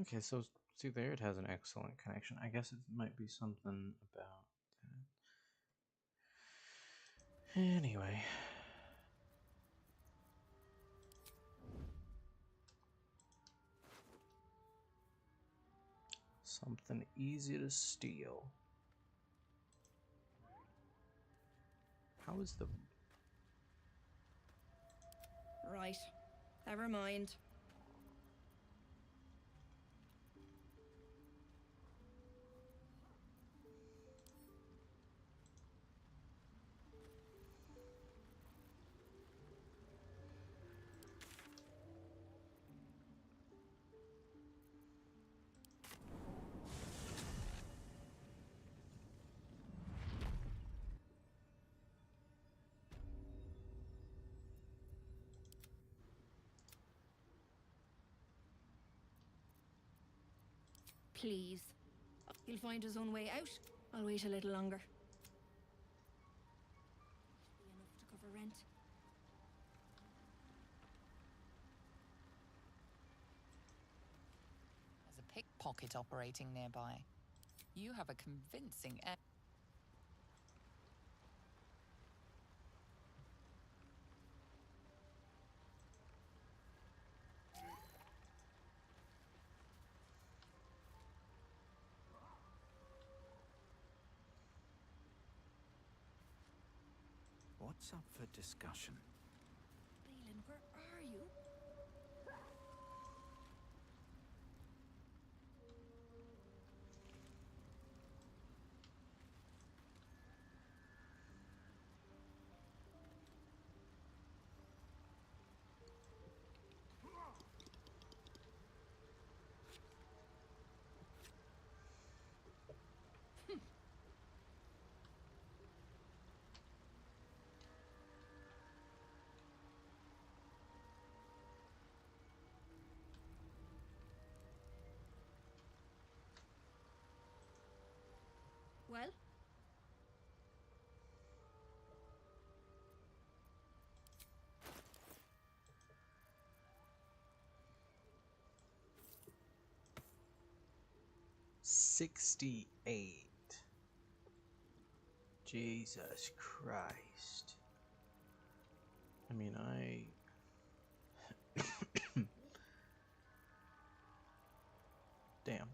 Okay, so see there it has an excellent connection. I guess it might be something about that. Anyway. Something easy to steal. How is the... Right. Never mind. Please. He'll find his own way out. I'll wait a little longer. Be enough to cover rent. There's a pickpocket operating nearby. You have a convincing... What's up for discussion? Balin, where are you? Well? 68. Jesus Christ. I mean, Damn.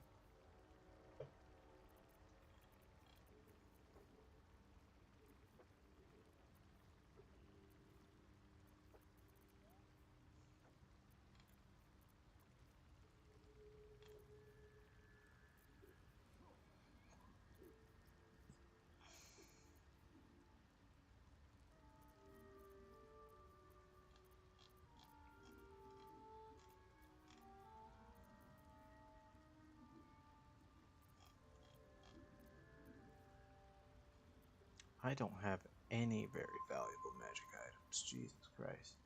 I don't have any very valuable magic items. Jesus Christ.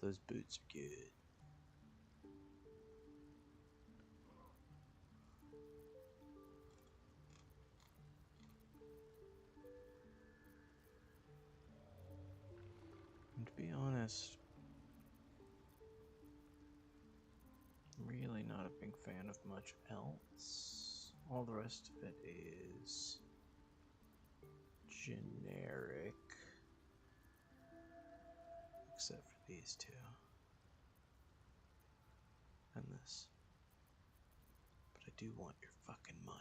Those boots are good. And to be honest, I'm really not a big fan of much else. All the rest of it is generic. Except for these two. And this. But I do want your fucking money.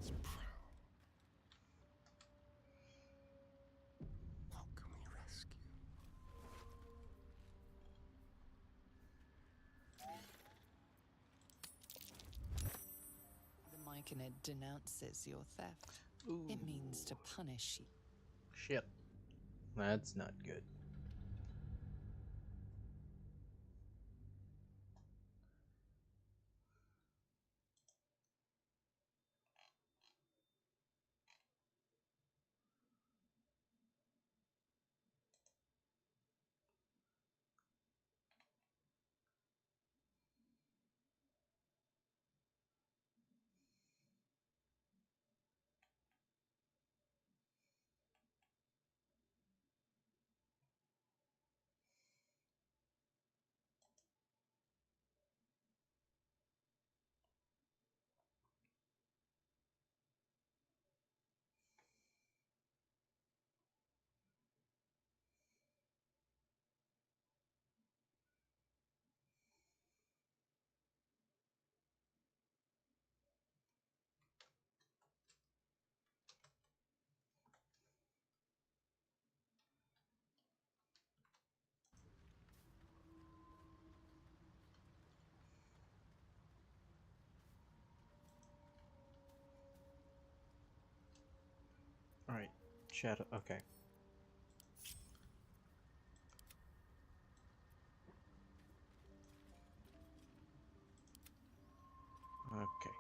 its prow. What can we rescue? The Myconid denounces your theft. Ooh. It means to punish you. Shit. That's not good. Alright, shadow. Okay. Okay.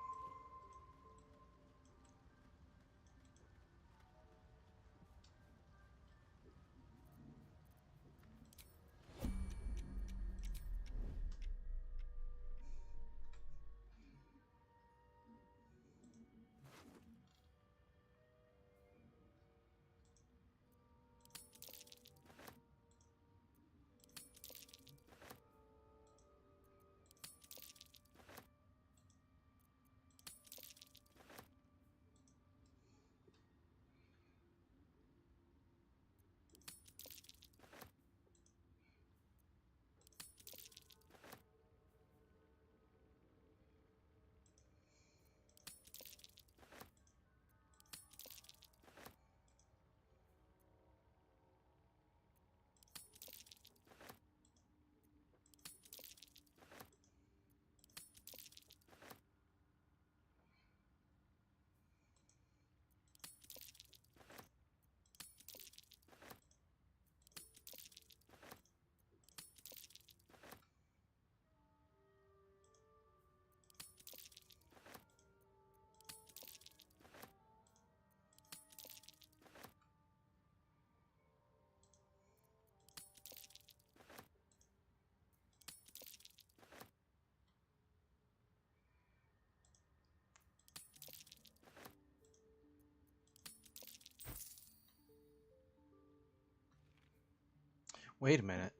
Wait a minute.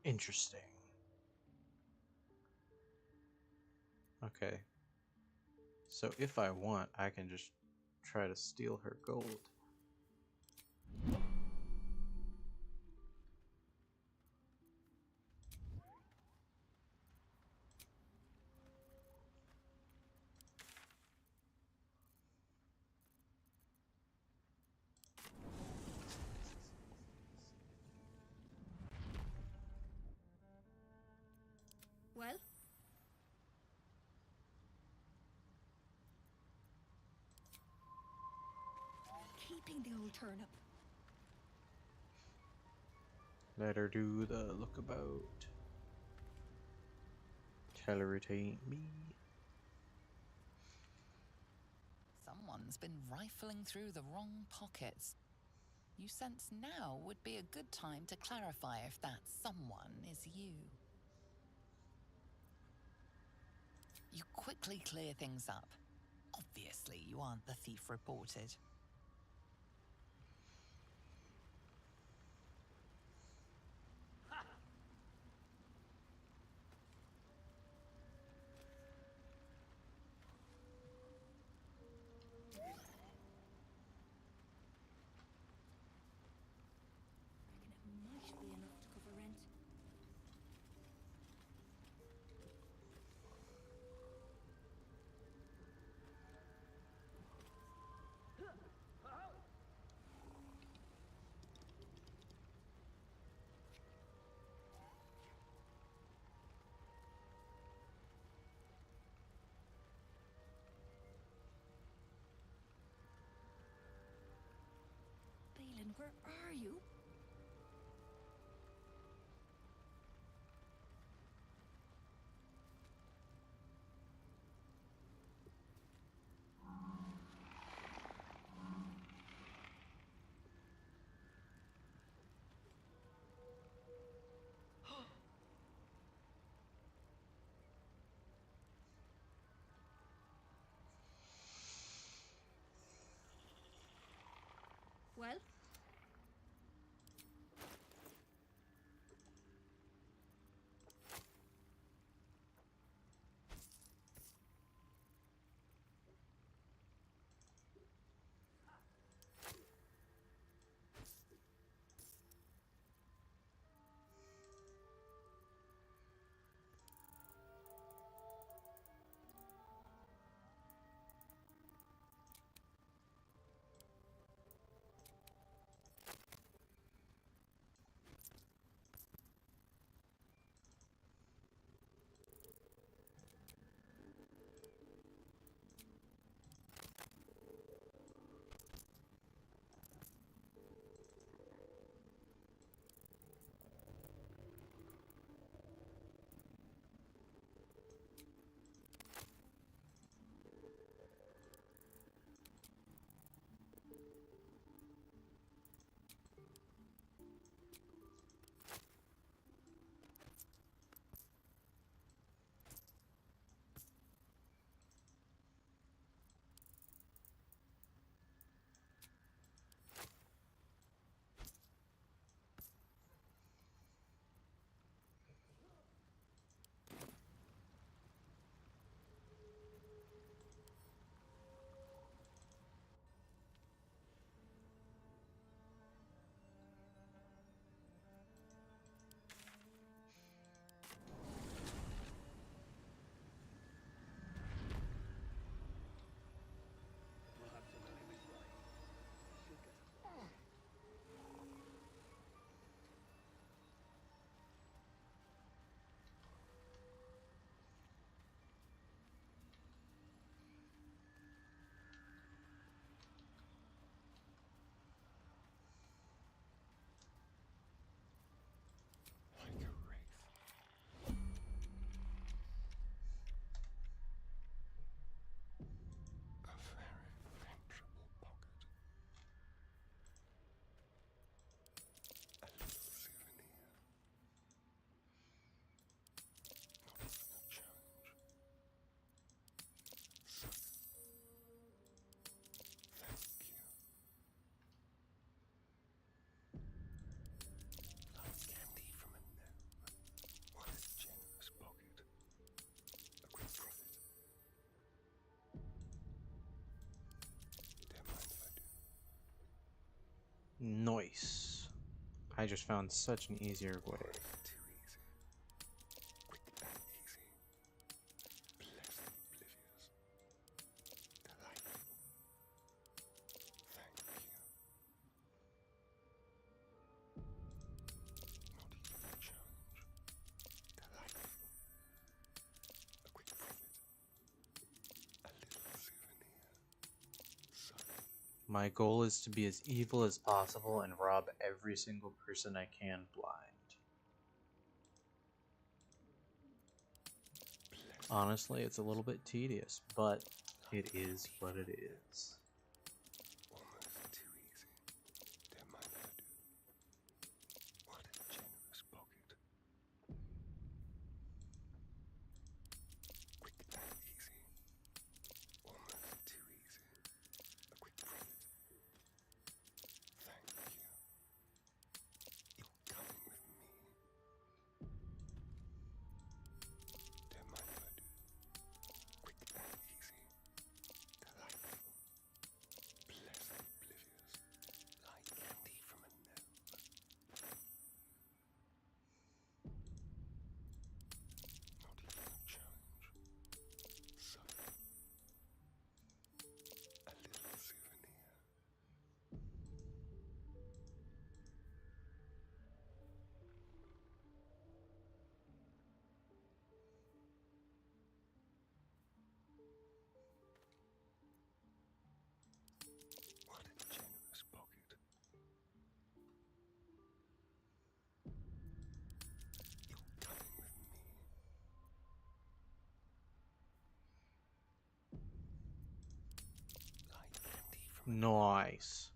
Interesting. Okay. So if I want, I can just try to steal her gold. Well? Keeping the old turnip. Let her do the lookabout. Tell her it ain't me. Someone's been rifling through the wrong pockets. You sense now would be a good time to clarify if that someone is you. You quickly clear things up. Obviously, you aren't the thief reported. Reckon it might be enough to cover rent. Where are you? Well? Like a wraith. A very penetrable pocket. A little souvenir. Not even a challenge. So, thank you. Like candy from a gnome. What a generous pocket. A quick profit. Don't mind if I do. Nice. I just found such an easier way. Too easy. Quick and easy. Pleasantly oblivious. Delightful. Thank you. Not even a challenge. Delightful. A quick profit. A little souvenir. So, My goal is to be as evil as possible and rob every single person I can blind. Honestly, it's a little bit tedious, but it is what it is. almost too easy. Don't mind if I do. What a generous pocket. Quick and easy. Almost too easy. A quick profit. Thank you. You're coming with me. Don't mind if I do. Quick and easy. Delightful. Nice.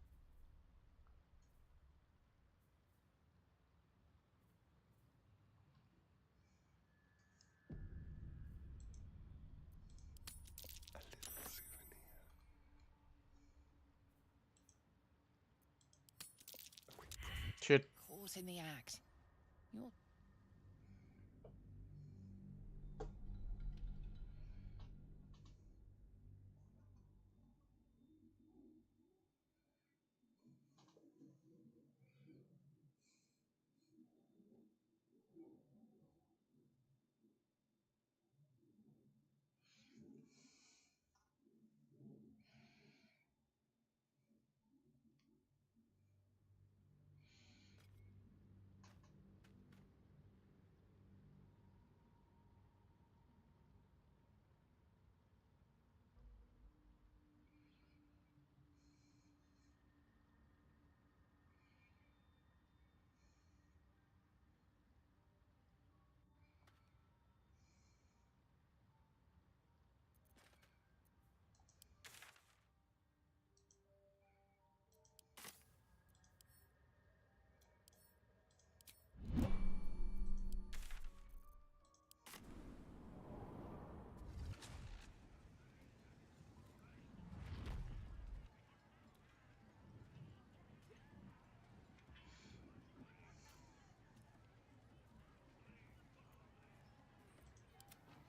A little souvenir. A quick profit. Shit. Caught in the act. You're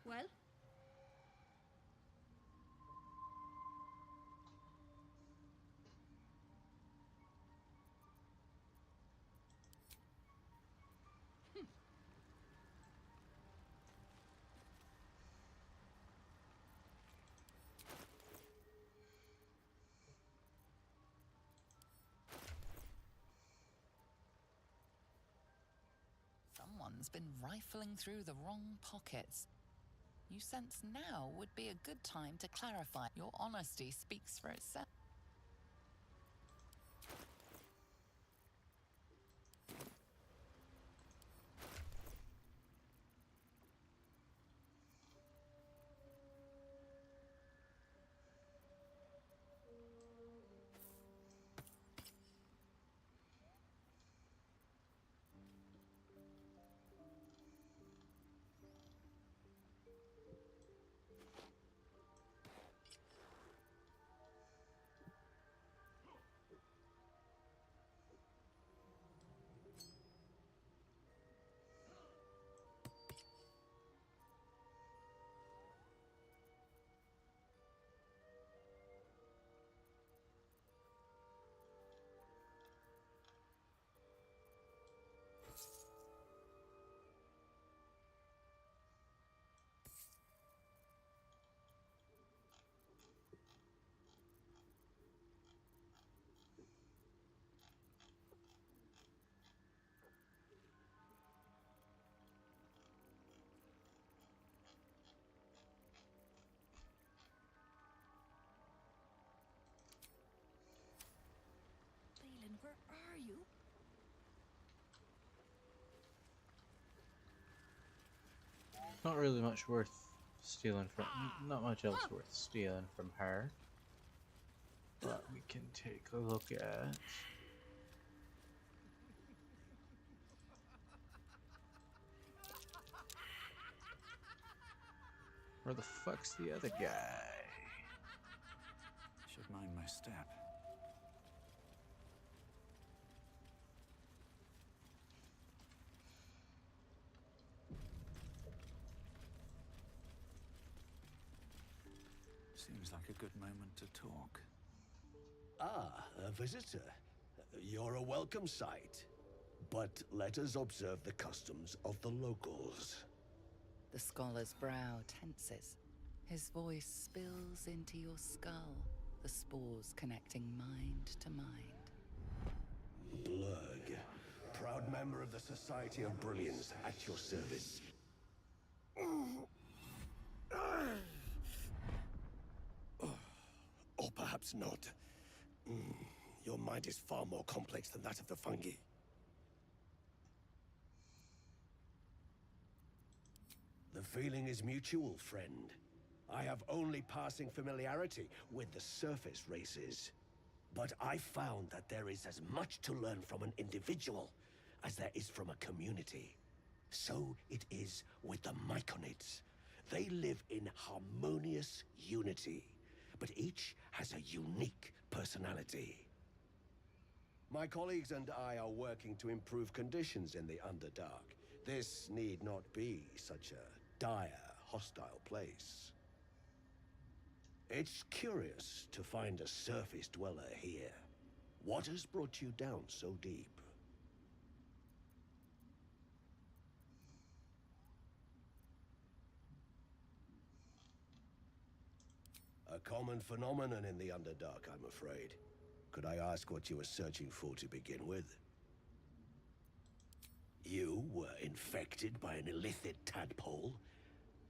Well? Someone's been rifling through the wrong pockets. You sense now would be a good time to clarify. Your honesty speaks for itself. Leland, where are you? Not really much worth stealing from. Not much else worth stealing from her. But we can take a look at. Where the fuck's the other guy? Should mind my step. Seems like a good moment to talk. Ah, a visitor. You're a welcome sight. But let us observe the customs of the locals. The scholar's brow tenses. His voice spills into your skull, the spores connecting mind to mind. Blurg, proud member of the Society of Brilliance, at your service. Or perhaps not. Your mind is far more complex than that of the fungi. The feeling is mutual, friend. I have only passing familiarity with the surface races. But I found that there is as much to learn from an individual as there is from a community. So it is with the Myconids. They live in harmonious unity, but each has a unique personality. My colleagues and I are working to improve conditions in the Underdark. This need not be such a dire, hostile place. It's curious to find a surface dweller here. What has brought you down so deep? A common phenomenon in the Underdark, I'm afraid. Could I ask what you were searching for to begin with? You were infected by an illithid tadpole?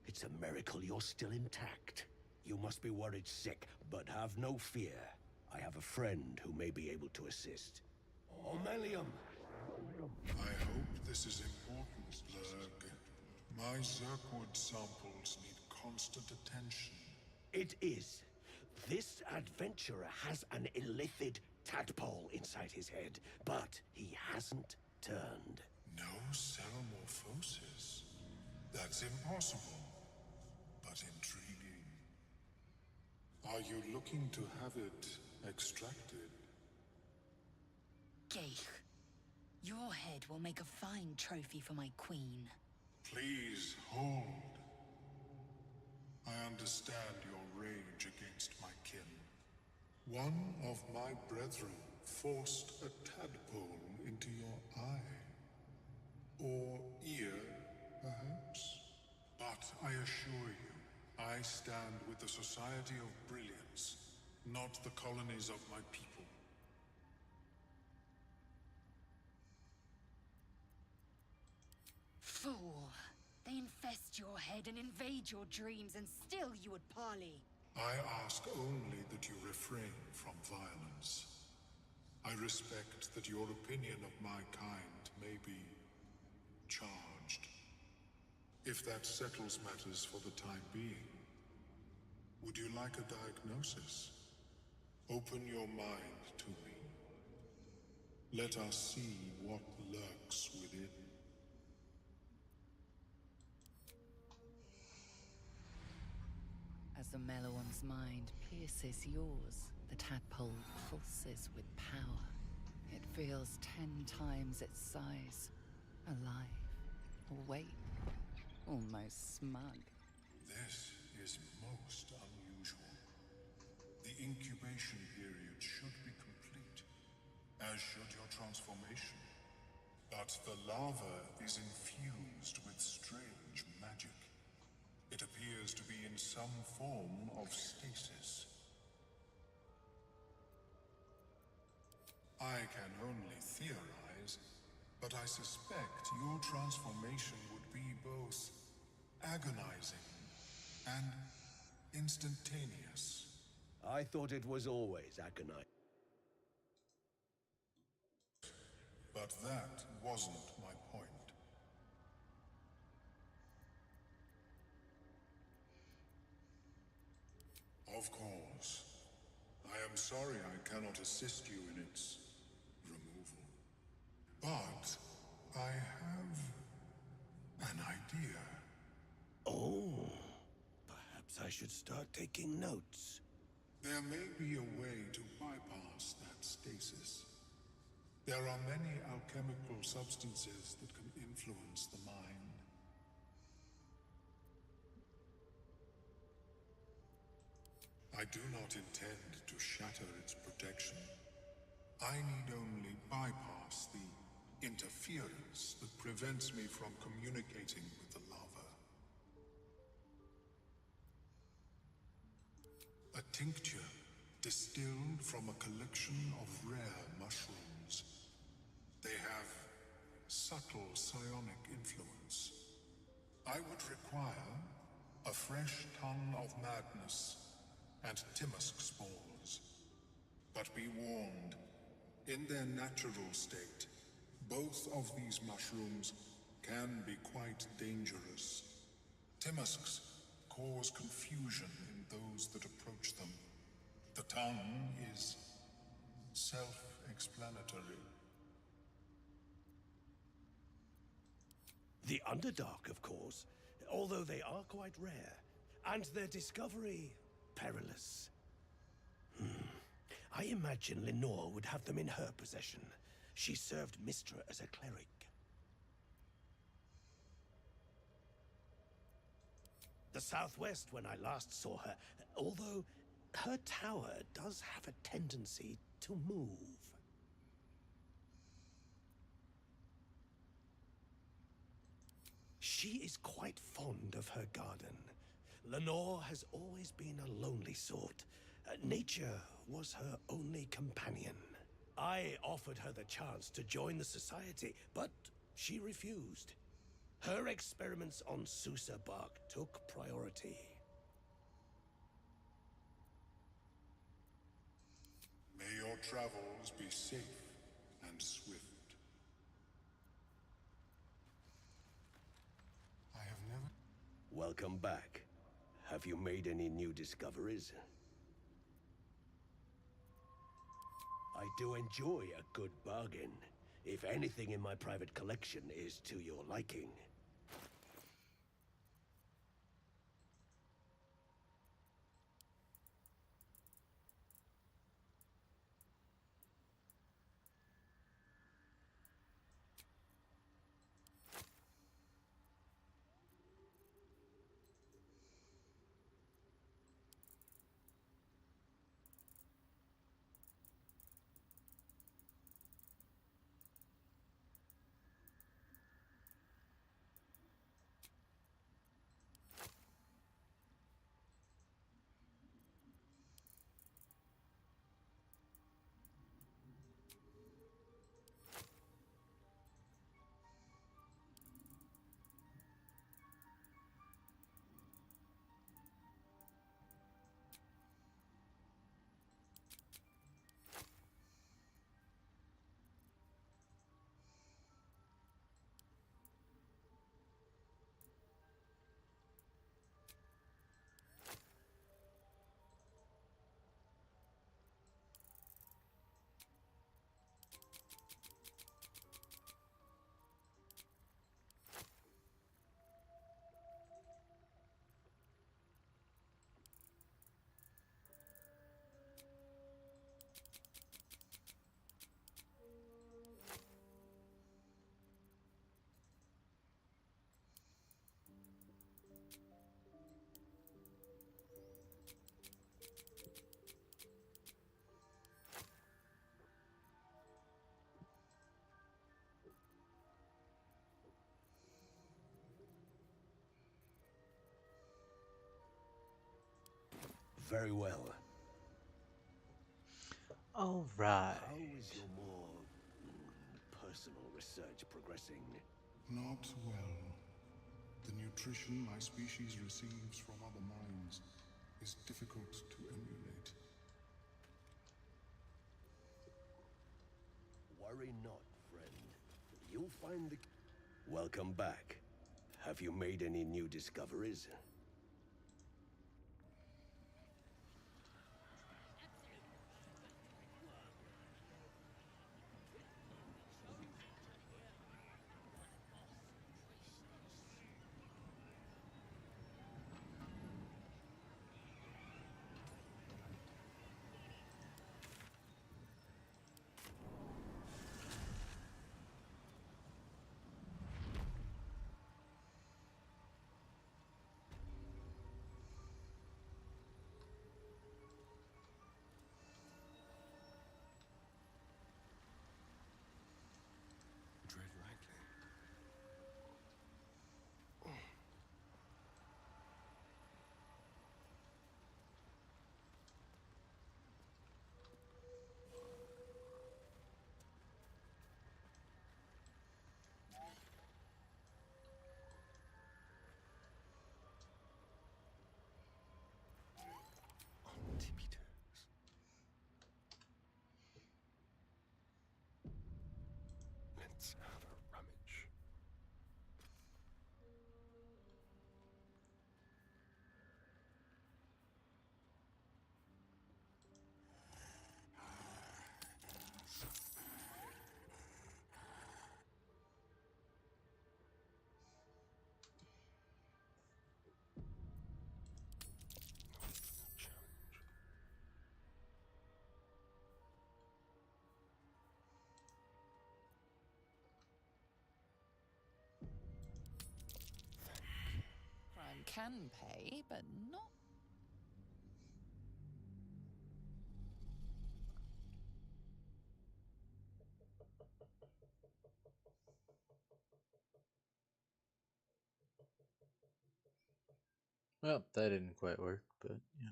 It's a miracle you're still intact. You must be worried sick, but have no fear. I have a friend who may be able to assist. Omelium! I hope this is important, Lurg. My Zerkwood samples need constant attention. It is. This adventurer has an illithid tadpole inside his head, but he hasn't turned. No cellomorphosis? That's impossible, but intriguing. Are you looking to have it extracted? Geich, your head will make a fine trophy for my queen. Please hold. I understand your rage against my kin. One of my brethren forced a tadpole into your eye. Or ear, perhaps? But I assure you, I stand with the Society of Brilliance, not the colonies of my people. Fool! They infest your head and invade your dreams, and still you would parley. I ask only that you refrain from violence. I respect that your opinion of my kind may be charged. If that settles matters for the time being, would you like a diagnosis? Open your mind to me. Let us see what lurks within. As the Meloam's mind pierces yours, the tadpole pulses with power. It feels 10 times its size. Alive, awake, almost smug. This is most unusual. The incubation period should be complete, as should your transformation. But the larva is infused with strange magic. It appears to be in some form of stasis. I can only theorize, but I suspect your transformation would be both agonizing and instantaneous. I thought it was always agonizing. But that wasn't my point. Of course. I am sorry I cannot assist you in its removal. But I have an idea. Oh, perhaps I should start taking notes. There may be a way to bypass that stasis. There are many alchemical substances that can influence the mind. I do not intend to shatter its protection. I need only bypass the interference that prevents me from communicating with the larva. A tincture distilled from a collection of rare mushrooms. They have subtle psionic influence. I would require a fresh tongue of madness and Timosk spores. But be warned, in their natural state, both of these mushrooms can be quite dangerous. Timosks cause confusion in those that approach them. The tongue is self-explanatory. The Underdark, of course, although they are quite rare, and their discovery perilous. I imagine Lenore would have them in her possession. She served Mistra as a cleric. The southwest when I last saw her, although her tower does have a tendency to move. She is quite fond of her garden. Lenore has always been a lonely sort. Nature was her only companion. I offered her the chance to join the society, but she refused. Her experiments on Susa bark took priority. May your travels be safe and swift. I have never... Welcome back. Have you made any new discoveries? I do enjoy a good bargain, if anything in my private collection is to your liking. Very well. All right. How is your more personal research progressing? Not well. The nutrition my species receives from other minds is difficult to emulate. Worry not, friend. You'll find the... Welcome back. Have you made any new discoveries? Tread lightly. On tippy toes. Let's have a rummage. can pay, but not. Well, that didn't quite work, but you know.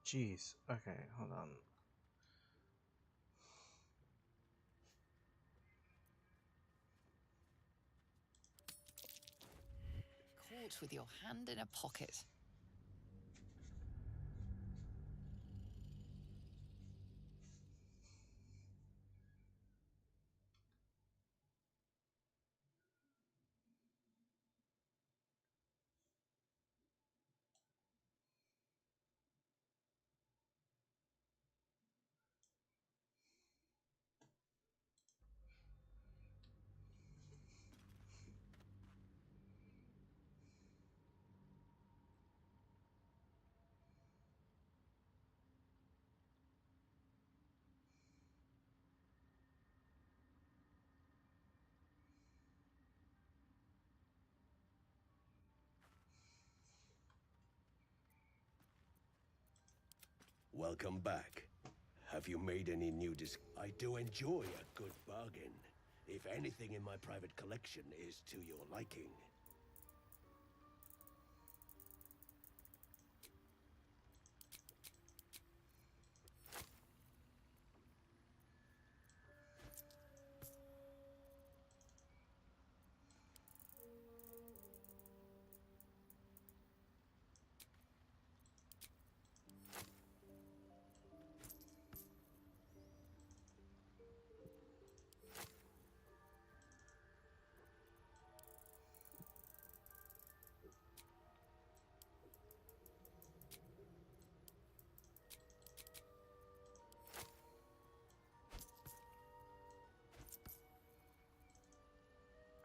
Jeez. Okay, hold on. Caught with your hand in a pocket. Welcome back. Have you made any new I do enjoy a good bargain. If anything in my private collection is to your liking.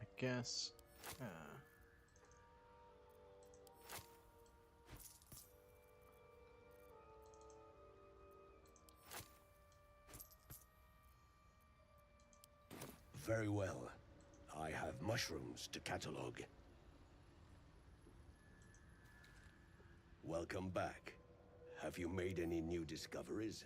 I guess. Very well. I have mushrooms to catalog. Welcome back. Have you made any new discoveries?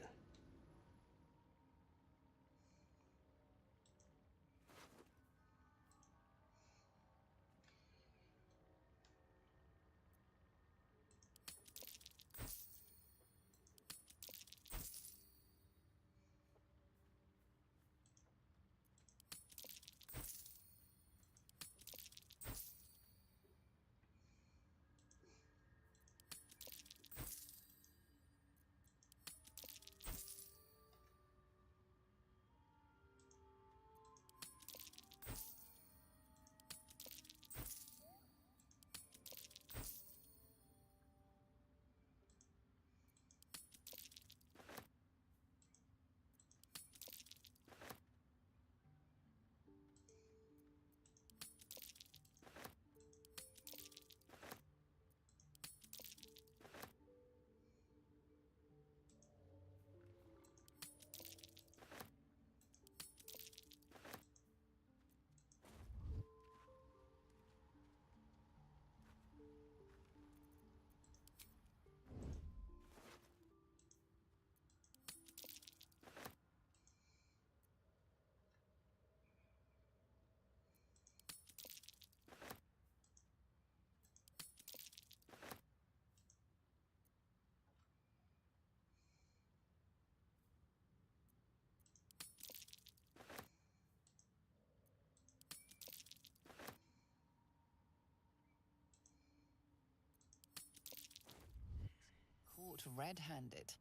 caught red-handed.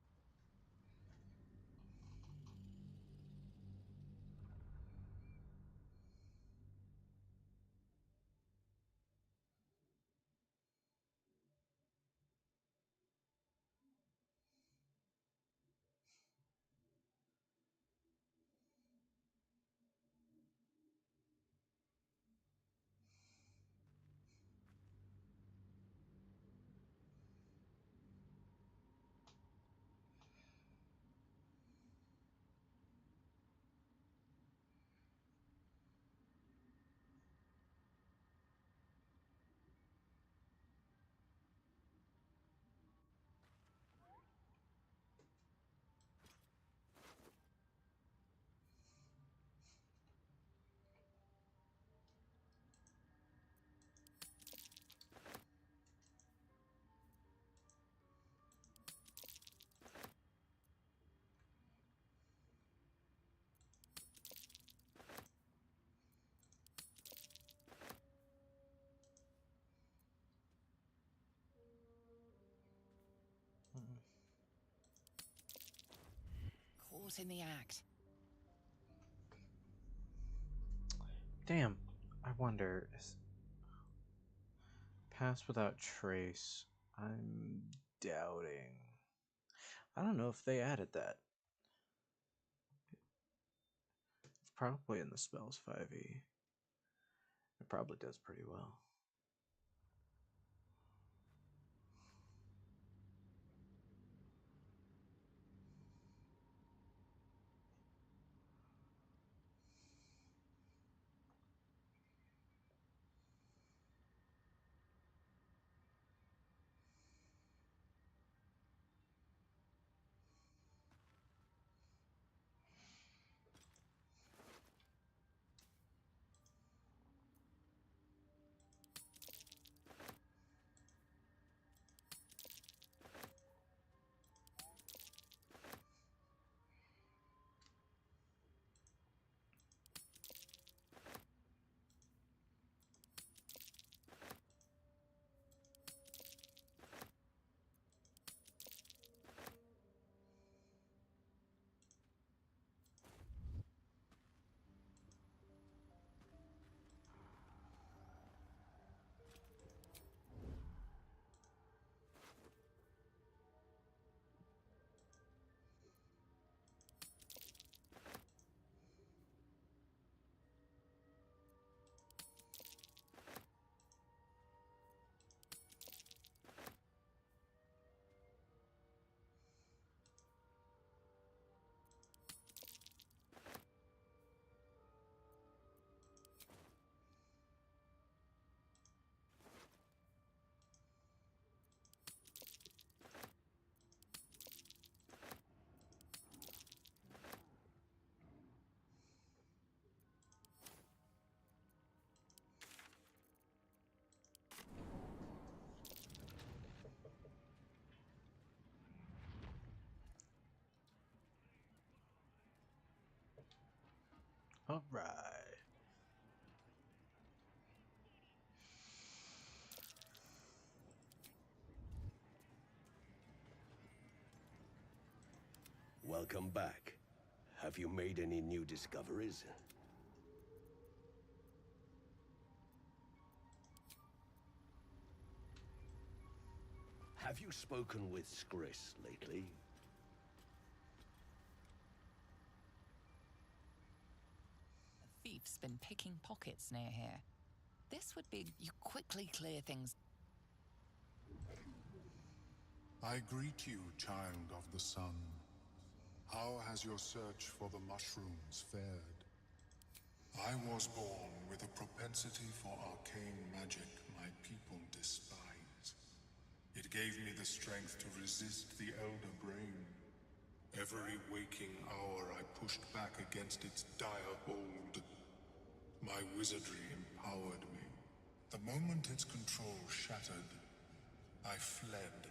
Caught in the act. Damn, I wonder. Pass without trace. I'm doubting. I don't know if they added that. It's probably in the spells 5e. It probably does pretty well. All right. Welcome back. Have you made any new discoveries? Have you spoken with Skris lately? A thief's been picking pockets near here. This would be... You quickly clear things. I greet you, child of the sun. How has your search for the mushrooms fared? I was born with a propensity for arcane magic my people despise. It gave me the strength to resist the Elder Brain. Every waking hour I pushed back against its dire hold. My wizardry empowered me. The moment its control shattered, I fled.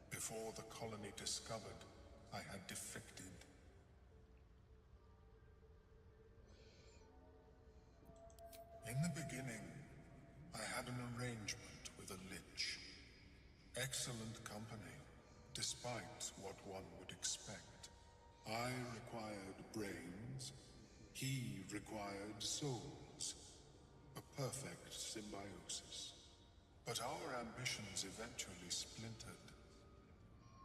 Before the colony discovered I had defected. In the beginning, I had an arrangement with a lich. Excellent company, despite what one would expect. I required brains, he required souls. A perfect symbiosis. But our ambitions eventually splintered.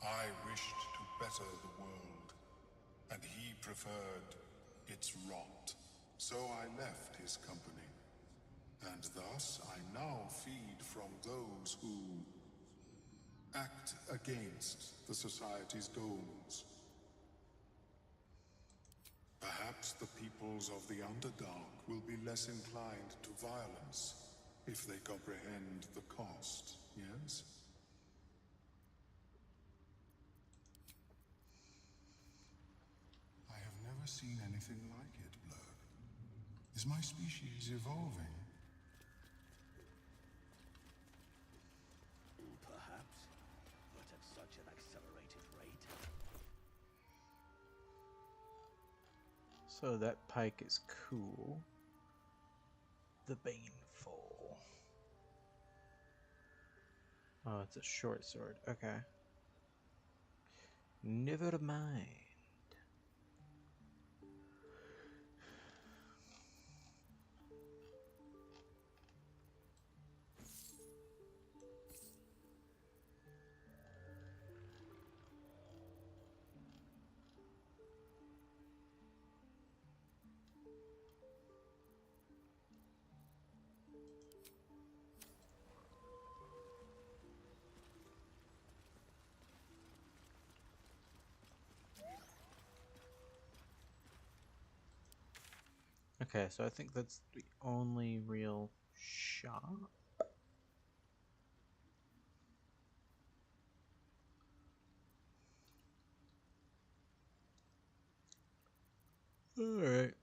I wished to better the world, and he preferred its rot. So I left his company, and thus I now feed from those who act against the Society's goals. Perhaps the peoples of the Underdark will be less inclined to violence if they comprehend the cost, yes? I have never seen anything like it, Blur. Is my species evolving? Perhaps, but at such an accelerated rate. So that pike is cool. The Baneful. Oh, it's a short sword. Okay. Never mind. Okay, so I think that's the only real shop. Alright.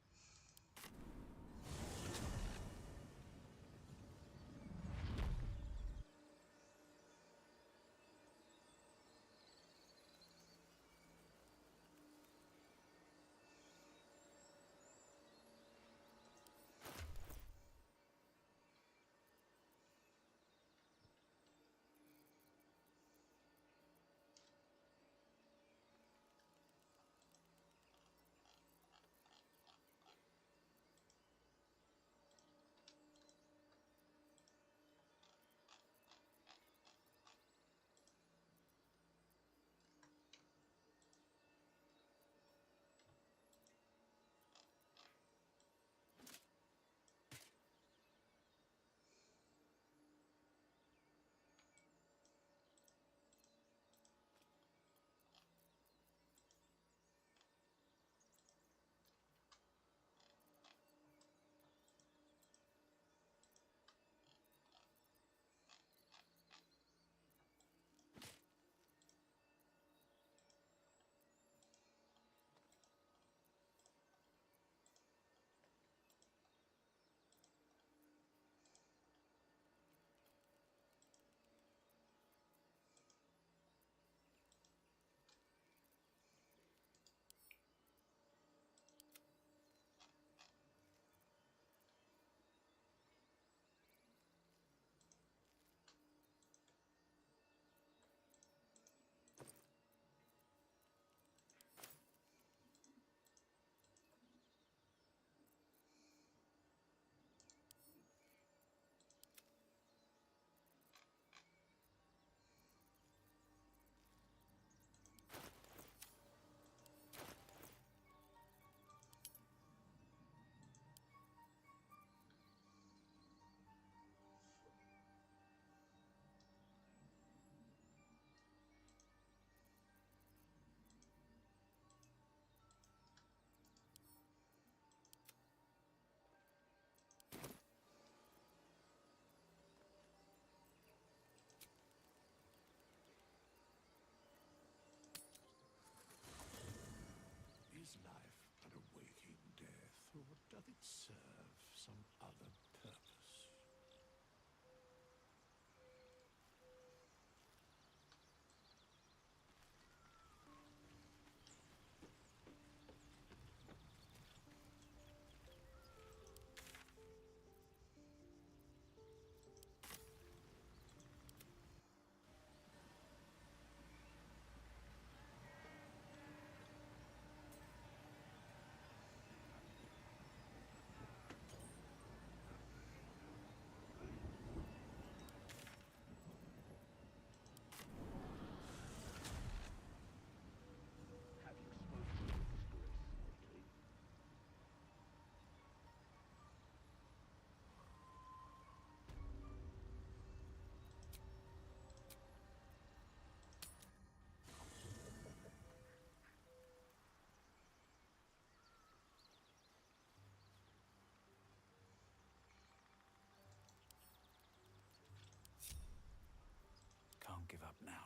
give up now.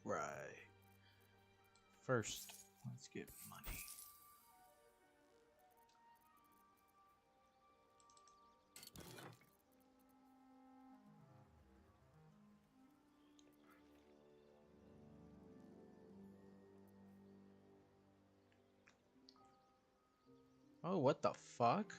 Alright. First, let's get money. Oh, what the fuck?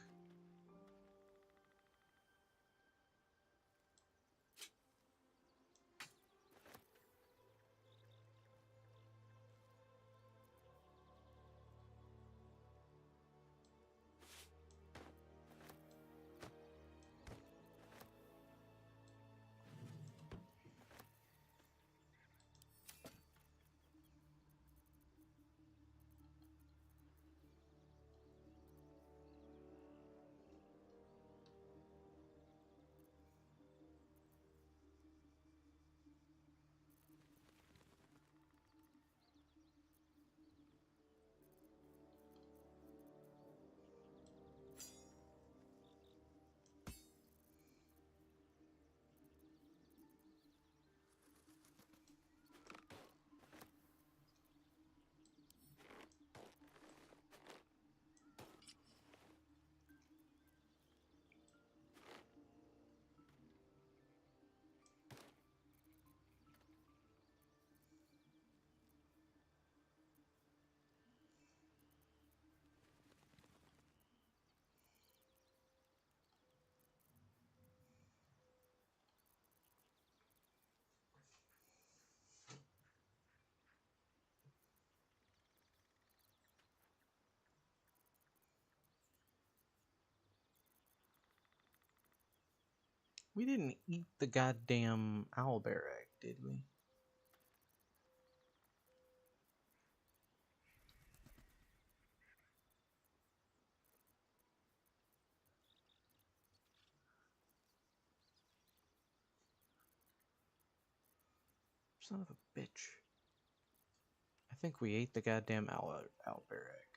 We didn't eat the goddamn owlbear egg, did we? Son of a bitch. I think we ate the goddamn owlbear egg.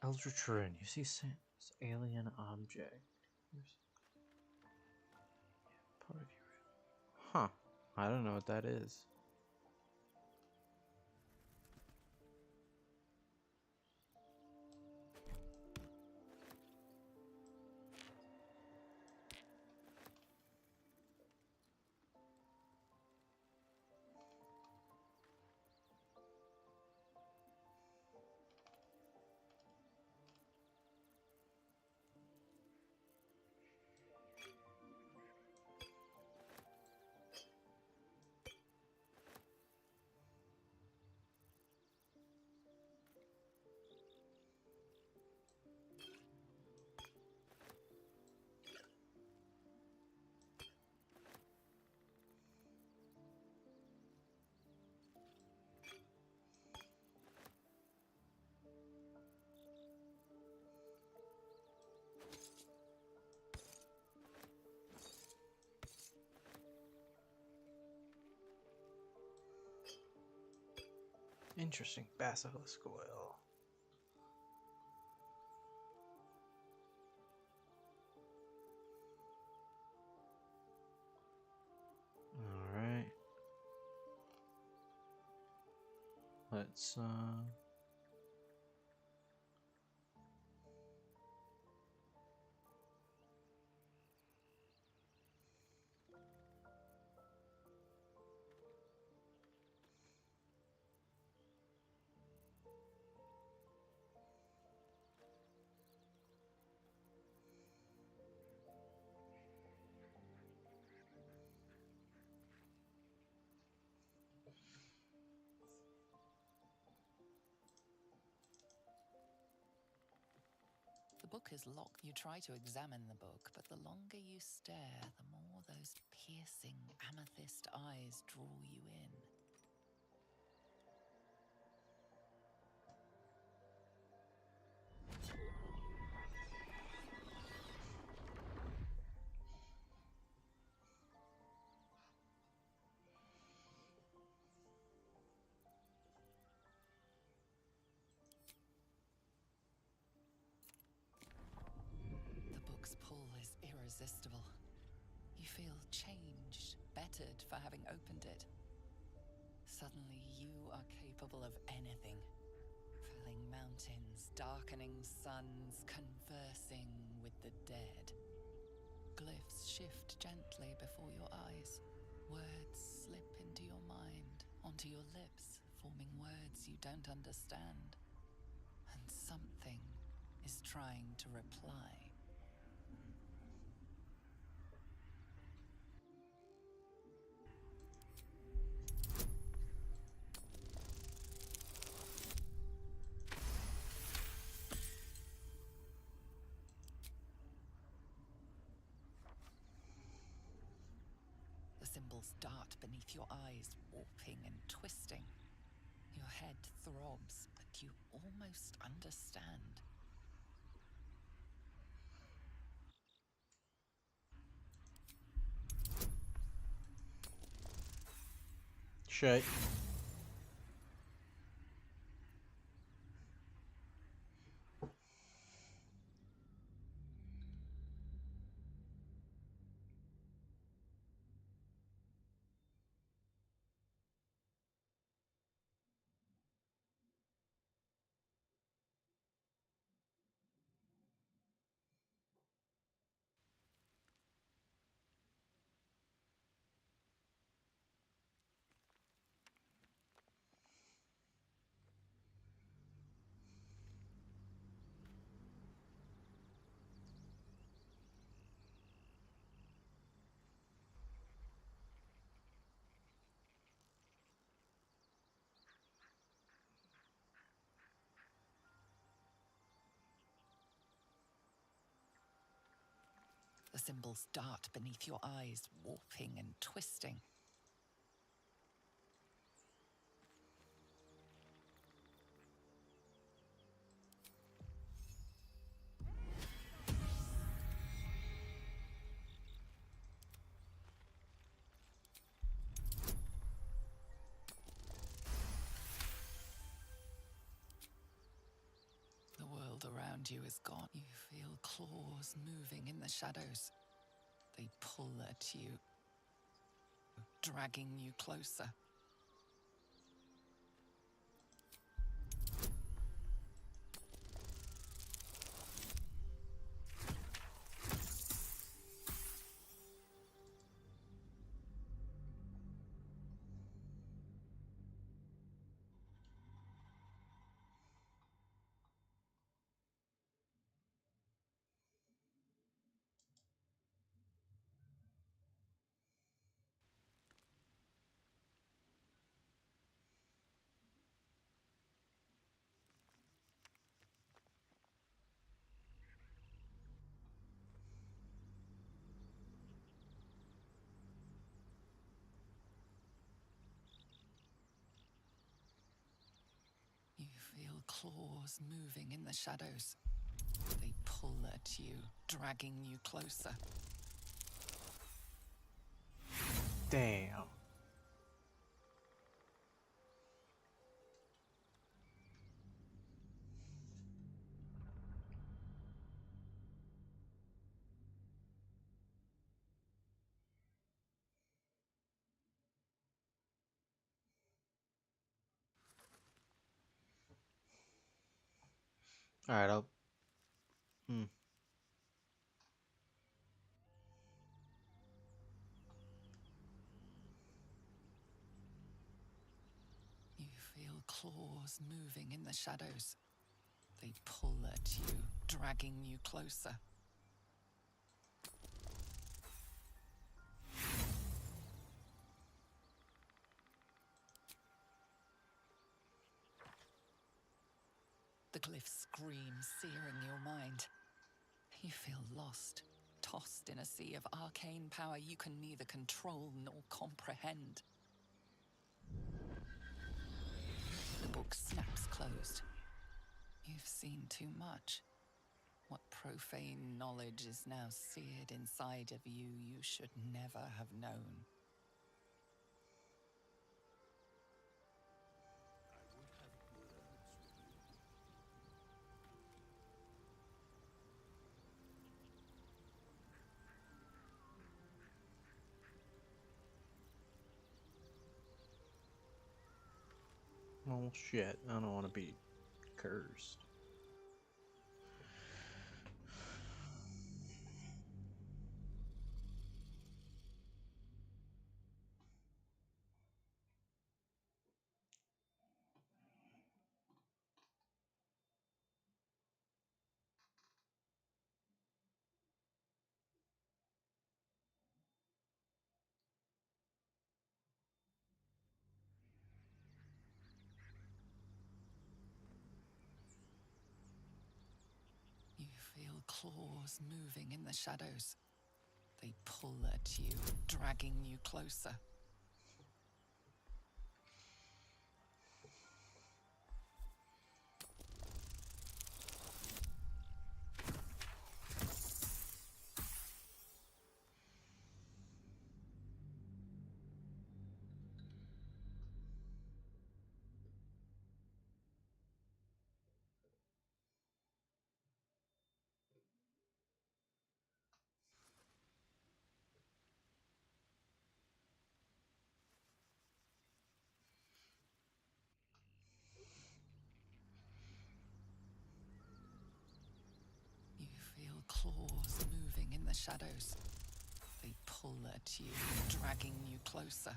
Eldritch Rune. You see alien object. Part of your. Huh. I don't know what that is. Interesting. Basilisk oil. Alright. Let's The book is locked. You try to examine the book, but the longer you stare, the more those piercing amethyst eyes draw you in. The book's pull is irresistible. You feel changed, bettered for having opened it. Suddenly you are capable of anything. Felling mountains, darkening suns, conversing with the dead. Glyphs shift gently before your eyes. Words slip into your mind, onto your lips, forming words you don't understand. And something is trying to reply. The symbols dart beneath your eyes, warping and twisting. Your head throbs, but you almost understand. shit. The symbols dart beneath your eyes, warping and twisting. The world around around you is gone. You feel claws moving in the shadows. They pull at you, dragging you closer. You feel claws moving in the shadows. They pull at you, dragging you closer. Damn. Alright, I'll... You feel claws moving in the shadows. They pull at you, dragging you closer. The glyph screams, searing your mind. You feel lost, tossed in a sea of arcane power you can neither control nor comprehend. The book snaps closed. You've seen too much. What profane knowledge is now seared inside of you should never have known. Oh shit, I don't want to be cursed. You feel claws moving in the shadows. They pull at you, dragging you closer. You feel claws moving in the shadows. They pull at you, dragging you closer.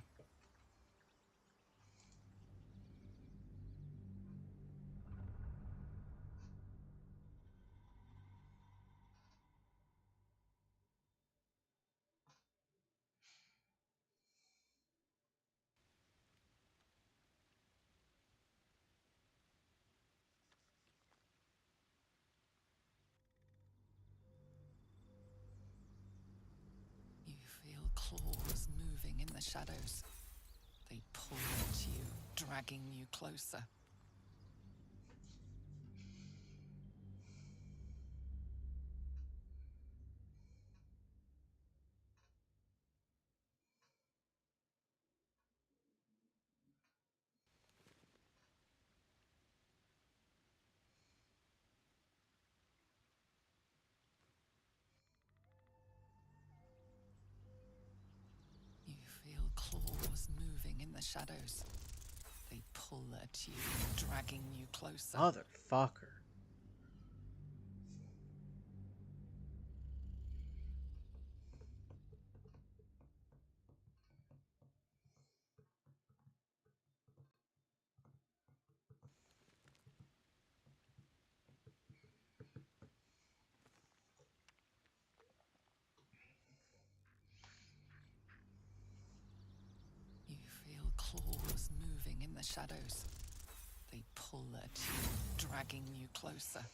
You feel claws moving in the shadows. They pull at you, dragging you closer. in the shadows. They pull at you, dragging you closer. Motherfucker. You feel claws moving in the shadows. They pull at you, dragging you closer.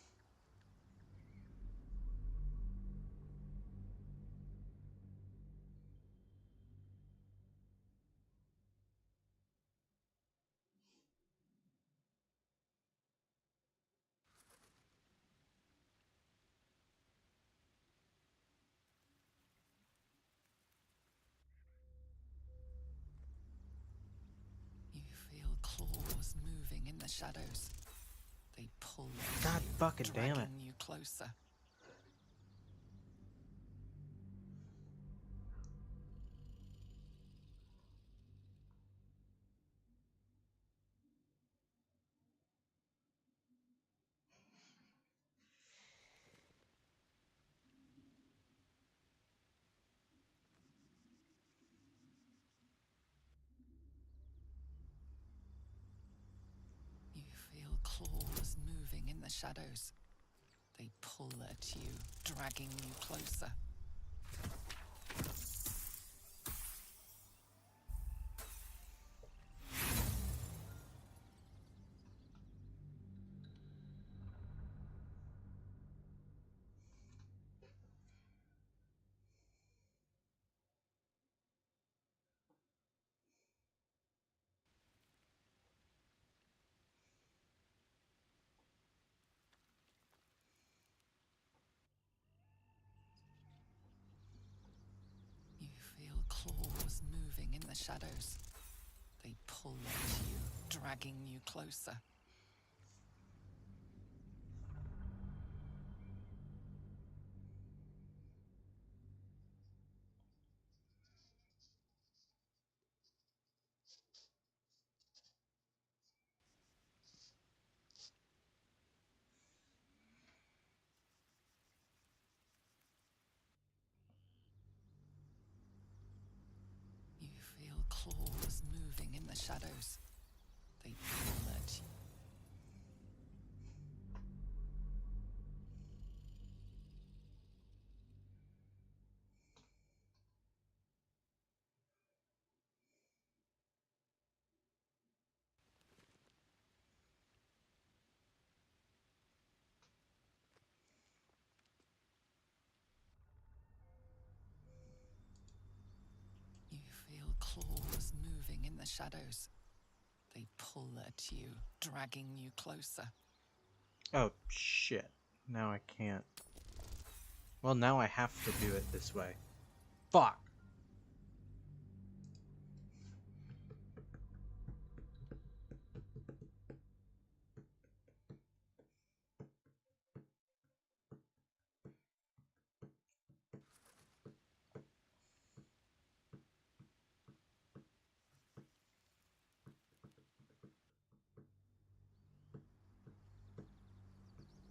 You feel claws moving in the shadows. They pull at God you, fucking damn it. dragging you closer. You feel claws moving in the shadows. They pull at you, dragging you closer. You feel claws moving in the shadows. They pull at you, dragging you closer. You feel claws moving in the shadows. They pull at you. You feel claws moving in the shadows. They pull at you, dragging you closer. Oh, shit. Now I can't. Well, now I have to do it this way. Fuck!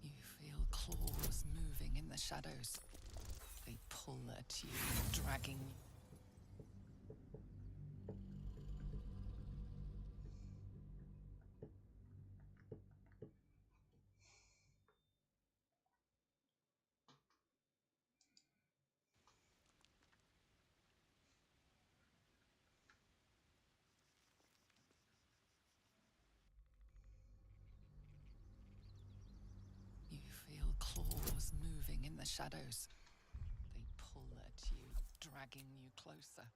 You feel claws moving in the shadows. They pull at you, dragging you. You feel claws moving in the shadows. They pull at you, dragging you closer.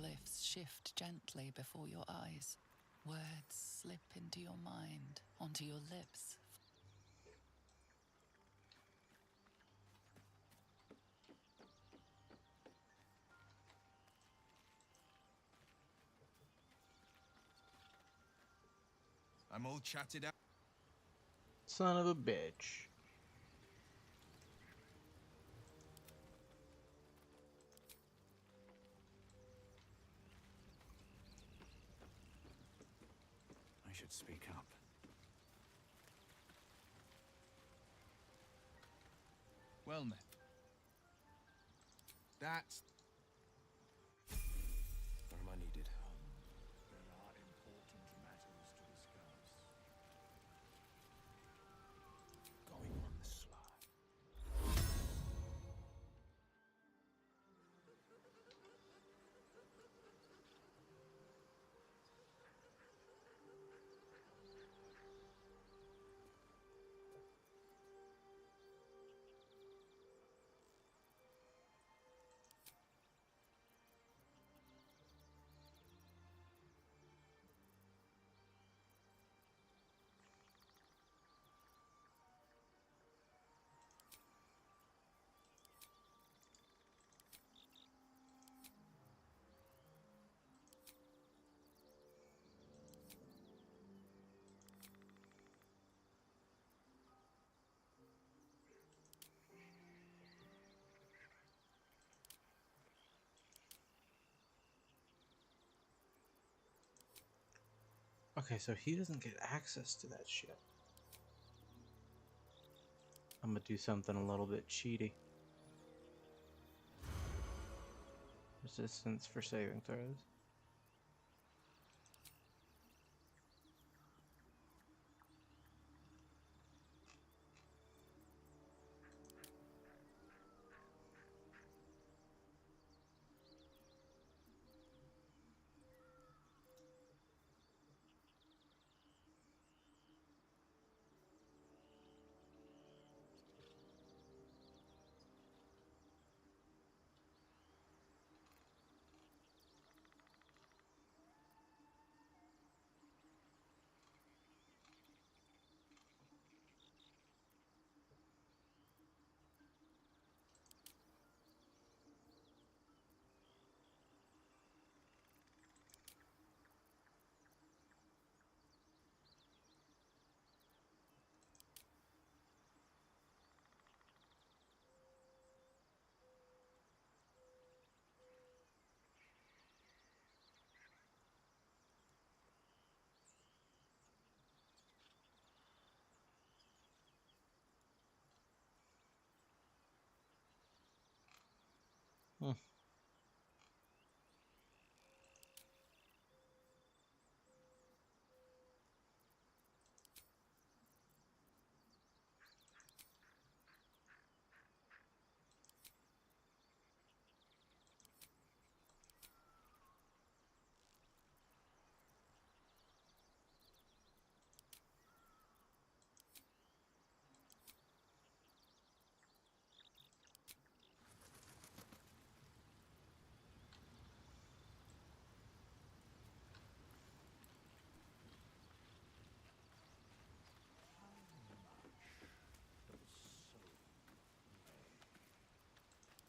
glyphs shift gently before your eyes. Words slip into your mind, onto your lips. I'm all chatted out. Son of a bitch. I should speak up. Well then. That's... Where am I needed? There are important matters to discuss. Going on the sly. Okay, so he doesn't get access to that shit. I'm gonna do something a little bit cheaty. Resistance for saving throws. Hmm.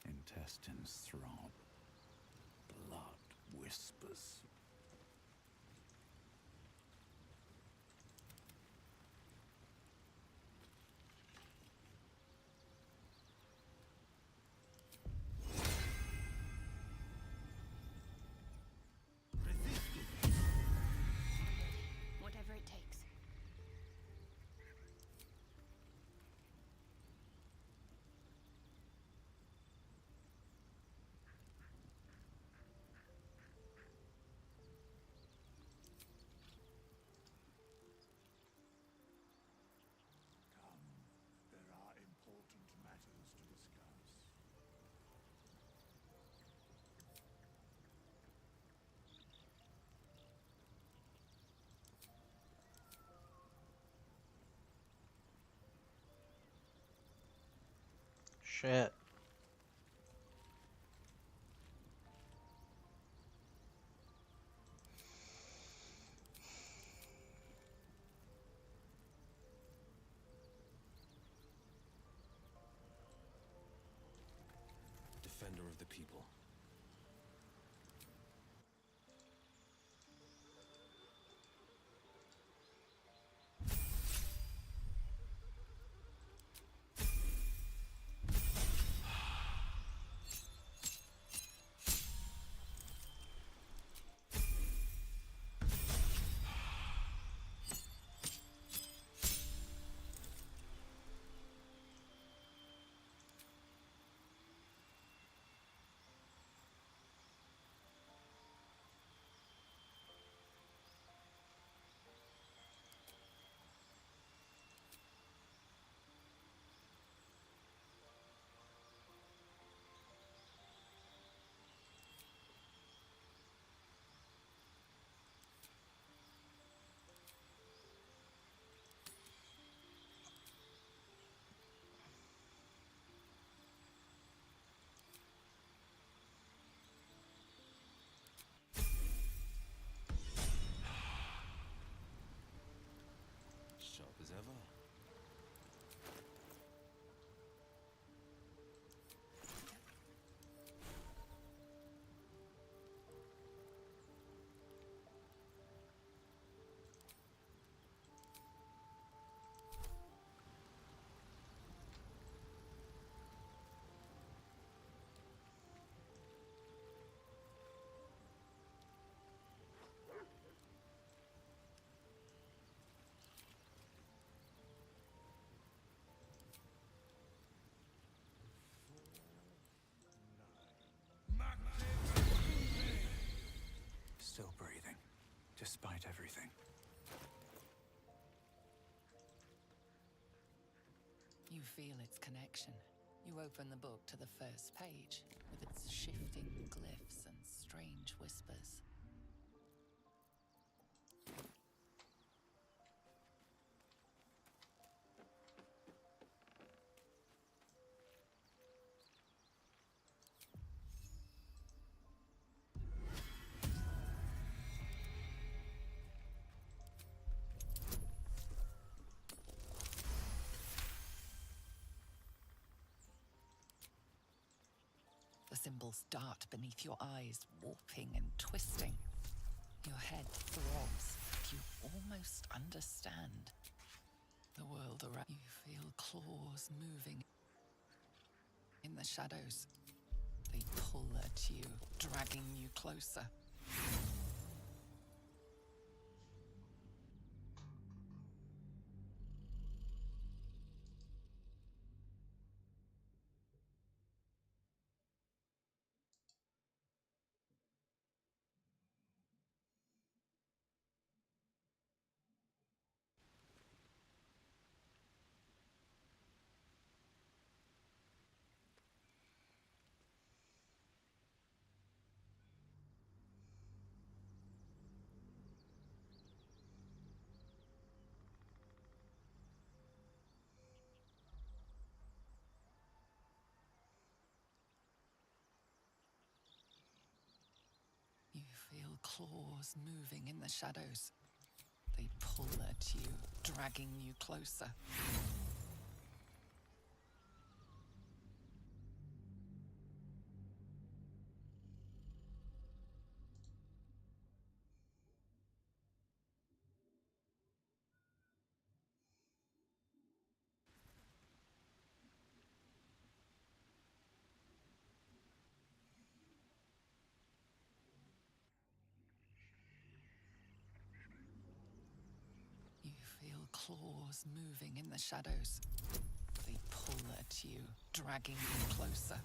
Intestines throb. Blood whispers. Whatever it takes. Come, there are important matters to discuss. Shit. despite everything. You feel its connection. You open the book to the first page, with its shifting glyphs and strange whispers. The symbols dart beneath your eyes, warping and twisting. Your head throbs, but you almost understand. The world around you feel claws moving in the shadows. They pull at you, dragging you closer. You feel claws moving in the shadows. They pull at you, dragging you closer. You feel claws moving in the shadows. They pull at you, dragging you closer.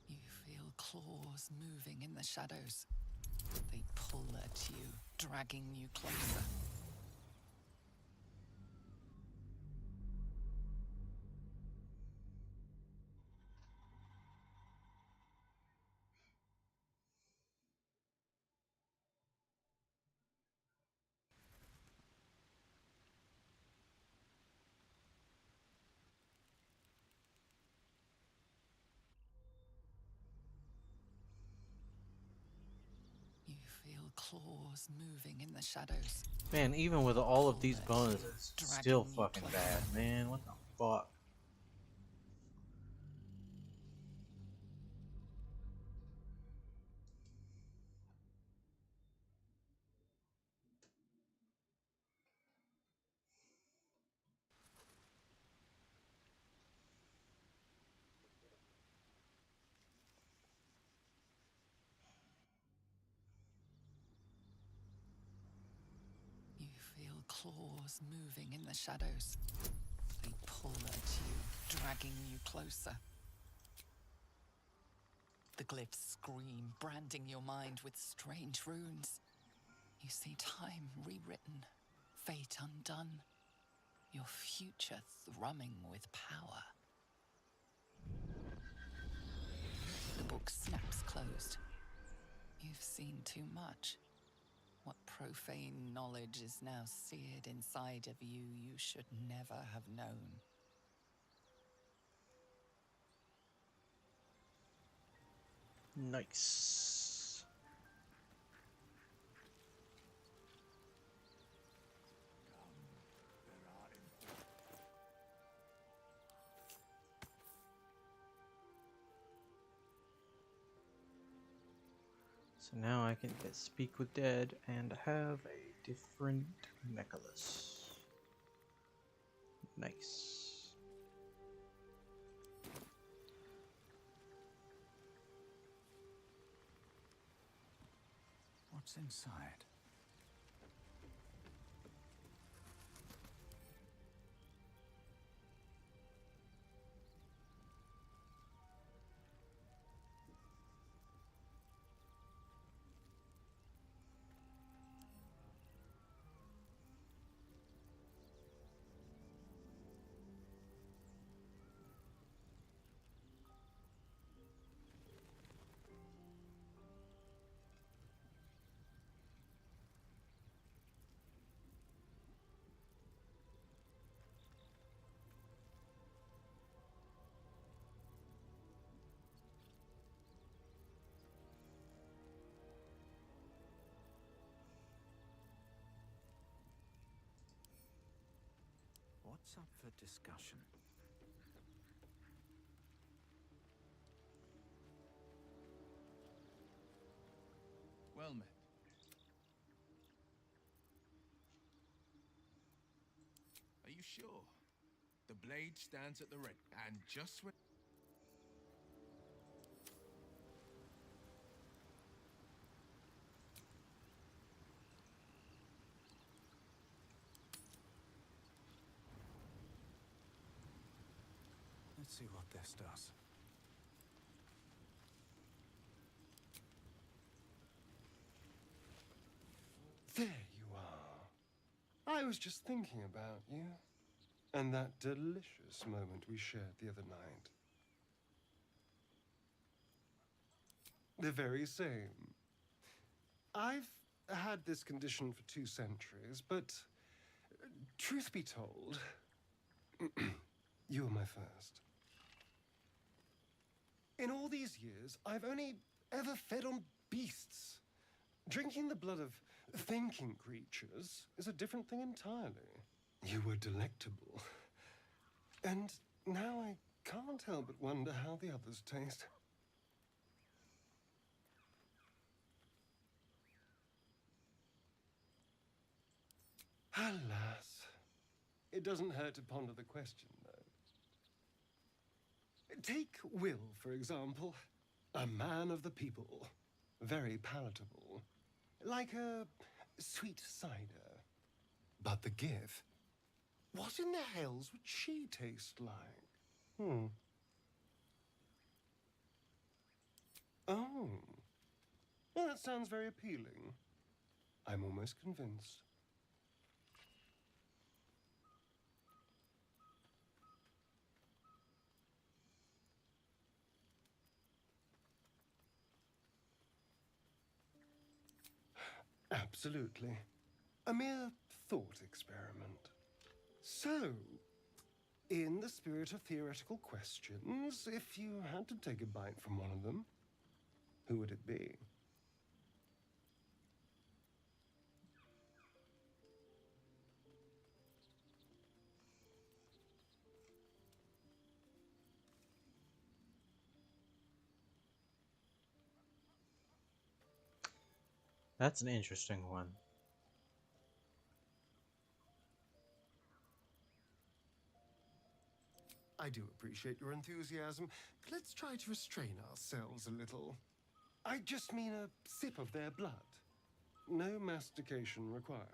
You feel claws moving in the shadows. They pull at you, dragging you closer. You feel claws moving in the shadows. Man, even with all of these Pull at you, bonuses, it's dragging still you fucking closer. bad, man. What the fuck? You feel claws moving in the shadows. They pull at you, dragging you closer. The glyphs scream, branding your mind with strange runes. You see time rewritten, fate undone, your future thrumming with power. The book snaps closed. You've seen too much. What profane knowledge is now seared inside of you should never have known. Nice. So now I can get Speak with Dead and have a different necklace. Nice. What's inside? What's up for discussion? Well met. Are you sure? The blade stands at the ready, and just when... Let's see what this does. There you are. I was just thinking about you. And that delicious moment we shared the other night. The very same. I've had this condition for 2 centuries, but truth be told, you were my first. In all these years, I've only ever fed on beasts. Drinking the blood of thinking creatures is a different thing entirely. You were delectable. And now I can't help but wonder how the others taste. Alas. It doesn't hurt to ponder the question, though. Take Will, for example. A man of the people. Very palatable. Like a sweet cider. But the Gith? What in the hells would she taste like? Oh. Well, that sounds very appealing. I'm almost convinced. Absolutely. A mere thought experiment. So, in the spirit of theoretical questions, if you had to take a bite from one of them, who would it be? That's an interesting one. I do appreciate your enthusiasm, but let's try to restrain ourselves a little. I just mean a sip of their blood. No mastication required.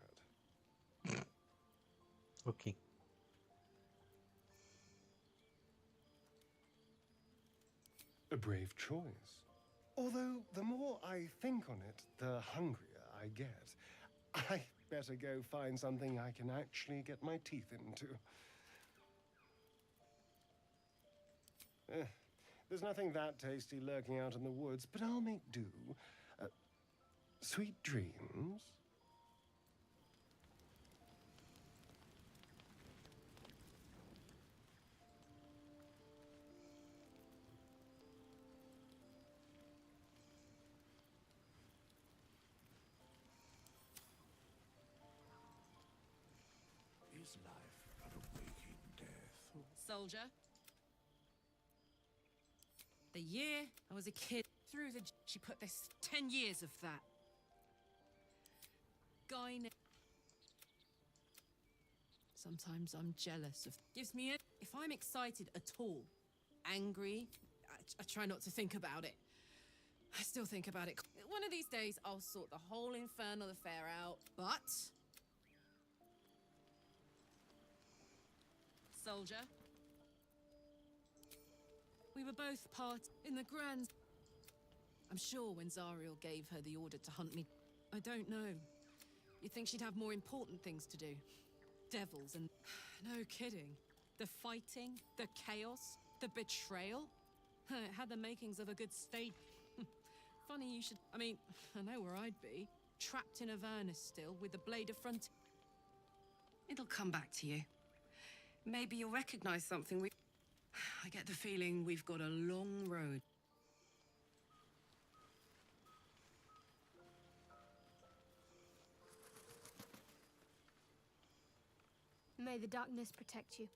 Okay. A brave choice. Although, the more I think on it, the hungrier I get. I better go find something I can actually get my teeth into. There's nothing that tasty lurking out in the woods, but I'll make do. Sweet dreams. Is life but a waking death? Soldier. The year I was a kid, through the... She put this 10 years of that. Guy... Sometimes I'm jealous of... Gives me a... If I'm excited at all, angry, I try not to think about it. I still think about it. One of these days, I'll sort the whole infernal affair out, but... Soldier. We were both part in the grand... I'm sure when Zariel gave her the order to hunt me... I don't know. You'd think she'd have more important things to do. Devils and... No kidding. The fighting, the chaos, the betrayal. It had the makings of a good stage. Funny you should... I mean, I know where I'd be. Trapped in Avernus still, with the blade of front... It'll come back to you. Maybe you'll recognize something we... I get the feeling we've got a long road. May the darkness protect you.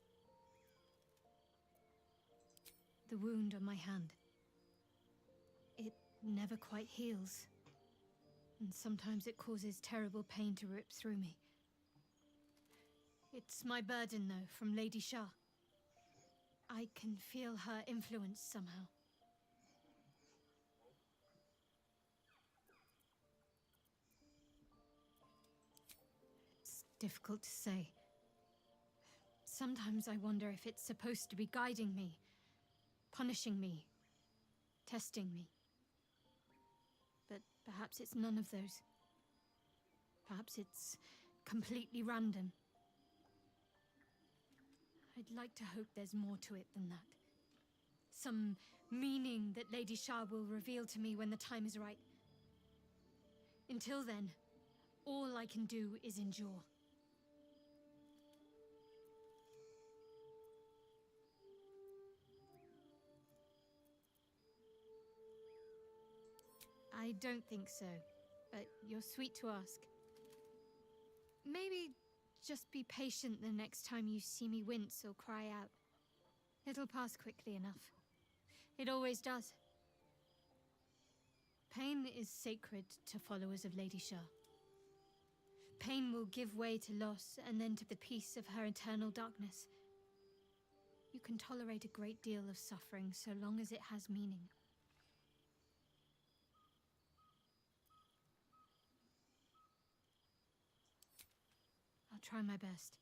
The wound on my hand. It never quite heals. And sometimes it causes terrible pain to rip through me. It's my burden, though, from Lady Shah. I can feel her influence somehow. It's difficult to say. Sometimes I wonder if it's supposed to be guiding me, punishing me, testing me. But perhaps it's none of those. Perhaps it's completely random. I'd like to hope there's more to it than that. Some meaning that Lady Shah will reveal to me when the time is right. Until then, all I can do is endure. I don't think so, but you're sweet to ask. Maybe just be patient the next time you see me wince or cry out. It'll pass quickly enough. It always does. Pain is sacred to followers of Lady Shah. Pain will give way to loss and then to the peace of her eternal darkness. You can tolerate a great deal of suffering so long as it has meaning. I'll try my best.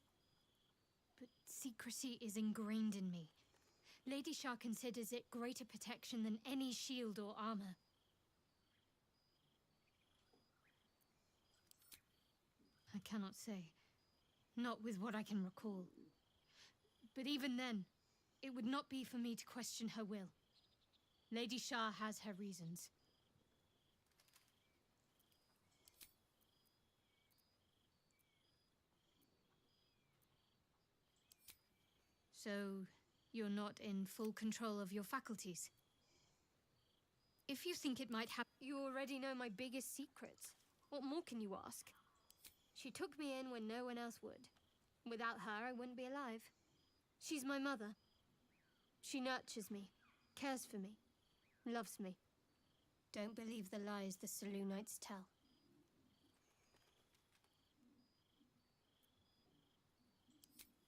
But secrecy is ingrained in me. Lady Shah considers it greater protection than any shield or armor. I cannot say. Not with what I can recall. But even then, it would not be for me to question her will. Lady Shah has her reasons. So, you're not in full control of your faculties? If you think it might happen, you already know my biggest secrets. What more can you ask? She took me in when no one else would. Without her, I wouldn't be alive. She's my mother. She nurtures me, cares for me, loves me. Don't believe the lies the Selûnites tell.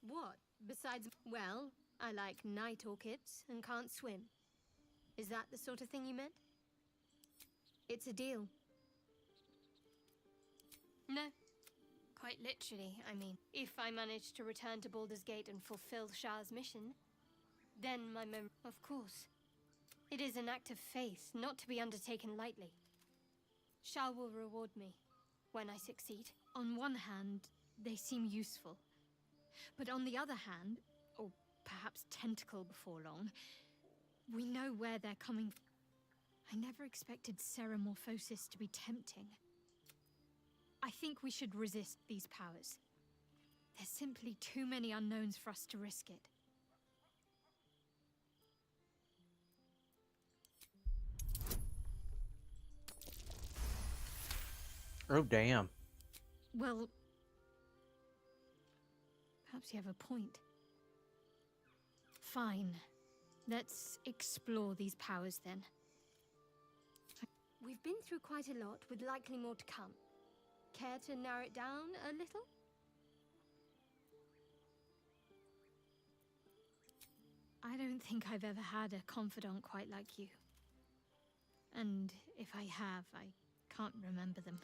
What? Besides, well, I like night orchids and can't swim. Is that the sort of thing you meant? It's a deal. No. Quite literally, I mean. If I manage to return to Baldur's Gate and fulfill Shah's mission, then my Of course. It is an act of faith, not to be undertaken lightly. Shah will reward me when I succeed. On one hand, they seem useful. But on the other hand, or perhaps tentacle before long, we know where they're coming from. I never expected Ceramorphosis to be tempting. I think we should resist these powers. There's simply too many unknowns for us to risk it. Oh, damn. Well, perhaps you have a point. Fine. Let's explore these powers then. We've been through quite a lot, with likely more to come. Care to narrow it down a little? I don't think I've ever had a confidant quite like you. And if I have, I can't remember them.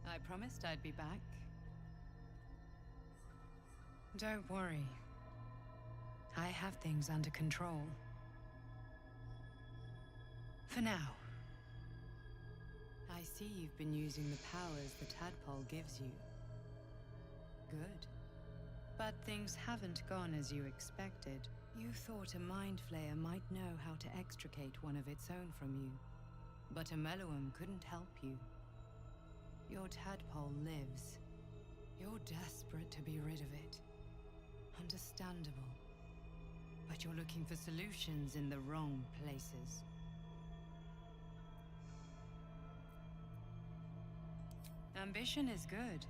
I promised I'd be back. Don't worry. I have things under control. For now. I see you've been using the powers the tadpole gives you. Good. But things haven't gone as you expected. You thought a mind flayer might know how to extricate one of its own from you. But a malevolence couldn't help you. Your tadpole lives. You're desperate to be rid of it. Understandable. But you're looking for solutions in the wrong places. Ambition is good.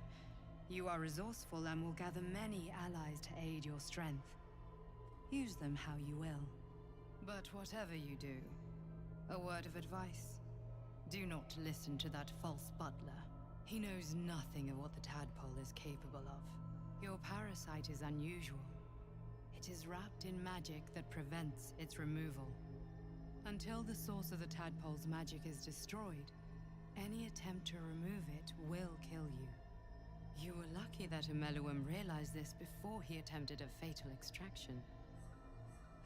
You are resourceful and will gather many allies to aid your strength. Use them how you will. But whatever you do, a word of advice. Do not listen to that false butler. He knows nothing of what the tadpole is capable of. Your parasite is unusual. It is wrapped in magic that prevents its removal. Until the source of the tadpole's magic is destroyed, any attempt to remove it will kill you. You were lucky that a malevolence realized this before he attempted a fatal extraction.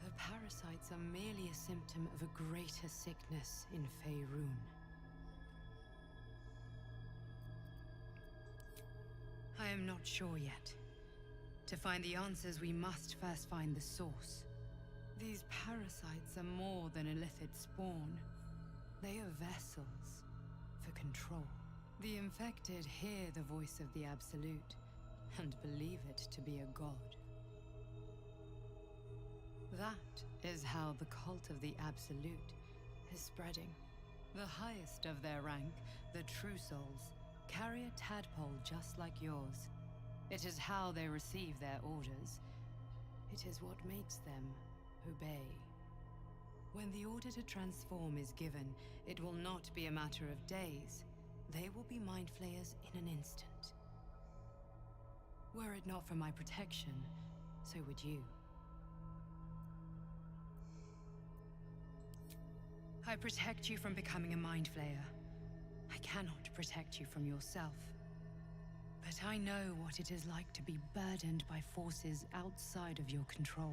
The parasites are merely a symptom of a greater sickness in Faerûn. I am not sure yet. To find the answers, we must first find the source. These parasites are more than illithid spawn. They are vessels for control. The infected hear the voice of the Absolute and believe it to be a god. That is how the cult of the Absolute is spreading. The highest of their rank, the True Souls, carry a tadpole just like yours. It is how they receive their orders. It is what makes them obey. When the order to transform is given, it will not be a matter of days. They will be mind flayers in an instant. Were it not for my protection, so would you. I protect you from becoming a mind flayer. I cannot protect you from yourself. But I know what it is like to be burdened by forces outside of your control.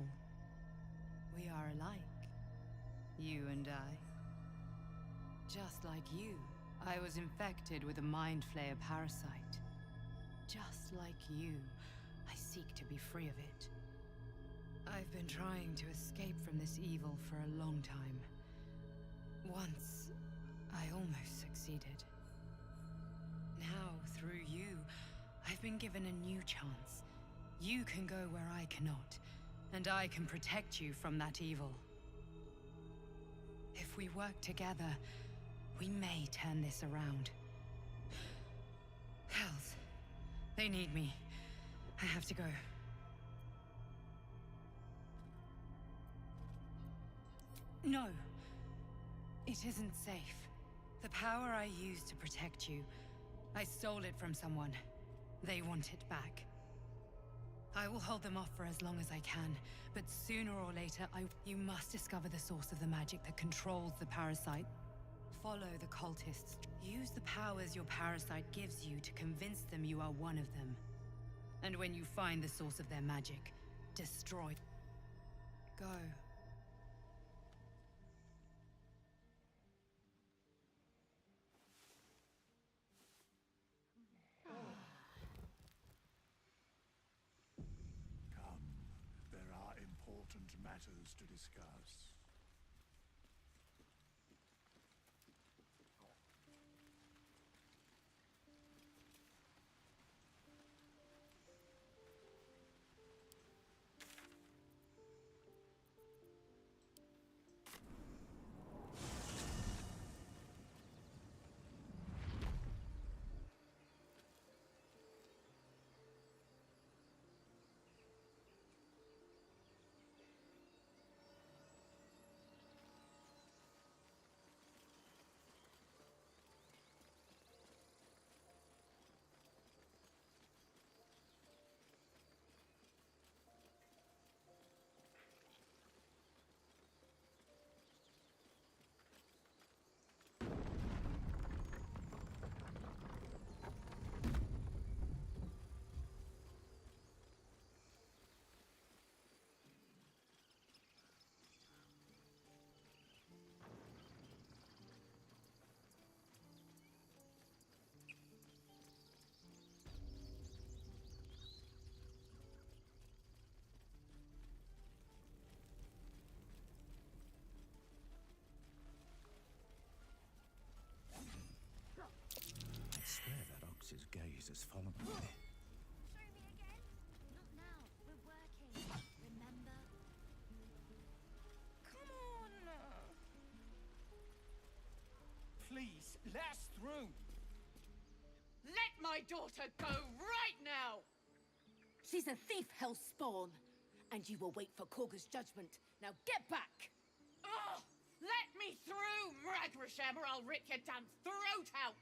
We are alike, you and I. Just like you, I was infected with a mind flayer parasite. Just like you, I seek to be free of it. I've been trying to escape from this evil for a long time. Once, I almost succeeded. Now, through you, I've been given a new chance. You can go where I cannot, and I can protect you from that evil. If we work together, we may turn this around. Hells, they need me. I have to go. No. It isn't safe. The power I used to protect you, I stole it from someone. They want it back. I will hold them off for as long as I can, but sooner or later, you must discover the source of the magic that controls the parasite. Follow the cultists. Use the powers your parasite gives you to convince them you are one of them. And when you find the source of their magic, destroy. Go. Come, there are important important matters to discuss. His gaze has followed me. Show me again? Not now. We're working. Remember? Come on! Please, let us through! Let my daughter go right now! She's a thief, hellspawn! And you will wait for Korga's judgment. Now get back! Oh, let me through, Mragrasham, or I'll rip your damn throat out!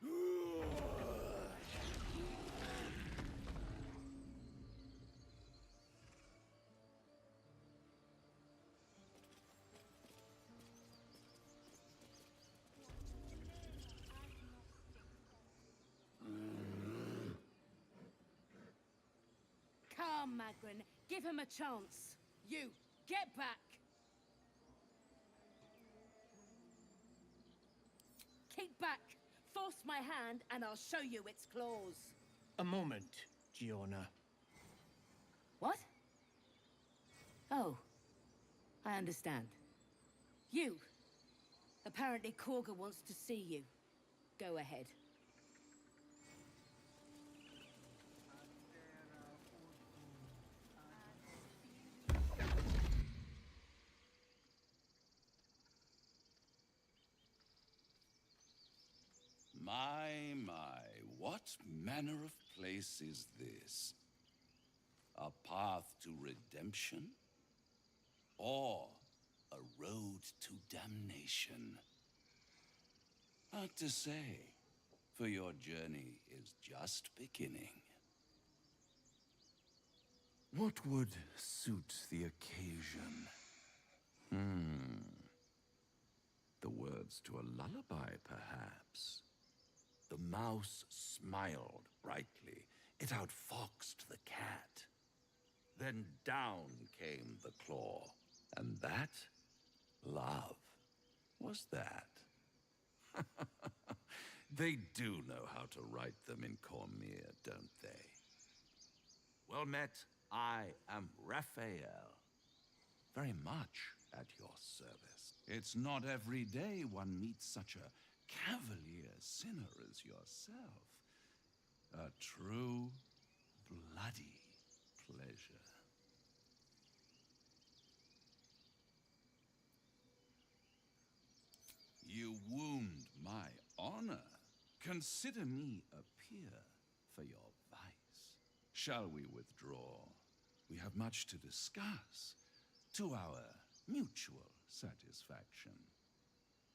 Come, Magrin. Give him a chance. You, get back! Kick back! Force my hand and I'll show you its claws. A moment, Giona. What? Oh. I understand. You. Apparently Korga wants to see you. Go ahead. My, what manner of place is this? A path to redemption? Or a road to damnation? Hard to say, for your journey is just beginning. What would suit the occasion? The words to a lullaby, perhaps. The mouse smiled brightly. It outfoxed the cat. Then down came the claw. And that, love, was that. They do know how to write them in Cormyr, don't they? Well met, I am Raphael. Very much at your service. It's not every day one meets such a cavalier sinner as yourself. A true, bloody pleasure. You wound my honor. Consider me a peer for your vice. Shall we withdraw? We have much to discuss, to our mutual satisfaction.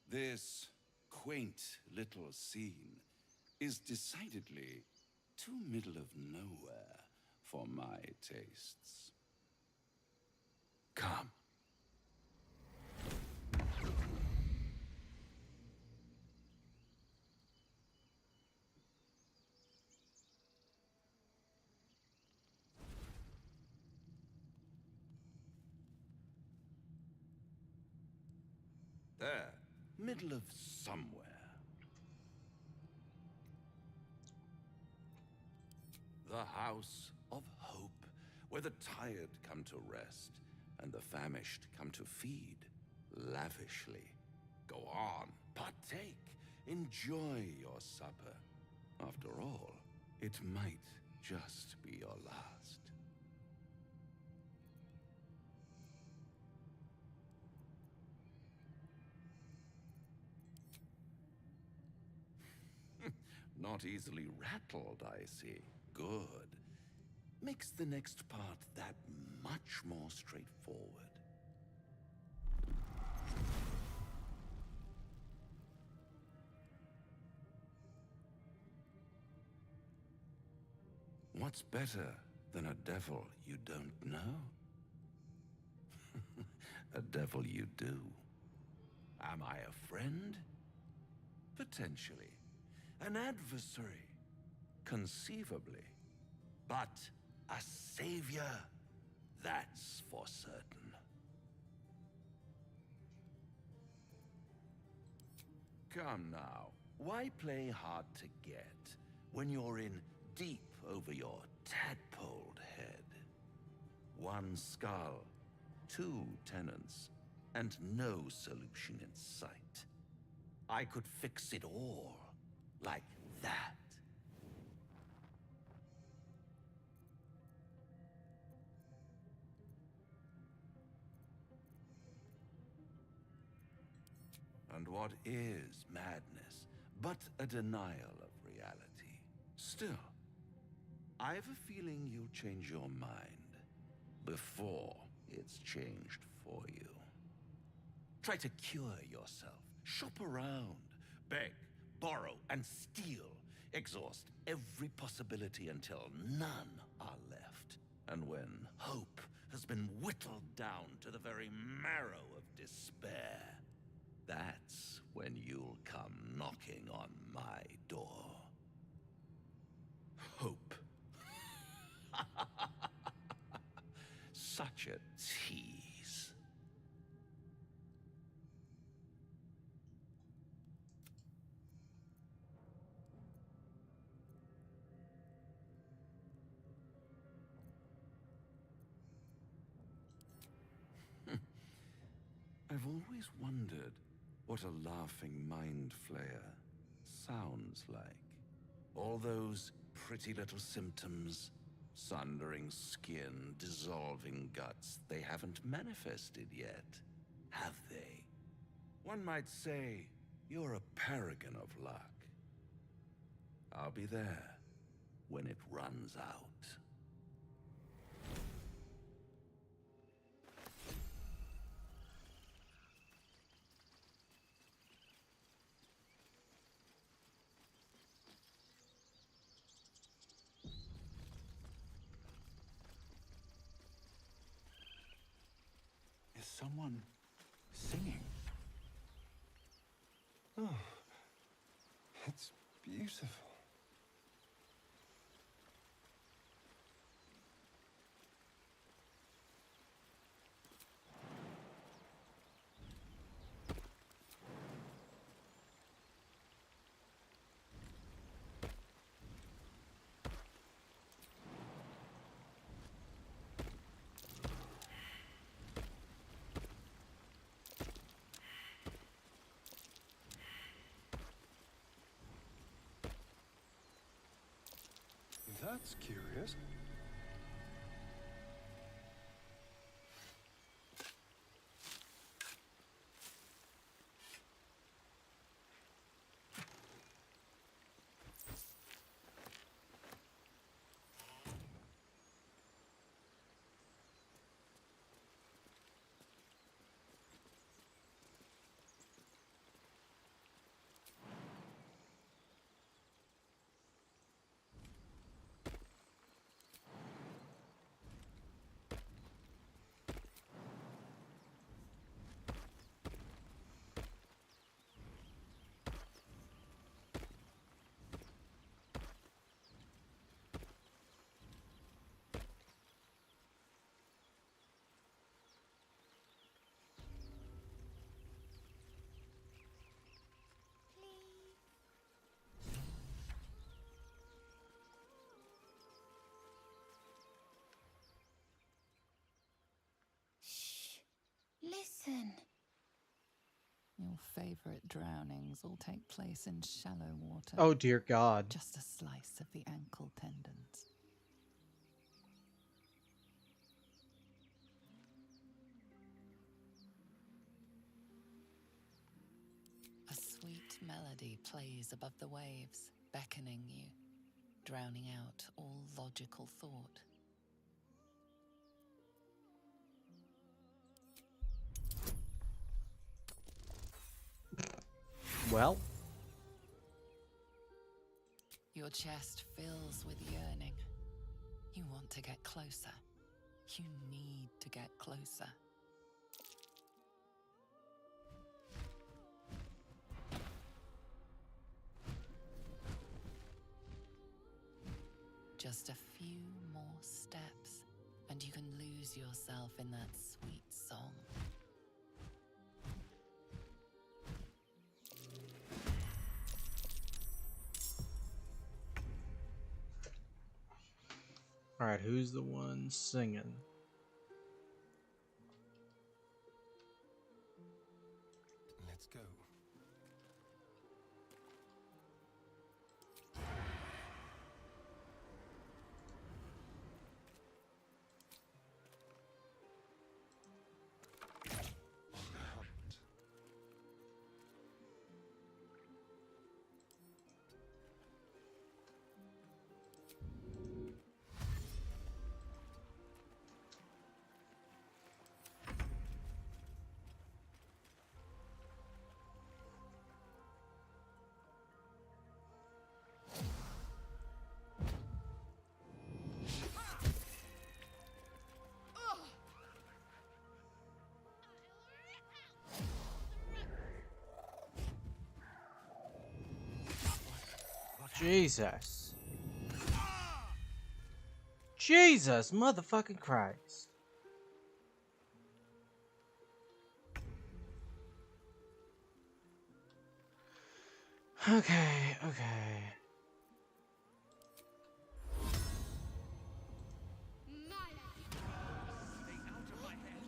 This quaint little scene is decidedly too middle of nowhere for my tastes. Come. There, middle of somewhere. The House of Hope, where the tired come to rest, and the famished come to feed lavishly. Go on, partake, enjoy your supper. After all, it might just be your last. Not easily rattled, I see. Good. Makes the next part that much more straightforward. What's better than a devil you don't know? A devil you do. Am I a friend? Potentially. An adversary? Conceivably. But a savior? That's for certain. Come now, why play hard to get when you're in deep over your tadpoled head? One skull, 2 tenants, and no solution in sight. I could fix it all, like that. And what is madness but a denial of reality? Still, I have a feeling you'll change your mind before it's changed for you. Try to cure yourself. Shop around. Beg, borrow, and steal. Exhaust every possibility until none are left. And when hope has been whittled down to the very marrow of despair, that's when you'll come knocking on my door. Hope. Such a tease. I've always wondered what a laughing mind flayer sounds like. All those pretty little symptoms, sundering skin, dissolving guts, they haven't manifested yet, have they? One might say you're a paragon of luck. I'll be there when it runs out. Is someone singing? Oh, it's beautiful. That's curious. favorite drownings all take place in shallow water. Oh dear God. Just a slice of the ankle tendons. A sweet melody plays above the waves, beckoning you, drowning out all logical thought. Well, your chest fills with yearning. You want to get closer. You need to get closer. Just a few more steps, and you can lose yourself in that sweet song. alright, who's the one singing? Let's go. Jesus. Jesus, motherfucking Christ. Okay, okay. Stay out of my head.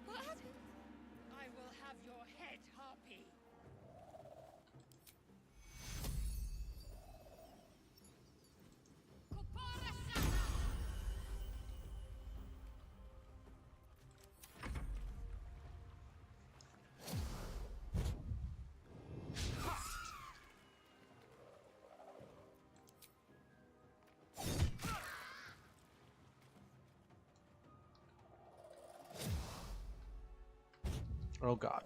What happened? I will have your head, Harpy. Oh God.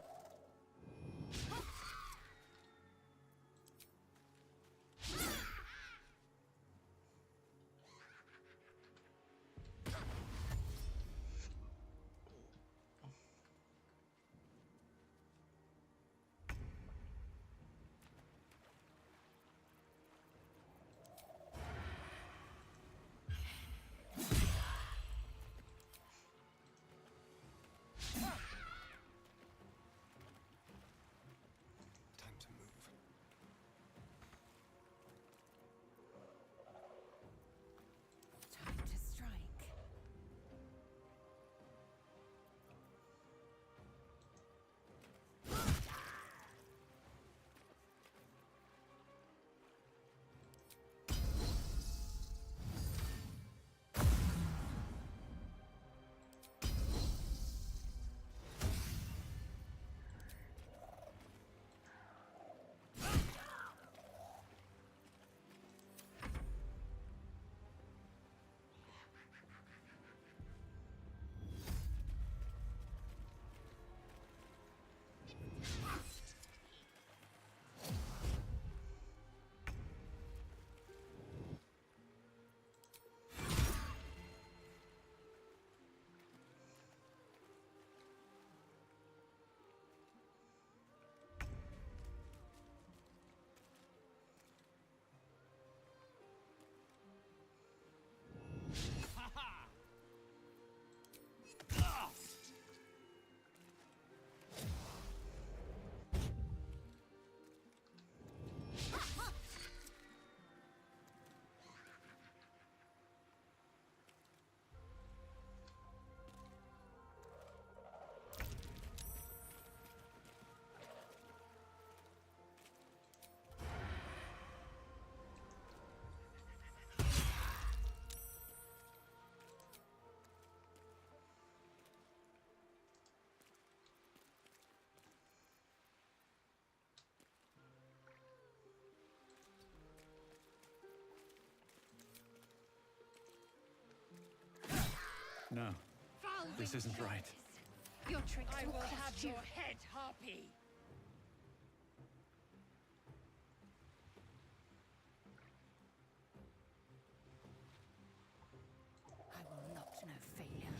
This isn't right. Your trick I will will cost have you. your head, Harpy. I will not know failure.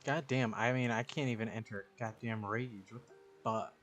God damn, I mean, I can't even enter goddamn rage. What the fuck?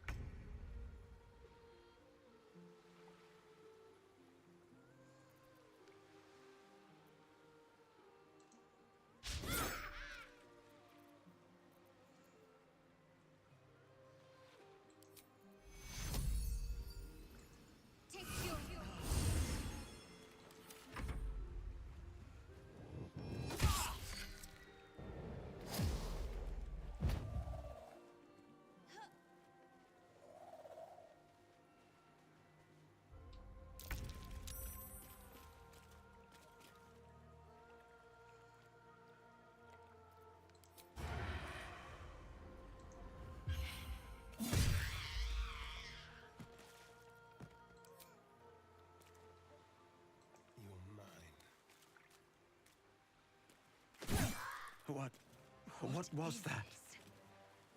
What was that?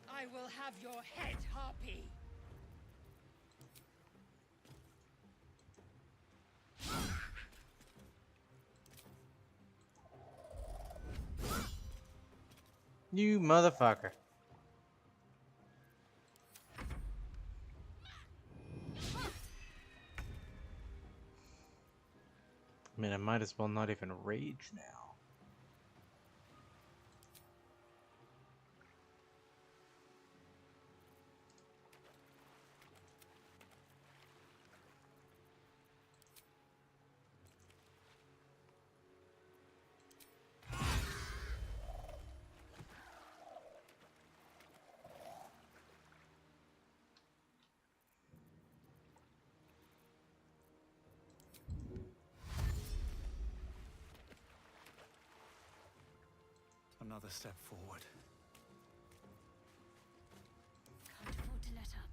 I will have your head, Harpy. You motherfucker. I mean, I might as well not even rage now. Another step forward. Can't afford to let up.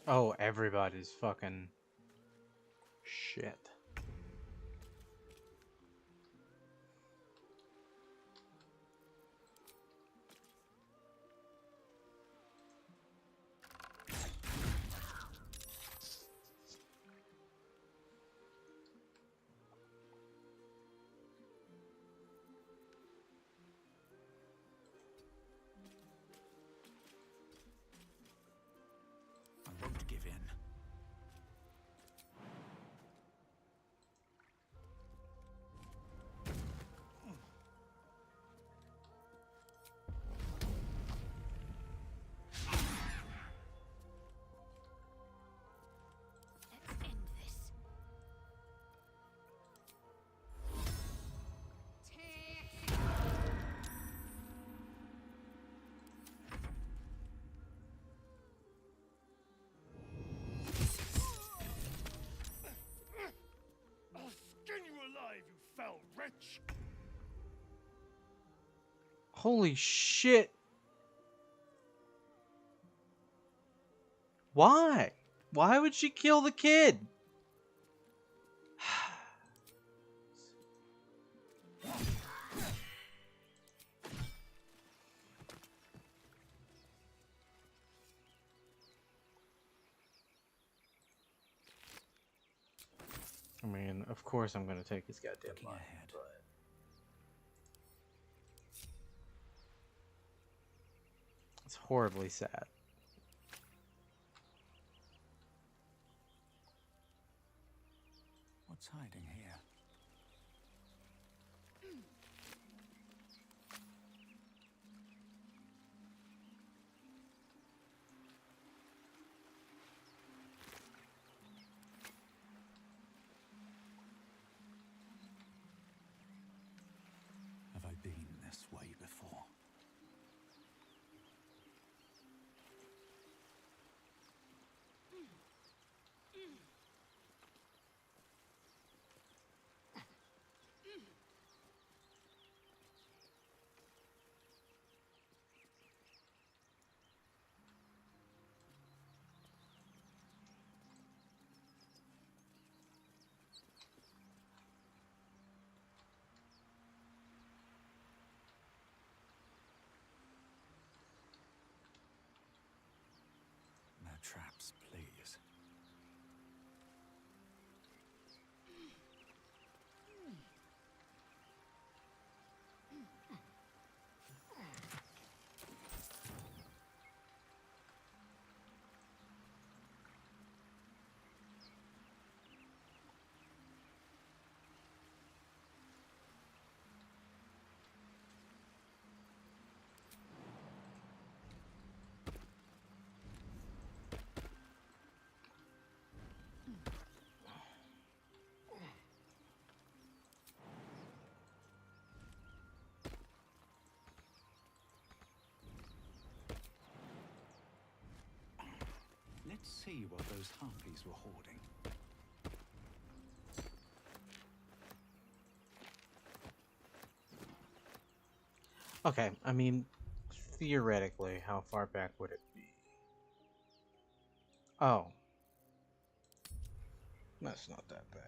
Oh, everybody's fucking shit. I won't give in. Let's end this. I'll skin you alive, you foul wretch! Holy shit. Why? Why would she kill the kid? I mean, of course I'm gonna take his goddamn Looking money, ahead. but it's horribly sad. What's hiding here? Have I been this way before? No traps, please. Let's see what those harpies were hoarding. Okay, I mean, theoretically, how far back would it be? Oh. That's not that bad.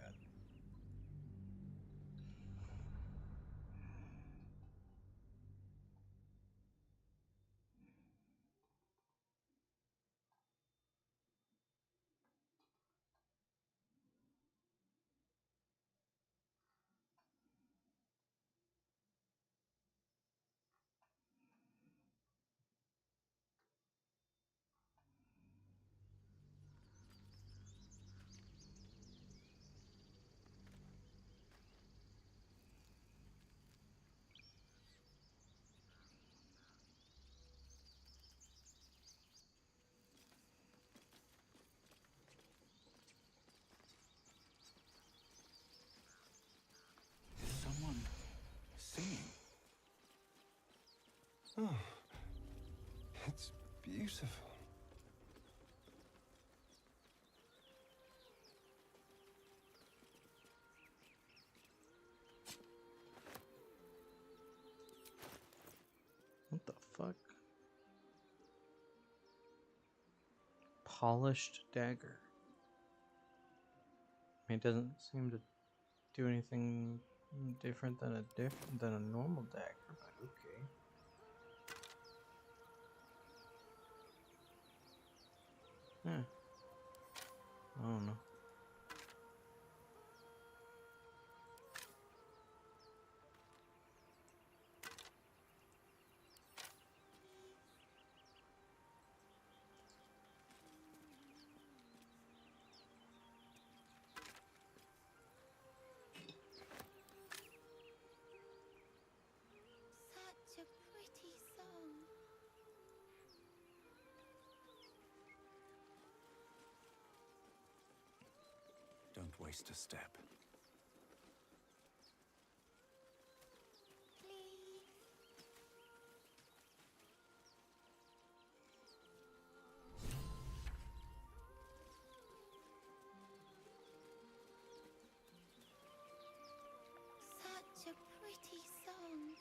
Someone singing. Oh, it's beautiful. What the fuck? Polished dagger. I mean, it doesn't seem to do anything different than a normal dagger, but okay. Yeah. I don't know. Such a pretty song. Don't waste a step. Such a pretty song.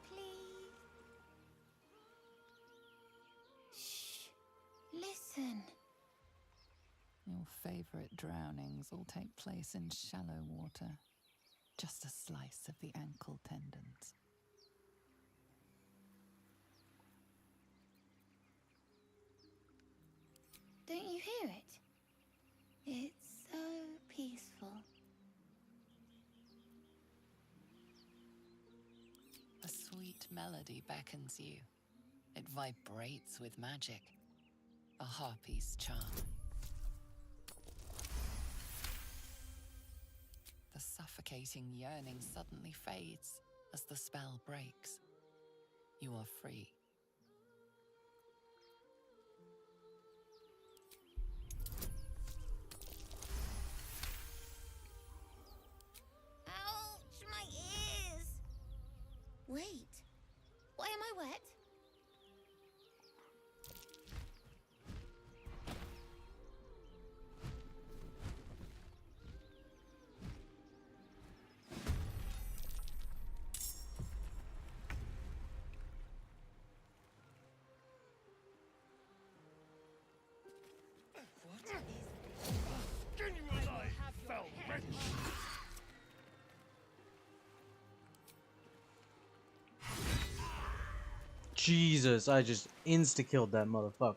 Please. Shh. Listen. Your favorite drownings all take place in shallow water. Just a slice of the ankle tendons. Don't you hear it? It's so peaceful. A sweet melody beckons you. It vibrates with magic. A harpy's charm. The suffocating yearning suddenly fades as the spell breaks. You are free. Ouch, my ears! Wait, why am I wet? Skin you alive, fell wretch! Jesus, I just insta-killed that motherfucker.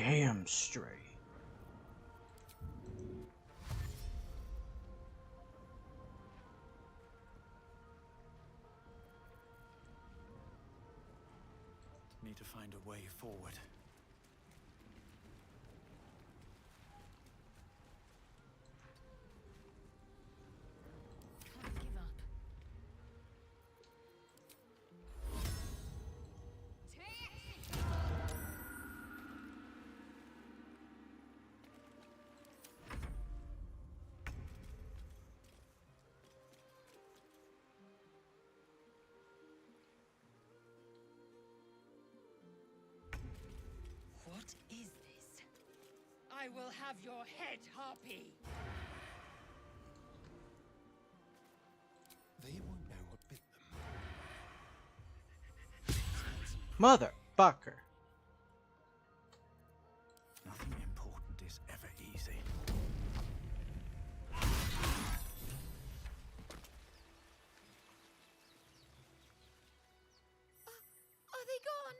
damn straight. Need to find a way forward. Can't give up. What is this? I will have your head, Harpy! They won't know what bit them. Motherfucker. Nothing important is ever easy. Are they gone?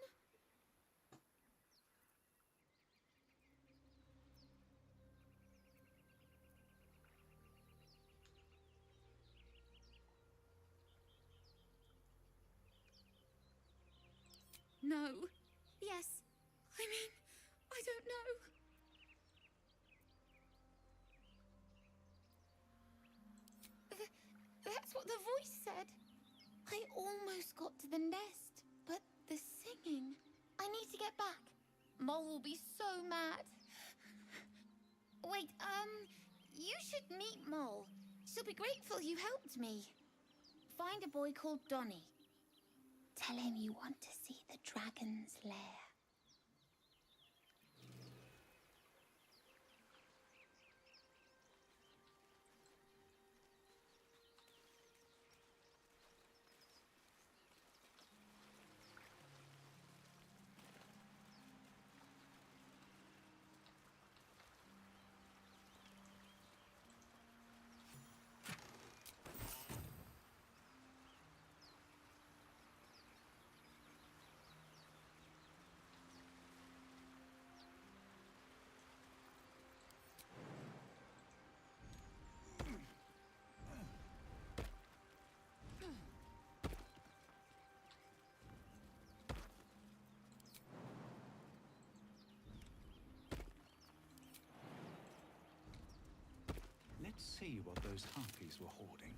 No. Yes. I mean, I don't know. That's what the voice said. I almost got to the nest, but the singing. I need to get back. Mole will be so mad. Wait, you should meet Mole. She'll be grateful you helped me. Find a boy called Donny. Tell him you want to see the dragon's lair. Let's see what those harpies were hoarding.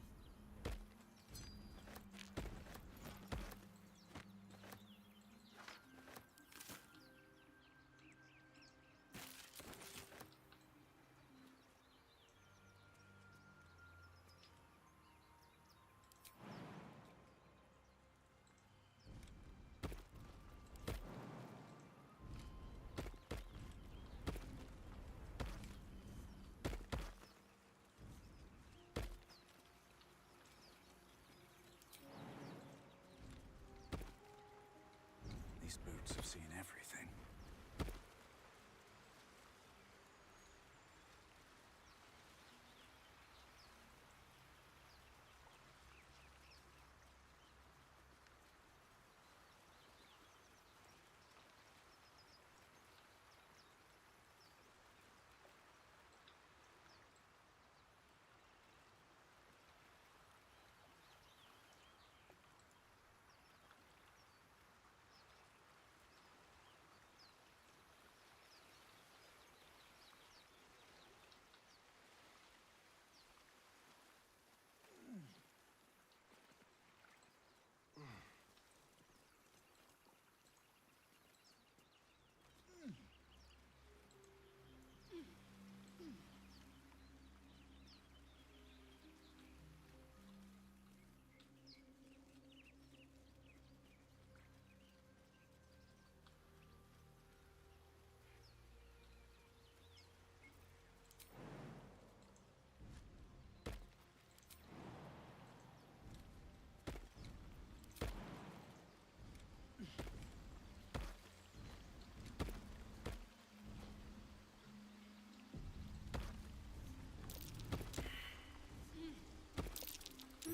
These boots have seen everything.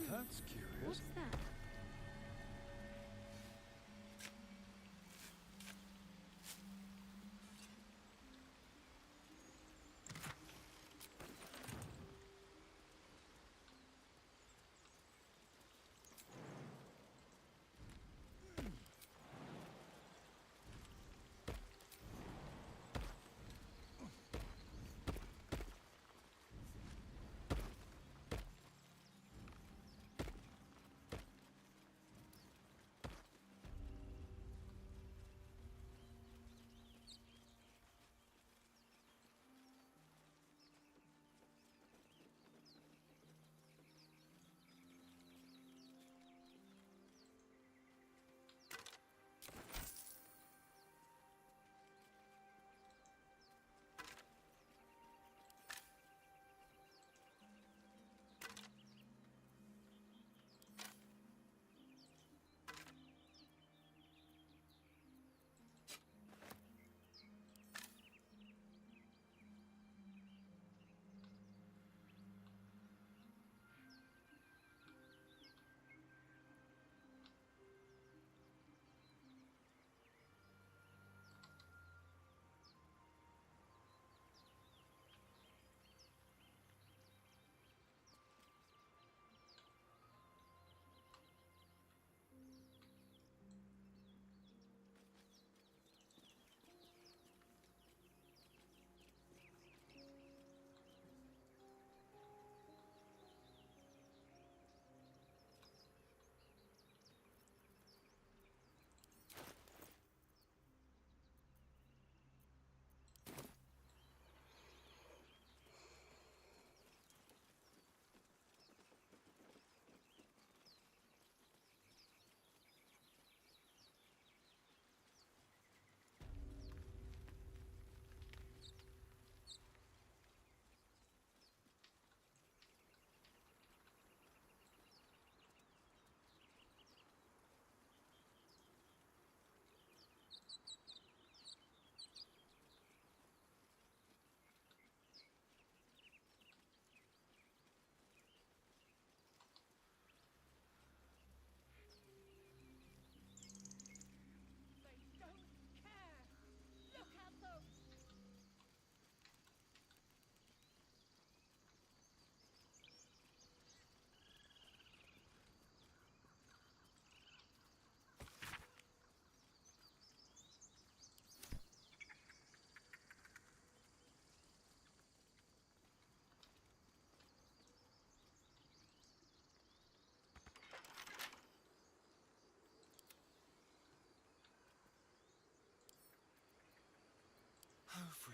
That's curious. What's that?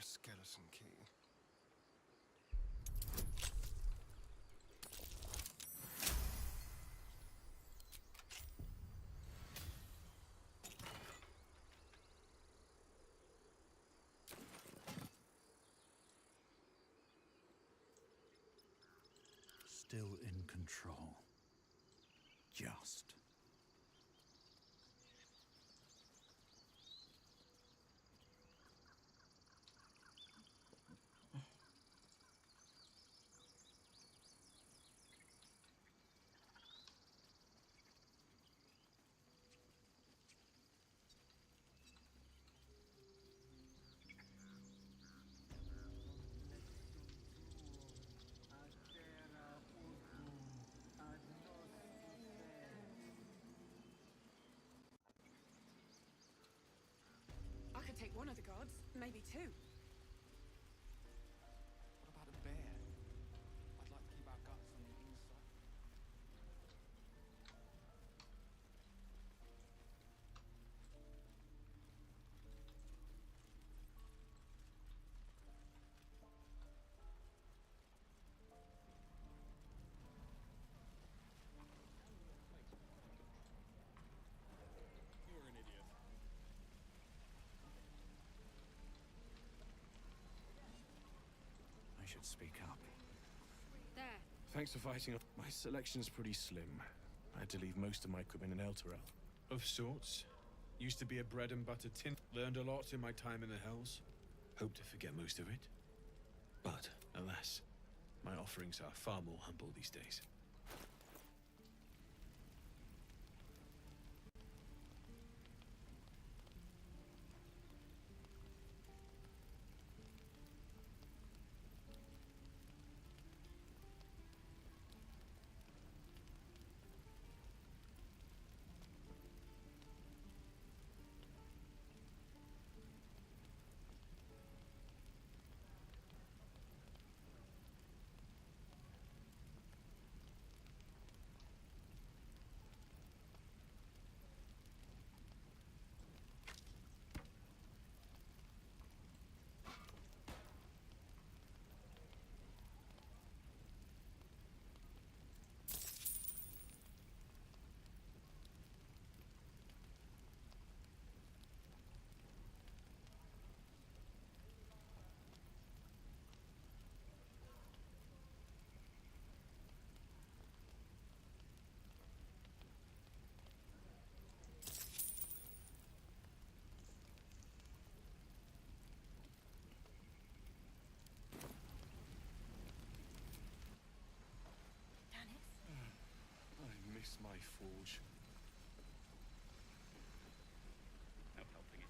a skeleton key. Still in control. Just. I could take one of the guards, maybe two. What about a bear? I'd like to keep our guts on the inside. You're an idiot. I should speak up. There. Thanks for fighting. My selection's pretty slim. I had to leave most of my equipment in Elturel. Of sorts. Used to be a bread and butter tin. Learned a lot in my time in the Hells. Hope to forget most of it. But, alas, my offerings are far more humble these days. I miss my forge. No helping it.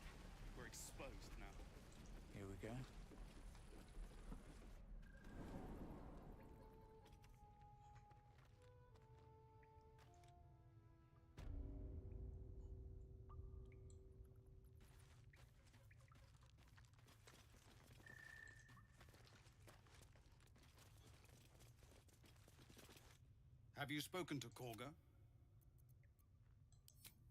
We're exposed now. Here we go. Have you spoken to Korga?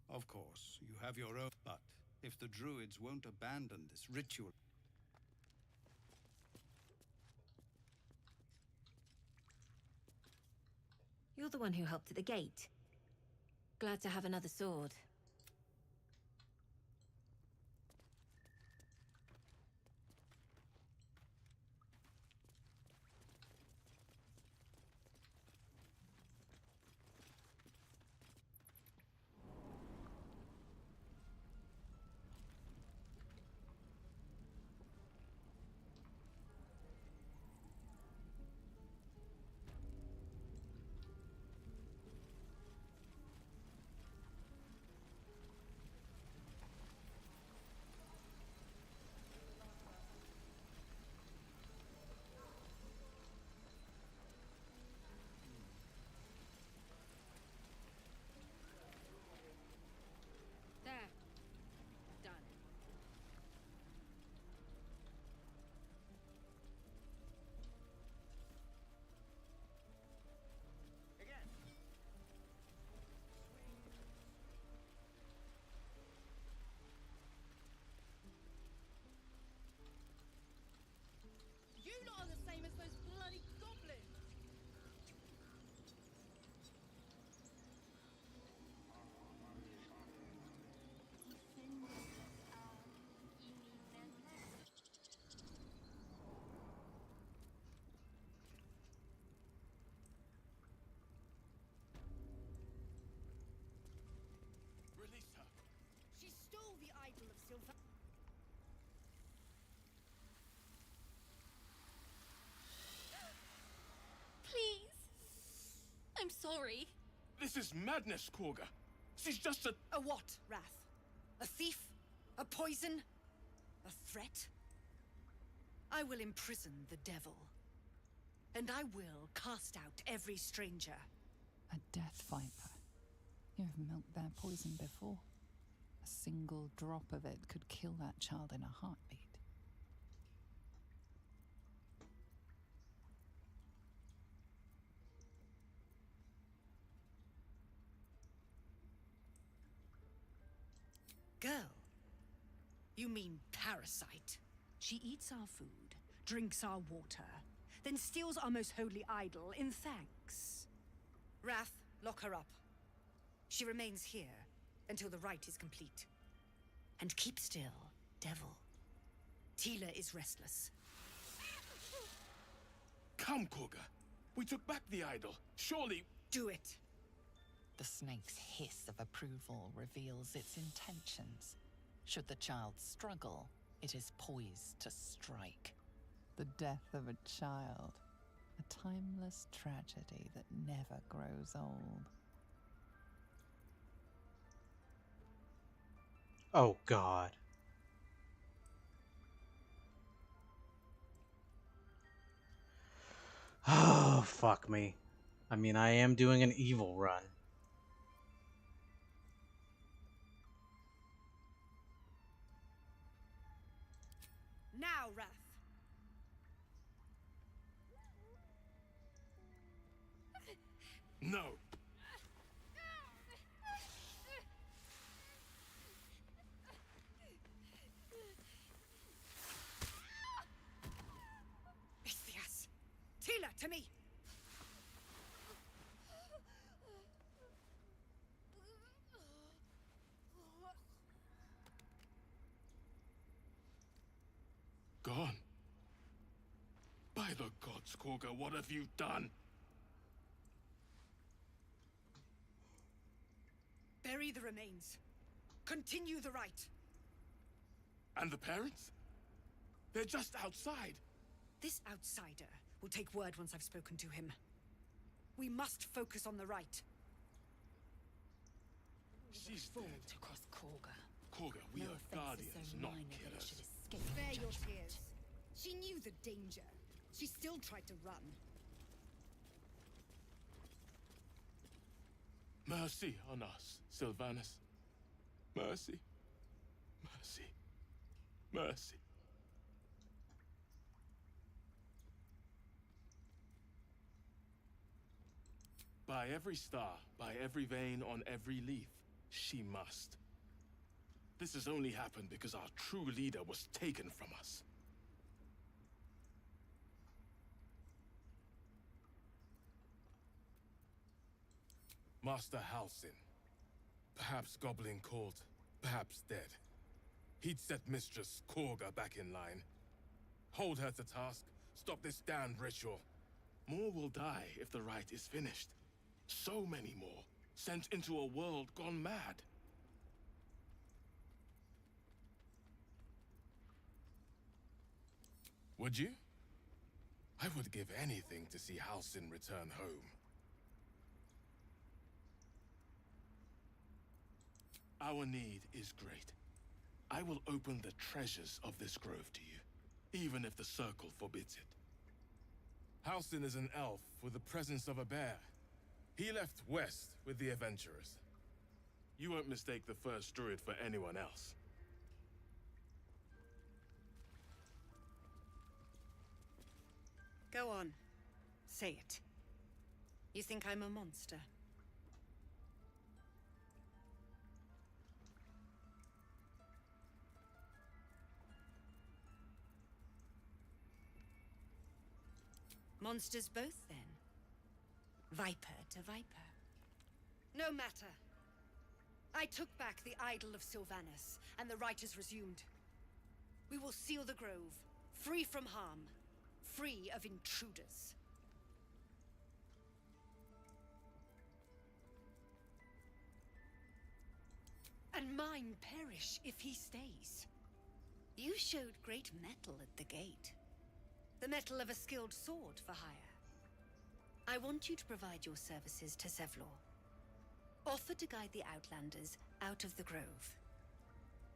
Of course, you have your own, but if the druids won't abandon this ritual... You're the one who helped at the gate. Glad to have another sword. sorry. This is madness, Korga. She's just a... A what, Wrath? A thief? A poison? A threat? I will imprison the devil. And I will cast out every stranger. A death viper. You have milked their poison before. A single drop of it could kill that child in a heartbeat. Girl? You mean parasite? She eats our food, drinks our water, then steals our most holy idol in thanks. Wrath, lock her up. She remains here until the rite is complete. And keep still, devil. Tila is restless. Come, Korga. We took back the idol. Surely... Do it. The snake's hiss of approval reveals its intentions. Should the child struggle, it is poised to strike. The death of a child. A timeless tragedy that never grows old. Oh, God. Oh, fuck me. I mean, I am doing an evil run. Now, Wrath. No. Istias! Tila, to me! Gone. By the gods, Korga, what have you done? Bury the remains. Continue the rite. And the parents? They're just outside. This outsider will take word once I've spoken to him. We must focus on the rite. She's Fool dead. to cross Korga. Korga, we are guardians, not killers. Spare your tears. She knew the danger. She still tried to run. Mercy on us, Sylvanas. Mercy. Mercy. Mercy. By every star, by every vein on every leaf, she must. This has only happened because our true leader was taken from us. Master Halsin. Perhaps goblin caught, perhaps dead. He'd set Mistress Korga back in line. Hold her to task, stop this damned ritual. More will die if the rite is finished. So many more, sent into a world gone mad. Would you? I would give anything to see Halsin return home. Our need is great. I will open the treasures of this grove to you, even if the Circle forbids it. Halsin is an elf with the presence of a bear. He left west with the adventurers. You won't mistake the first druid for anyone else. Go on. Say it. You think I'm a monster? Monsters both, then? Viper to viper. No matter. I took back the idol of Sylvanas, and the rite is resumed. We will seal the grove, free from harm, free of intruders. And mine perish if he stays. You showed great mettle at the gate. The mettle of a skilled sword for hire. I want you to provide your services to Zevlor. Offer to guide the Outlanders out of the grove.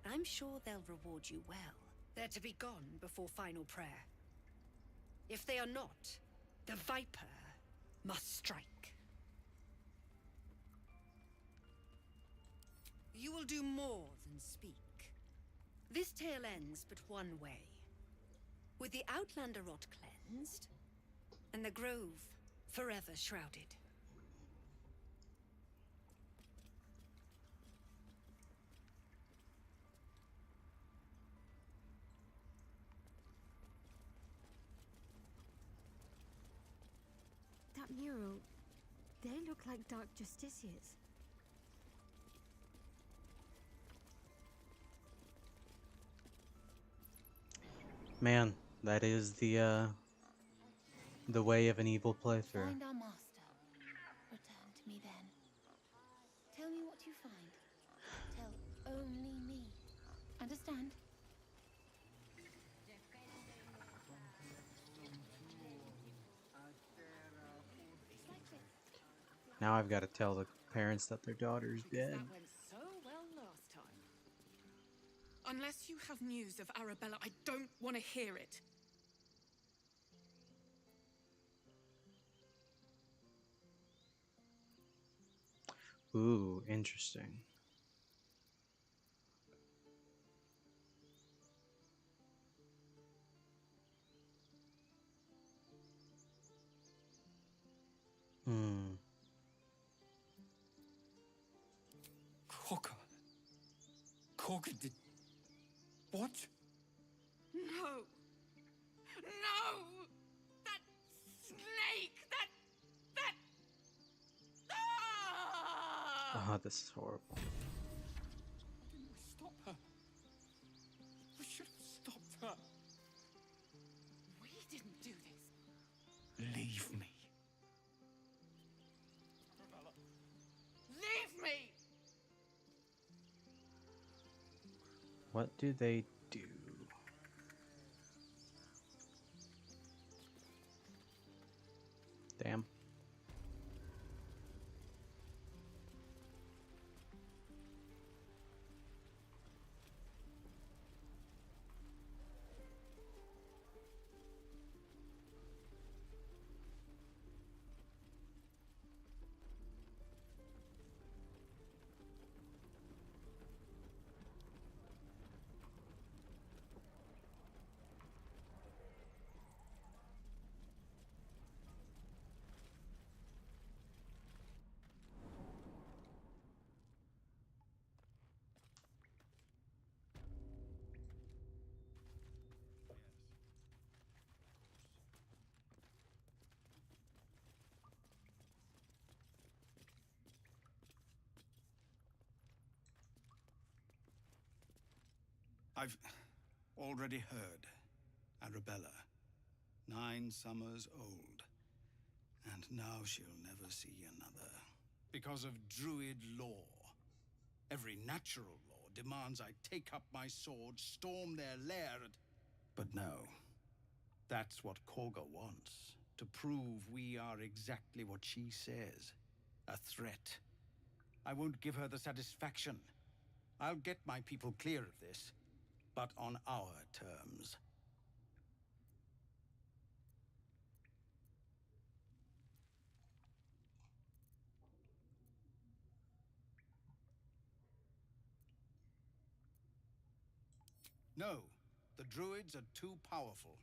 I'm sure they'll reward you well. They're to be gone before final prayer. If they are not, the Viper must strike. You will do more than speak. This tale ends but one way. With the Outlander rot cleansed, and the grove forever shrouded. That mural, they look like Dark Justiciars. Man, that is the way of an evil playthrough. Find our master. Return to me then. Tell me what you find. Tell only me. Understand? Now I've got to tell the parents that their daughter's dead. That went so well last time. Unless you have news of Arabella, I don't want to hear it. Ooh, interesting. Korga did... What? No! No! That snake! That... Ah! Oh, this is horrible. Why didn't we stop her? We should have stopped her. We didn't do this. Leave me. Arabella. Leave me! What do they do? Damn. I've already heard. Arabella, 9 summers old. And now she'll never see another. Because of Druid law. Every natural law demands I take up my sword, storm their lair, and... But no. That's what Korga wants. To prove we are exactly what she says. A threat. I won't give her the satisfaction. I'll get my people clear of this. But on our terms. No, the druids are too powerful.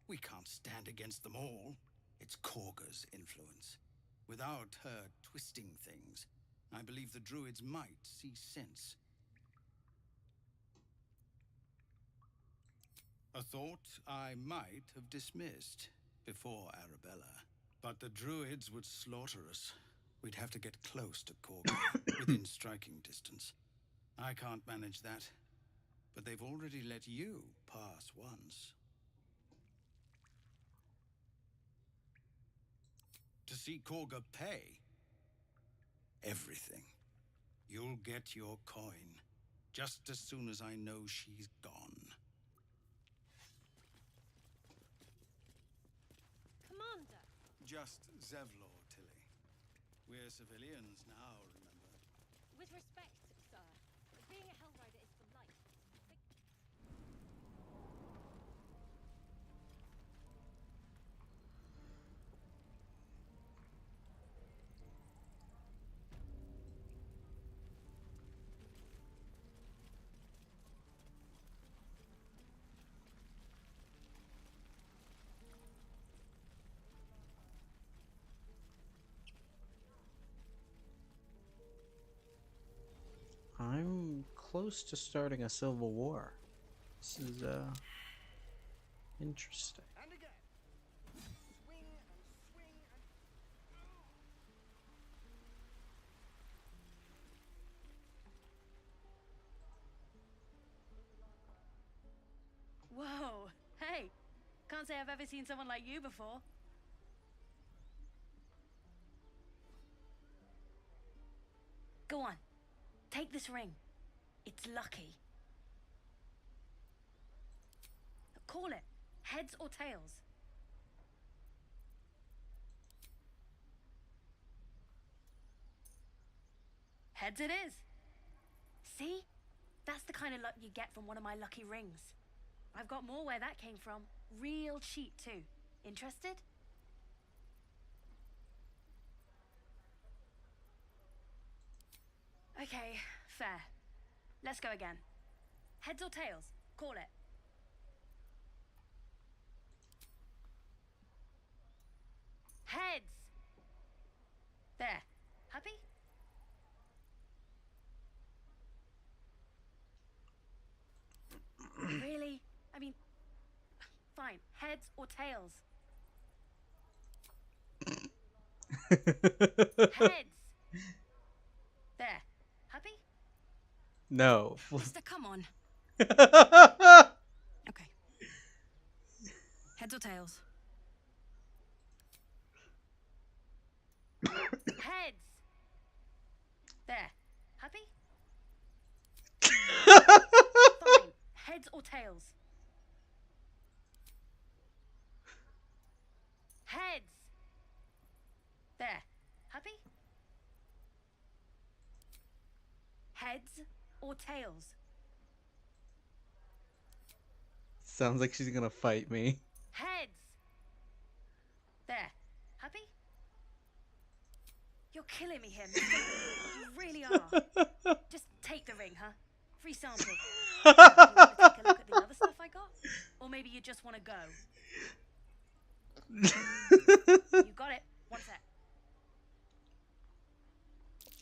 We can't stand against them all. It's Korga's influence. Without her twisting things, I believe the druids might see sense. A thought I might have dismissed before Arabella. But the druids would slaughter us. We'd have to get close to Korga, within striking distance. I can't manage that. But they've already let you pass once. To see Korga pay? Everything. You'll get your coin, just as soon as I know she's gone. Commander, Just Zevlor, Tilly. We're civilians now, remember? With respect, sir, being a Hellrider is for life. I'm close to starting a civil war. This is interesting. And again. Swing and swing and... Whoa! Hey! Can't say I've ever seen someone like you before. Go on. Take this ring. It's lucky. Call it. Heads or tails? Heads it is. See? That's the kind of luck you get from one of my lucky rings. I've got more where that came from. Real cheap, too. Interested? Okay, fair. Let's go again. Heads or tails? Call it. Heads! There. Happy? Really? I mean, fine. Heads or tails? Heads! There. Happy? No. Mister, come on. Okay. Heads or tails? Heads! There. Happy? Fine. Heads or tails? Heads! There. Happy? Heads or tails? Sounds like she's gonna fight me. Heads! There. Happy? You're killing me here, mister. You really are. Just take the ring, huh? Free sample. You want to take a look at the other stuff I got? Or maybe you just want to go? You got it. One sec.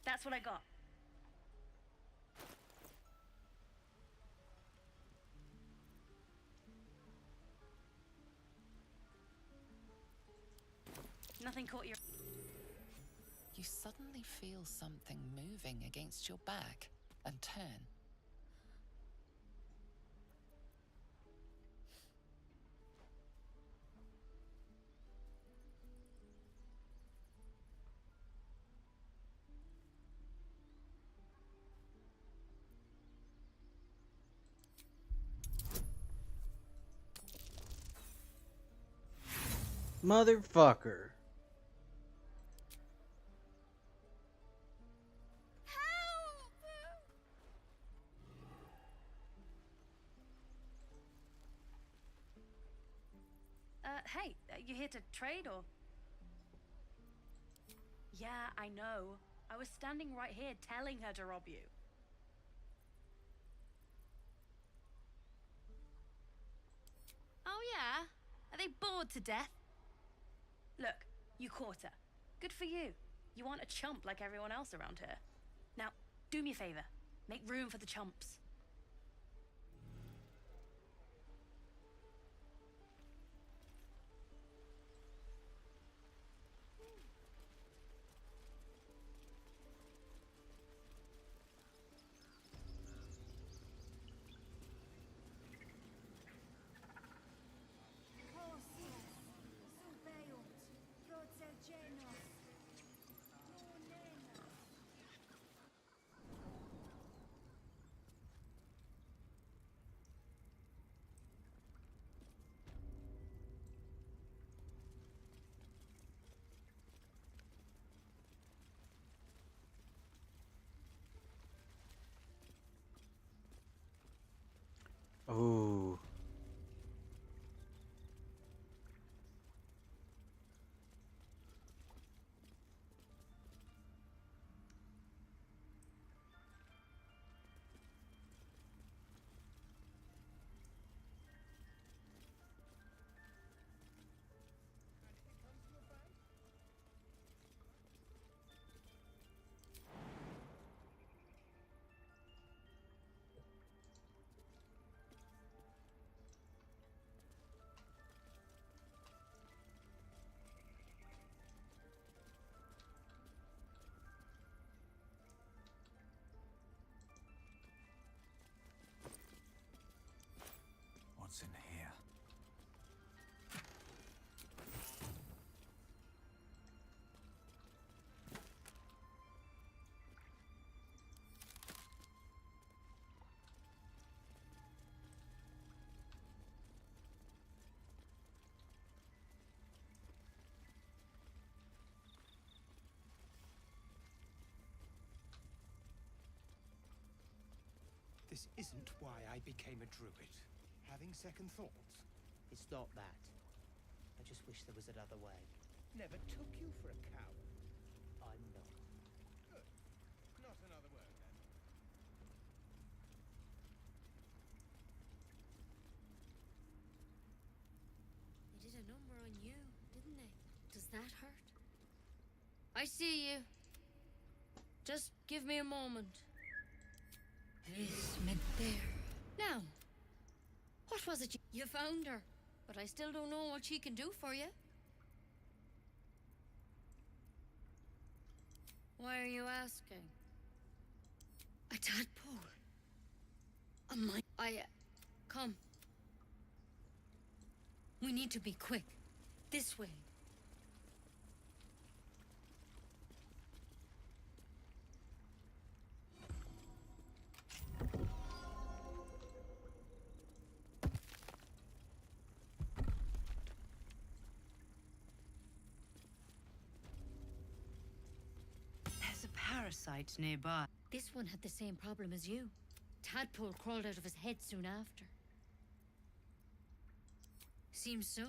That's what I got. Nothing caught your... You suddenly feel something moving against your back and turn. Motherfucker. Hey, you here to trade or? Yeah, I know. I was standing right here telling her to rob you. Oh yeah? Are they bored to death? Look, you caught her. Good for you. You aren't a chump like everyone else around here. Now, do me a favor. Make room for the chumps. What's in here? This isn't why I became a druid. Having second thoughts? It's not that. I just wish there was another way. Never took you for a coward. I'm not. Good. Not another word, then. They did a number on you, didn't they? Does that hurt? I see you. Just give me a moment. This meant there. Now, what was it you found her? But I still don't know what she can do for you. Why are you asking? A tadpole. A mine. Come. We need to be quick. This way. There's a parasite nearby. This one had the same problem as you. Tadpole crawled out of his head soon after. Seems so.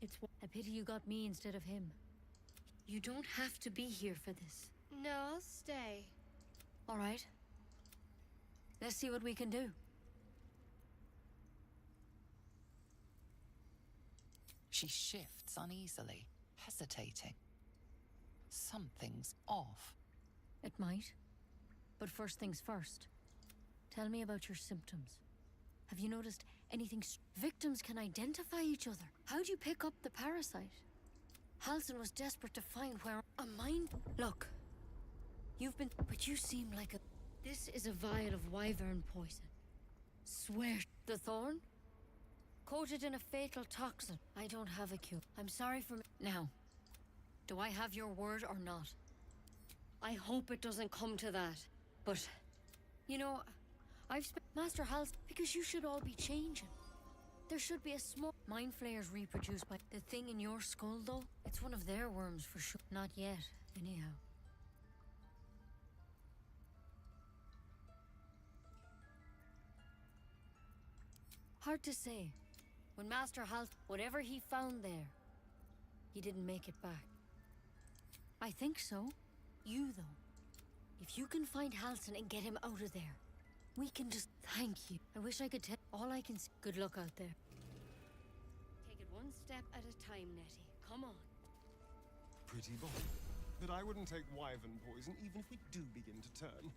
It's a pity you got me instead of him. You don't have to be here for this. No, I'll stay. All right. Let's see what we can do. She shifts uneasily, hesitating. Something's off. It might. But first things first. Tell me about your symptoms. Have you noticed anything? Victims can identify each other. How'd you pick up the parasite? Halsin was desperate to find where a mind. Look. You've been. But you seem like a. This is a vial of wyvern poison. Swear. The thorn? Coated in a fatal toxin. I don't have a cure. I'm sorry for. Now. Do I have your word or not? I hope it doesn't come to that. But. You know. I've spent Master Hal's because you should all be changing. There should be a small mind flayers reproduced by the thing in your skull, though. It's one of their worms for sure. Not yet, anyhow. Hard to say. When Master Hal, whatever he found there, he didn't make it back. I think so. You, though. If you can find Halsin and get him out of there, we can just thank you. I wish I could tell. All I can see. Good luck out there. Take it one step at a time, Nettie. Come on. Pretty boy. But I wouldn't take wyvern poison even if we do begin to turn.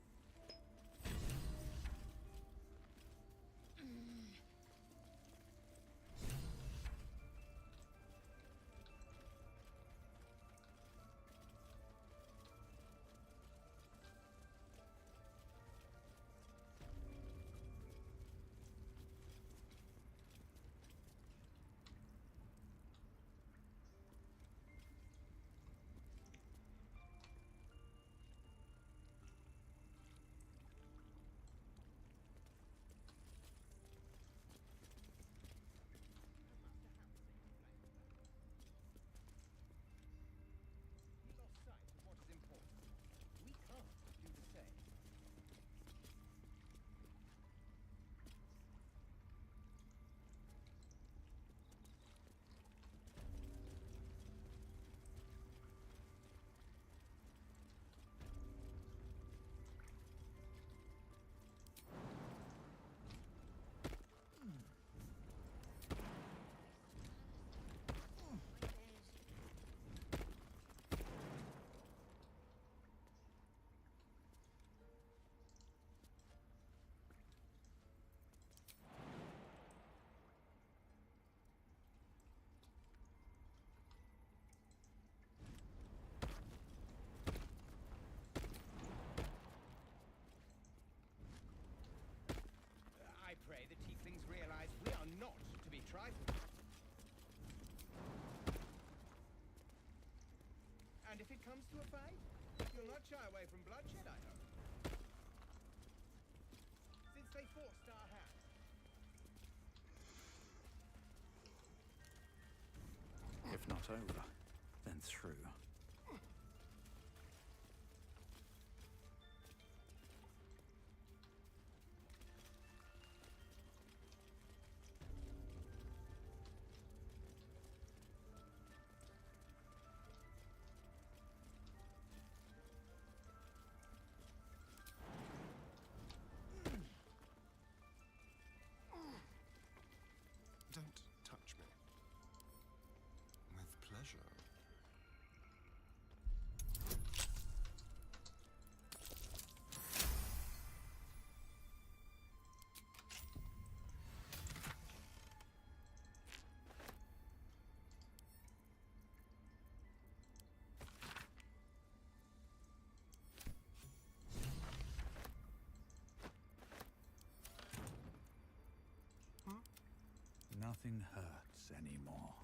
comes to a fight, you'll not shy away from bloodshed, I hope. Since they forced our hand. If not over, then through. Don't touch me. With pleasure. Nothing hurts anymore.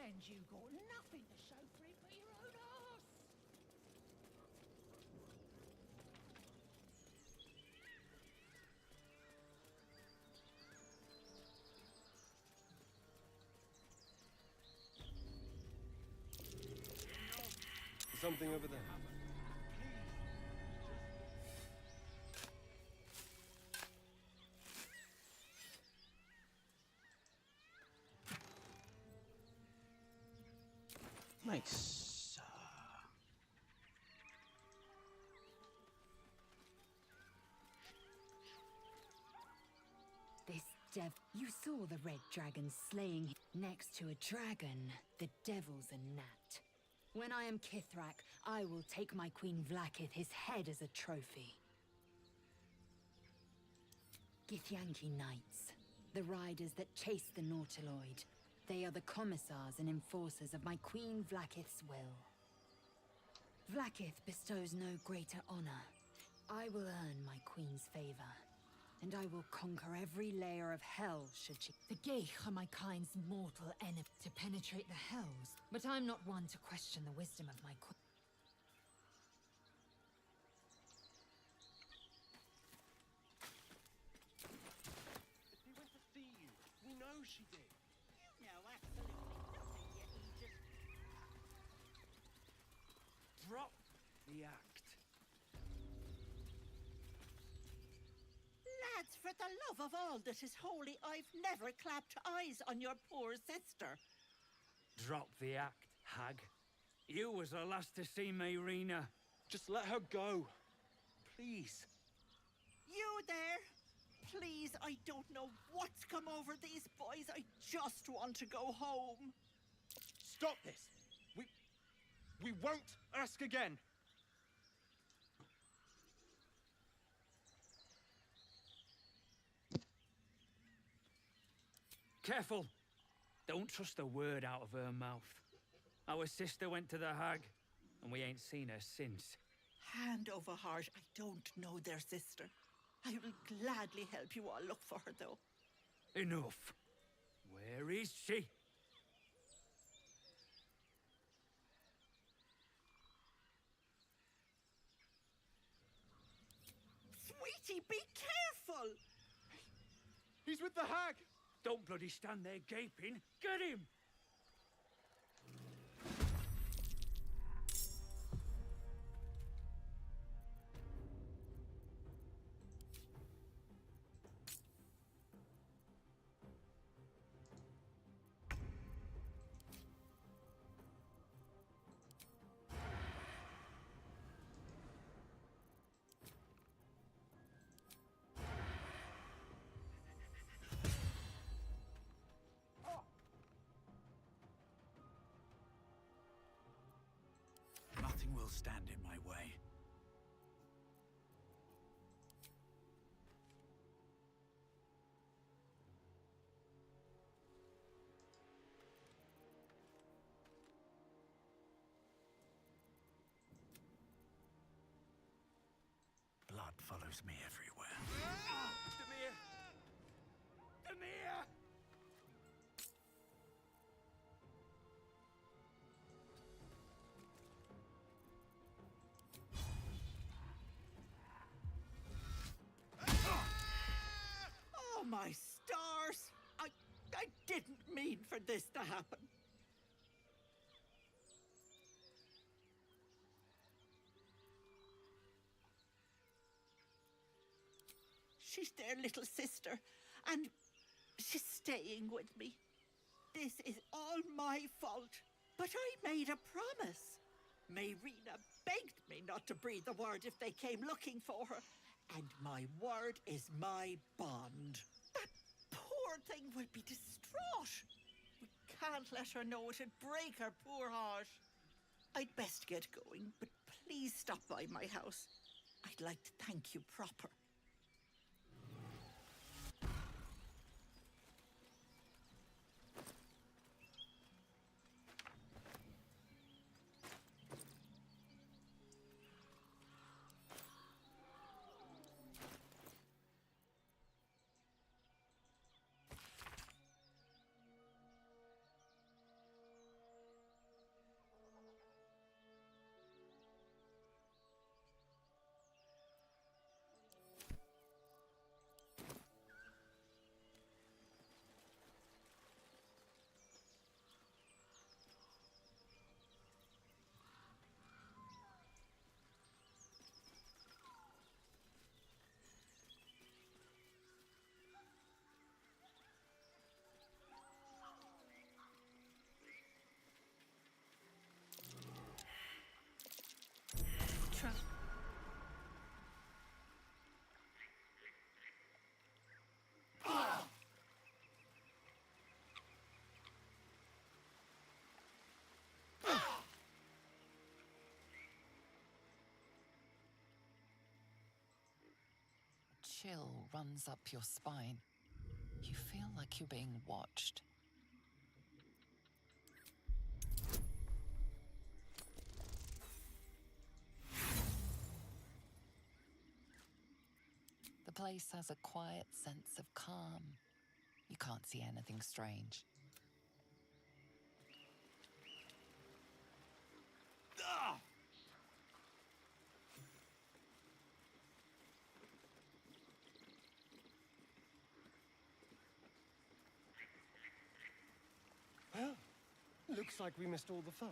And you got nothing to show for it but your own arse. Something over there. Nice. This you saw the red dragon slaying next to a dragon. The devil's a gnat. When I am Kithrak, I will take my Queen Vlaakith his head as a trophy. Githyanki Knights, the riders that chase the Nautiloid. They are the commissars and enforcers of my Queen Vlaakith's will. Vlaakith bestows no greater honor. I will earn my Queen's favor, and I will conquer every layer of hell should she— The Geich are my kind's mortal enemy to penetrate the hells, but I'm not one to question the wisdom of my Queen. She went to see you. We know she did. You know absolutely nothing, you Egypt. Drop the act. Lads, for the love of all that is holy, I've never clapped eyes on your poor sister. Drop the act, hag. You was the last to see Mayrina. Just let her go. Please. You there? Please, I don't know what's come over these boys. I just want to go home. Stop this. We won't ask again. Careful! Don't trust a word out of her mouth. Our sister went to the hag, and we ain't seen her since. Hand over heart, I don't know their sister. I will gladly help you all look for her, though. Enough. Where is she? Sweetie, be careful! He's with the hag! Don't bloody stand there gaping. Get him! Nothing will stand in my way. Blood follows me everywhere. Demir! Demir! Oh, my stars! I didn't mean for this to happen. She's their little sister, and she's staying with me. This is all my fault, but I made a promise. Mayrina begged me not to breathe a word if they came looking for her, and my word is my bond. That poor thing will be distraught. We can't let her know, it'd break her poor heart. I'd best get going, but please stop by my house. I'd like to thank you proper. Chill runs up your spine. You feel like you're being watched. The place has a quiet sense of calm. You can't see anything strange. Well, looks like we missed all the fun.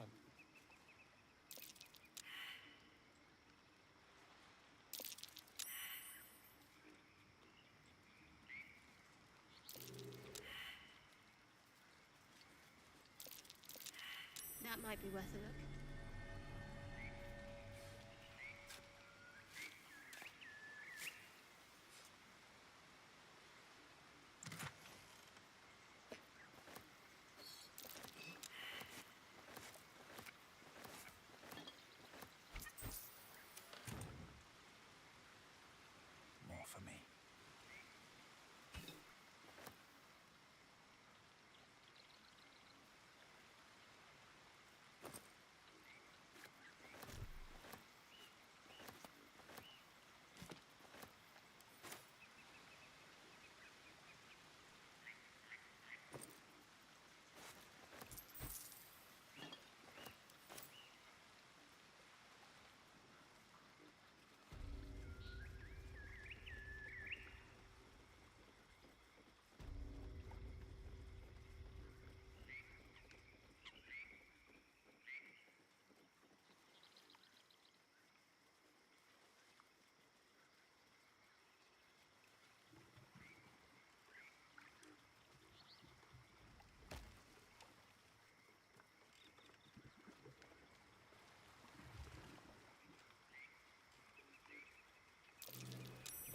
That might be worth a look. More for me.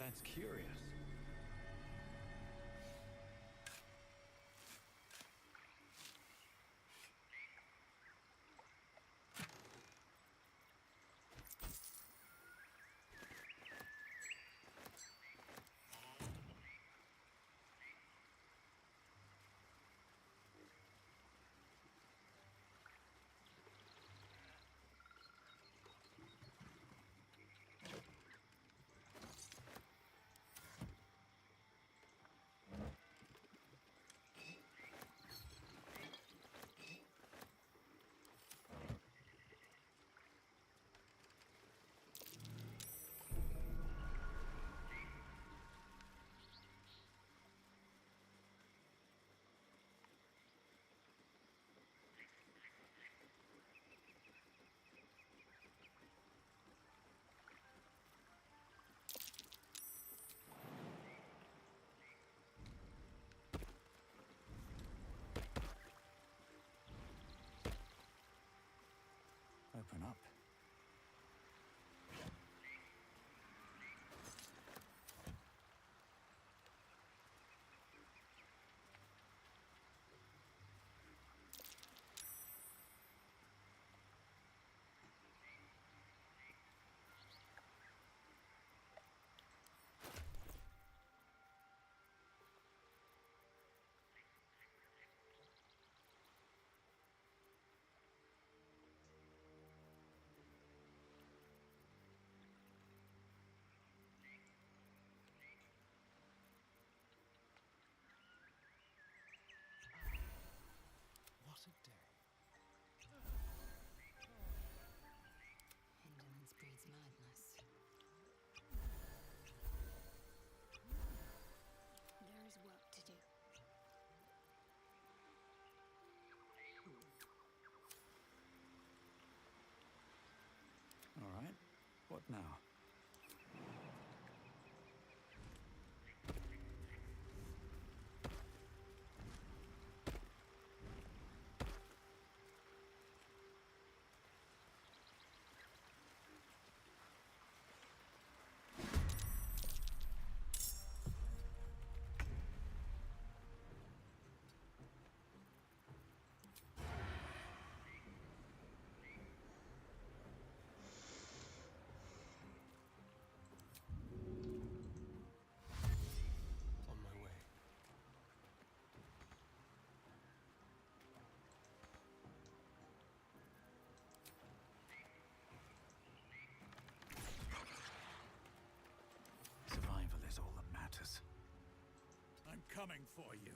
That's curious. Open up. What a day. Indolence breeds madness. There is work to do. All right. What now? On my way. Survival is all that matters. I'm coming for you.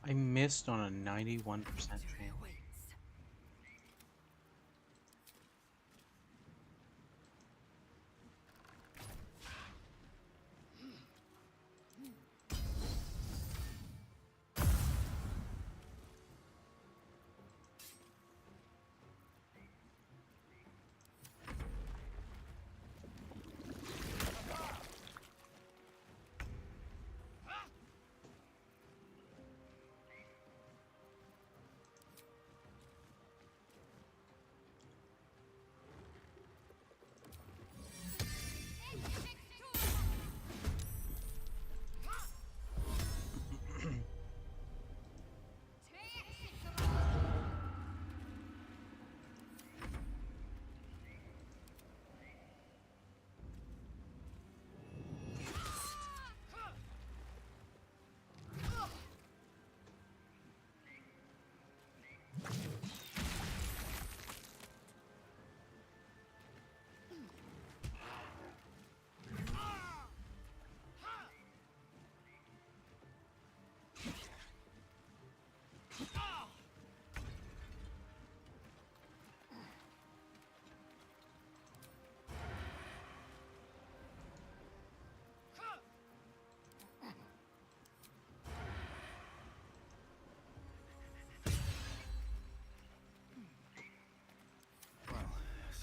I missed on a 91% chance.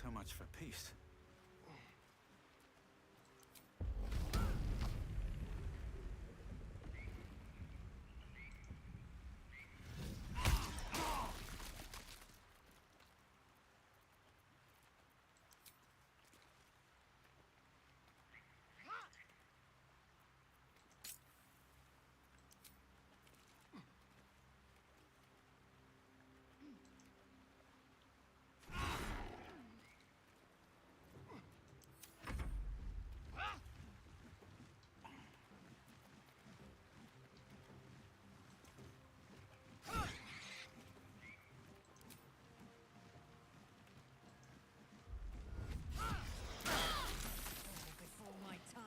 So much for peace. Before my time.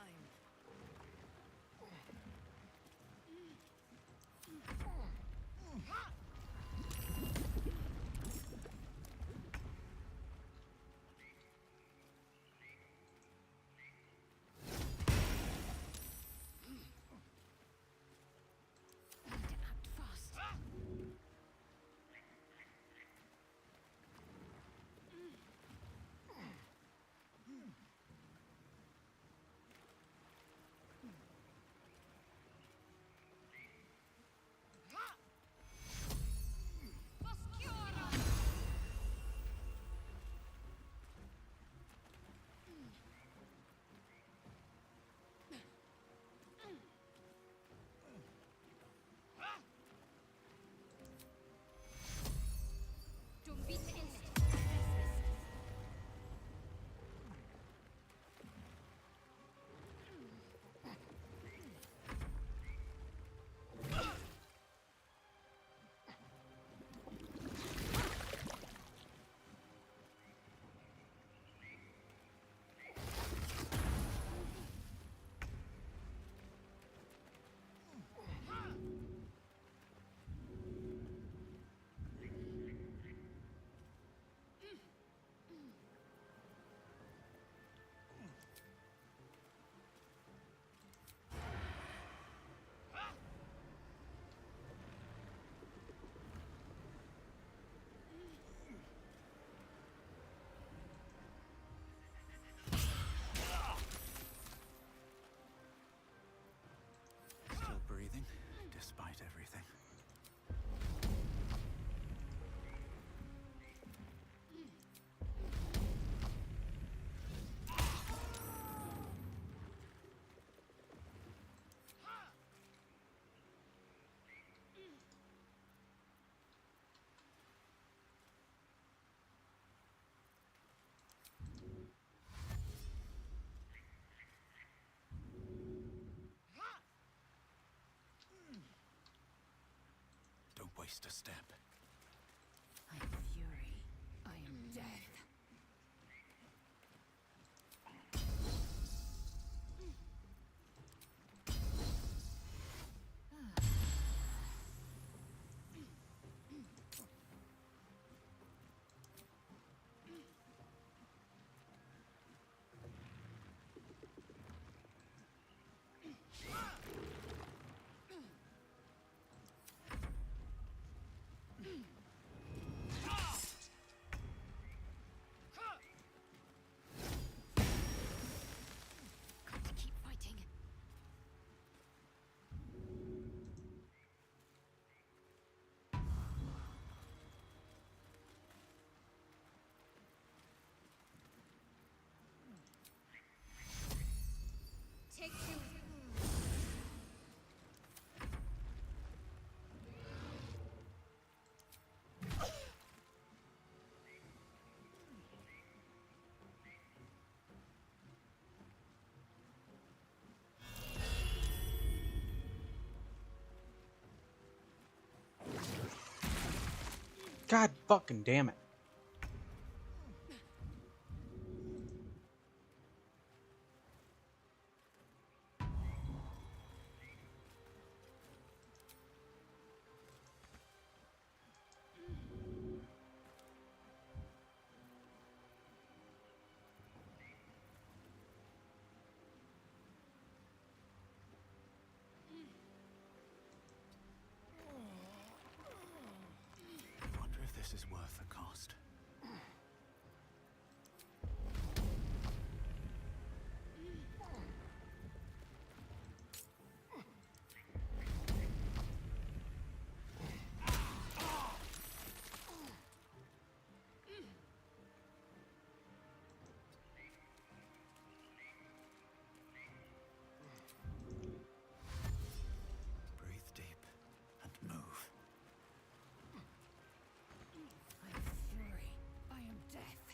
Still breathing, despite everything. Don't waste a step. I am fury. I am death. God fucking damn it. I wonder if this is worth the cost. Breathe deep and move. I am fury. I am death.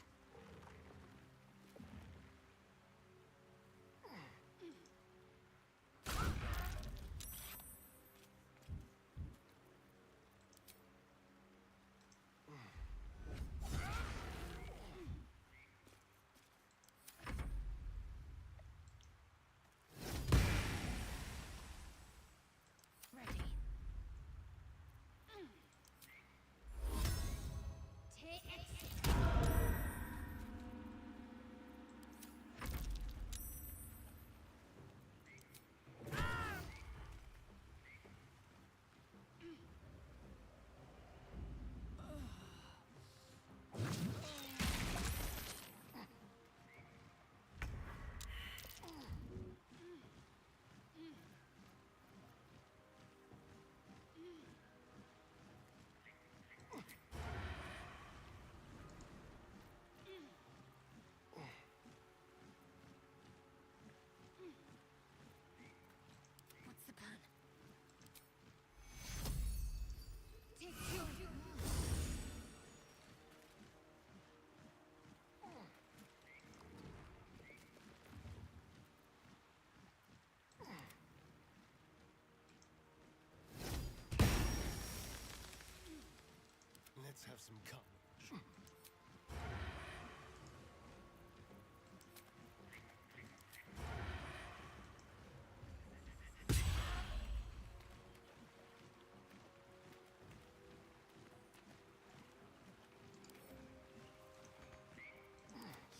Ready. Take it. What's the plan? Take two. Let's have some carnage.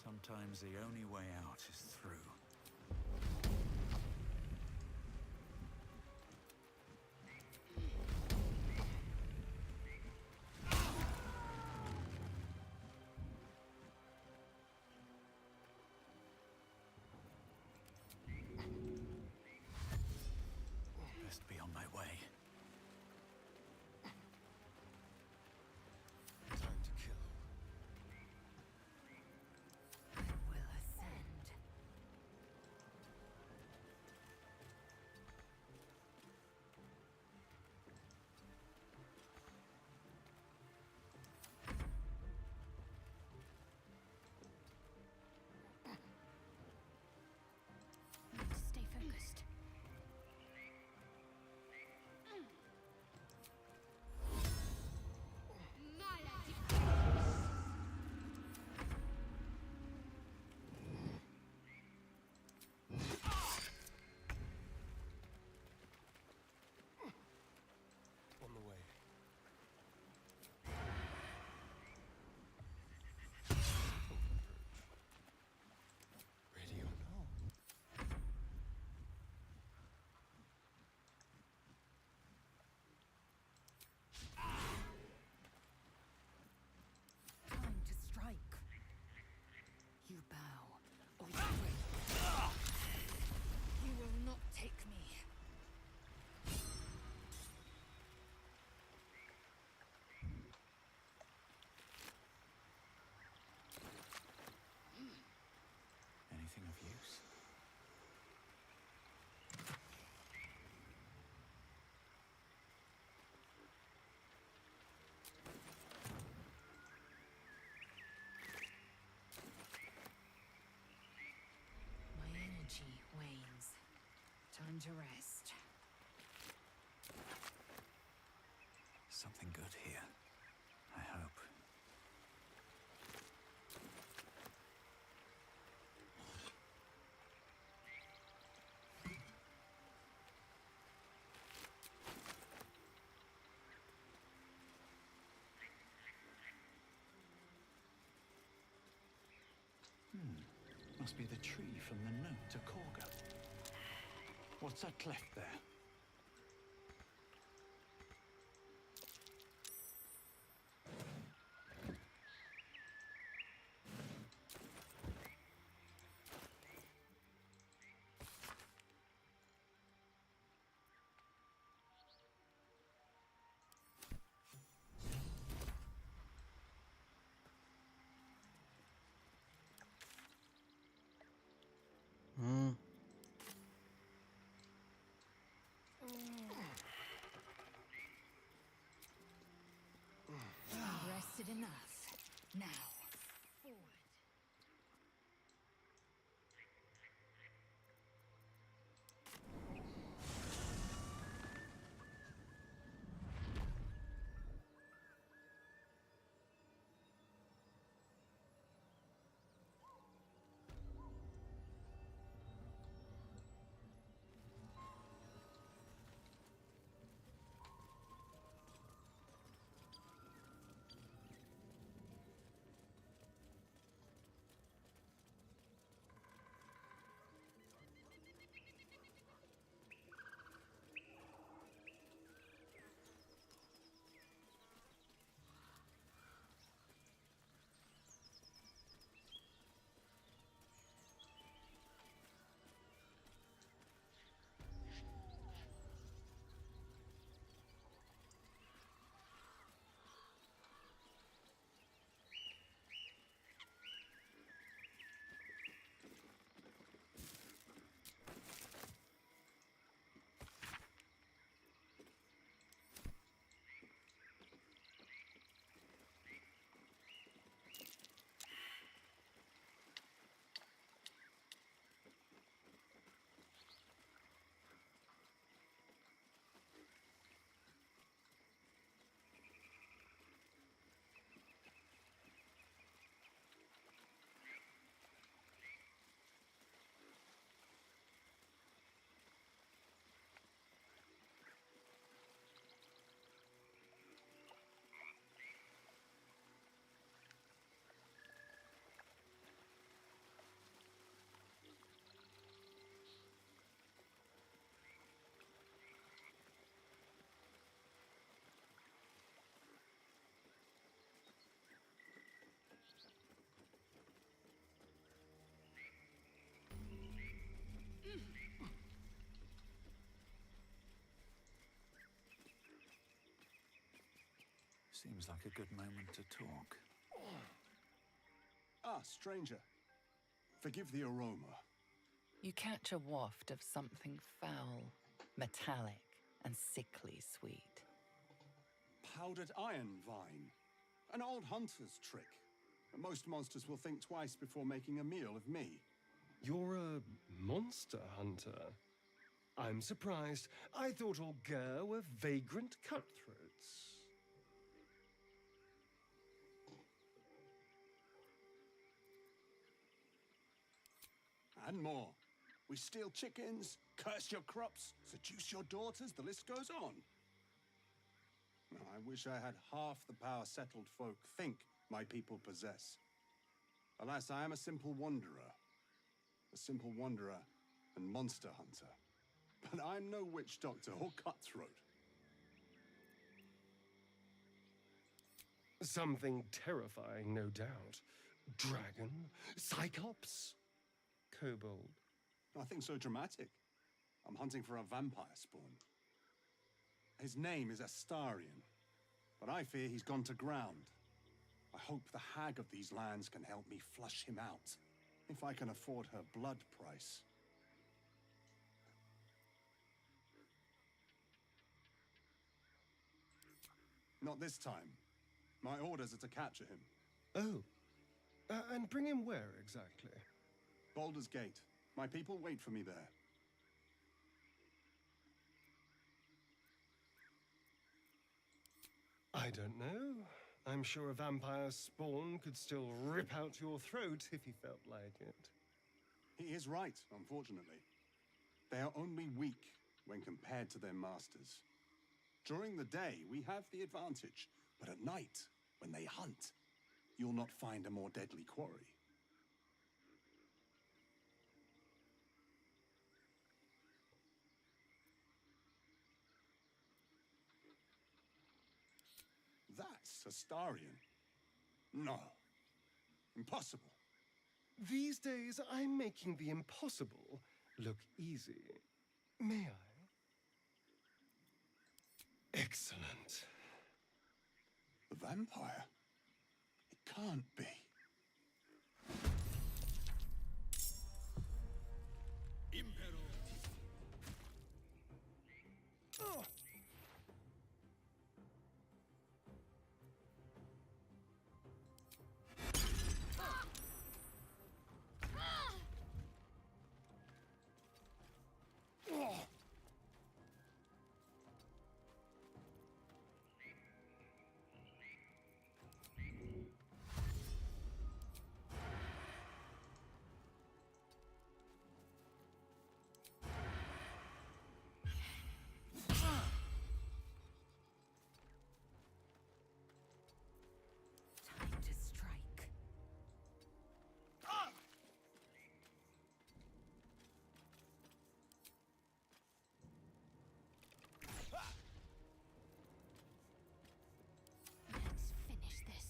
Sometimes the only way out is through. Best be on my way. Time to kill. Will ascend. Need to stay focused. On the way. Ready or not? Time to strike. You bow, or you break. You will not take me. Anything of use? My energy wanes. Time to rest. Something good here. I hope. Must be the tree from the note to Korga. What's that cleft there? Rested enough. Now, forward. Seems like a good moment to talk. Ah, stranger. Forgive the aroma. You catch a waft of something foul, metallic, and sickly sweet. Powdered iron vine. An old hunter's trick. Most monsters will think twice before making a meal of me. You're a monster hunter? I'm surprised. I thought all Ger were vagrant cutthroats. And more. We steal chickens, curse your crops, seduce your daughters, the list goes on. I wish I had half the power settled folk think my people possess. Alas, I am a simple wanderer. A simple wanderer and monster hunter. But I'm no witch doctor or cutthroat. Something terrifying, no doubt. Dragon? Cyclops? Kobold? Nothing so dramatic. I'm hunting for a vampire spawn. His name is Astarion, but I fear he's gone to ground. I hope the hag of these lands can help me flush him out, if I can afford her blood price. Not this time. My orders are to capture him. Oh. And bring him where, exactly? Baldur's Gate. My people wait for me there. I don't know. I'm sure a vampire spawn could still rip out your throat if he felt like it. He is right, unfortunately. They are only weak when compared to their masters. During the day, we have the advantage, but at night, when they hunt, you'll not find a more deadly quarry. Astarion? No. Impossible. These days, I'm making the impossible look easy. May I? Excellent. The vampire? It can't be. Oh. Time to strike. Let's finish this.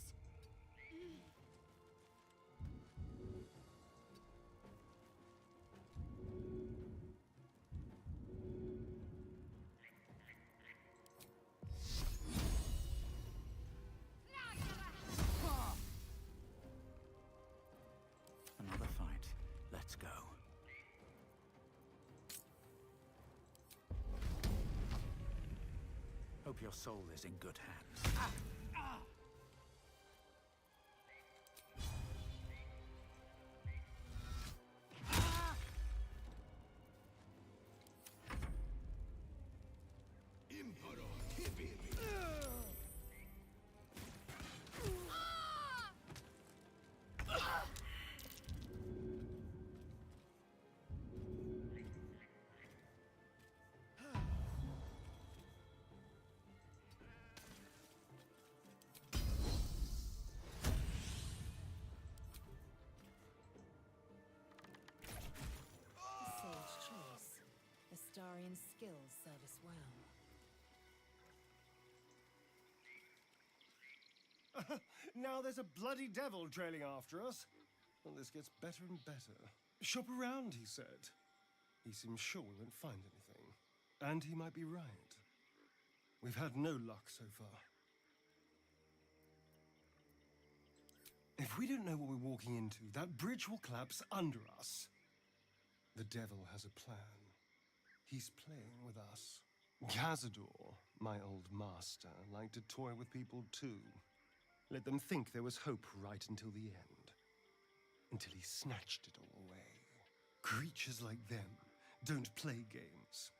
Another fight. Let's go. Hope your soul is in good hands. Sage choice. Astarian's skills serve us well. Now there's a bloody devil trailing after us. Well, this gets better and better. Shop around, he said. He seems sure we won't find anything. And he might be right. We've had no luck so far. If we don't know what we're walking into, that bridge will collapse under us. The devil has a plan. He's playing with us. Cazador, my old master, liked to toy with people too. Let them think there was hope right until the end. Until he snatched it all away. Creatures like them don't play games.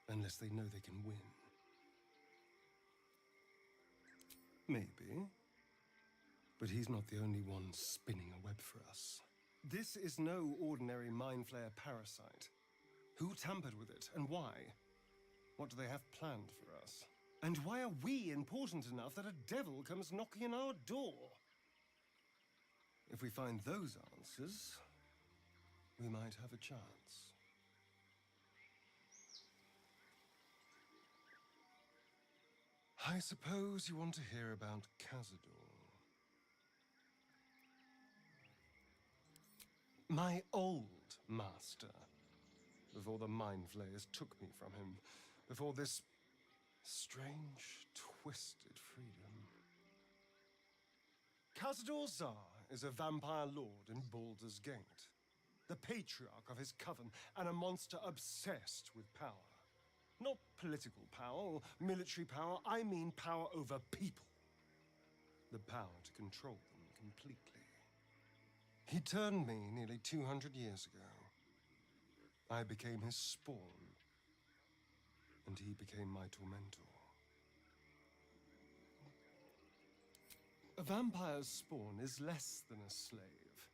Unless they know they can win. Maybe. But he's not the only one spinning a web for us. This is no ordinary Mind Flayer parasite. Who tampered with it, and why? What do they have planned for us? And why are we important enough that a devil comes knocking on our door? If we find those answers, we might have a chance. I suppose you want to hear about Cazador. My old master. Before the Mind Flayers took me from him. Before this strange, twisted freedom. Cazador Zar is a vampire lord in Baldur's Gate. The patriarch of his coven and a monster obsessed with power. Not political power or military power, I mean power over people. The power to control them completely. He turned me nearly 200 years ago. I became his spawn, and he became my tormentor. A vampire's spawn is less than a slave.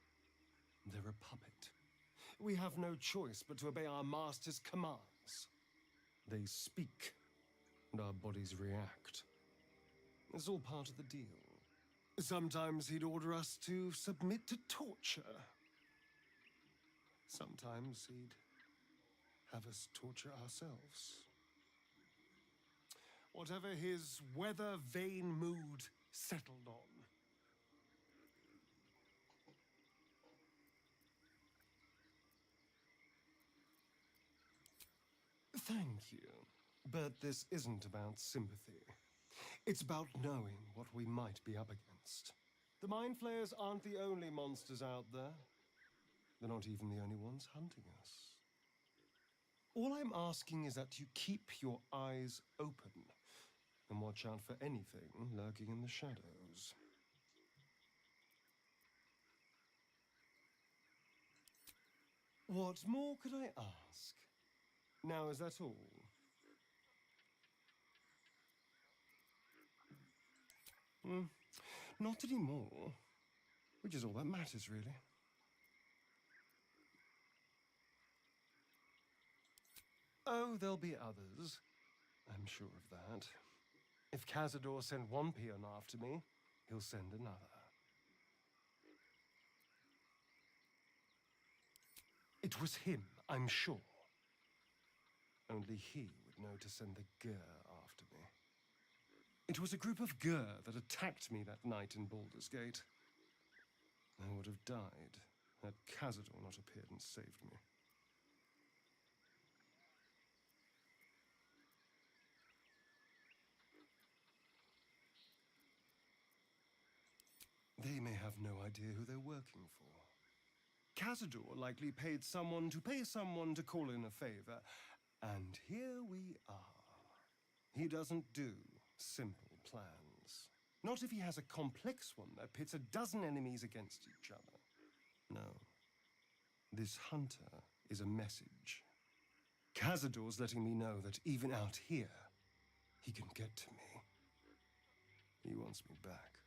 They're a puppet. We have no choice but to obey our master's commands. They speak, and our bodies react. It's all part of the deal. Sometimes he'd order us to submit to torture. Sometimes he'd have us torture ourselves. whatever his weather-vane mood settled on. Thank you, but this isn't about sympathy. It's about knowing what we might be up against. The Mind Flayers aren't the only monsters out there. They're not even the only ones hunting us. All I'm asking is that you keep your eyes open and watch out for anything lurking in the shadows. What more could I ask? Now, is that all? Not anymore. Which is all that matters, really. Oh, there'll be others. I'm sure of that. If Cazador sent one peon after me, he'll send another. It was him, I'm sure. Only he would know to send the Gur after me. It was a group of Gur that attacked me that night in Baldur's Gate. I would have died had Cazador not appeared and saved me. They may have no idea who they're working for. Cazador likely paid someone to call in a favor, and here we are. He doesn't do simple plans. Not if he has a complex one that pits a dozen enemies against each other. No. This hunter is a message. Cazador's letting me know that even out here, he can get to me. He wants me back.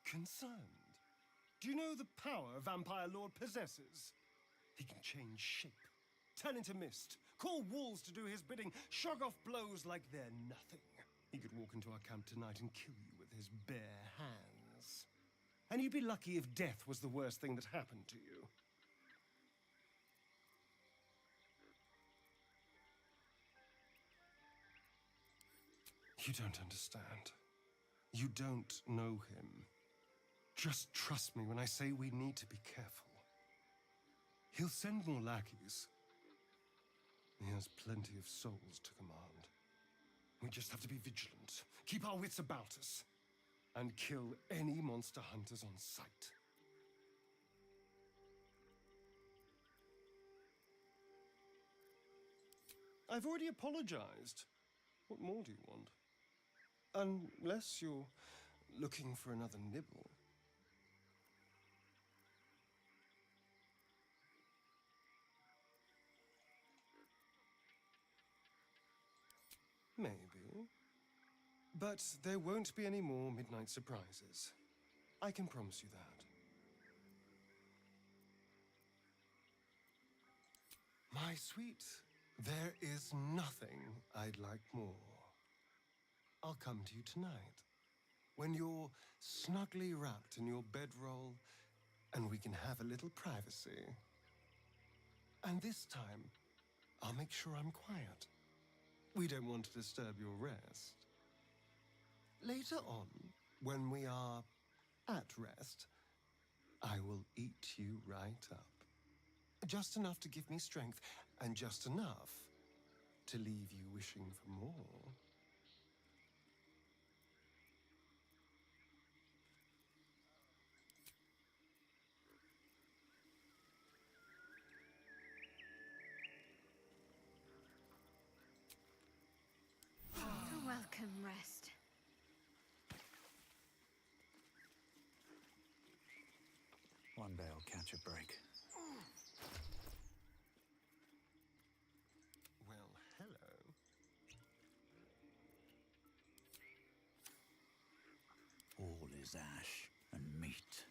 Concerned? Do you know the power Vampire Lord possesses? He can change shape, turn into mist, call walls to do his bidding, shrug off blows like they're nothing. He could walk into our camp tonight and kill you with his bare hands. And you'd be lucky if death was the worst thing that happened to you. You don't understand. You don't know him. Just trust me when I say we need to be careful. He'll send more lackeys. He has plenty of souls to command. We just have to be vigilant, keep our wits about us, and kill any monster hunters on sight. I've already apologized. What more do you want? Unless you're looking for another nibble. Maybe. But there won't be any more midnight surprises. I can promise you that. My sweet, there is nothing I'd like more. I'll come to you tonight, when you're snugly wrapped in your bedroll, and we can have a little privacy. And this time, I'll make sure I'm quiet. We don't want to disturb your rest. Later on, when we are at rest, I will eat you right up. Just enough to give me strength, and just enough to leave you wishing for more. A welcome rest. One day I'll catch a break. Well, hello. All is ash and meat.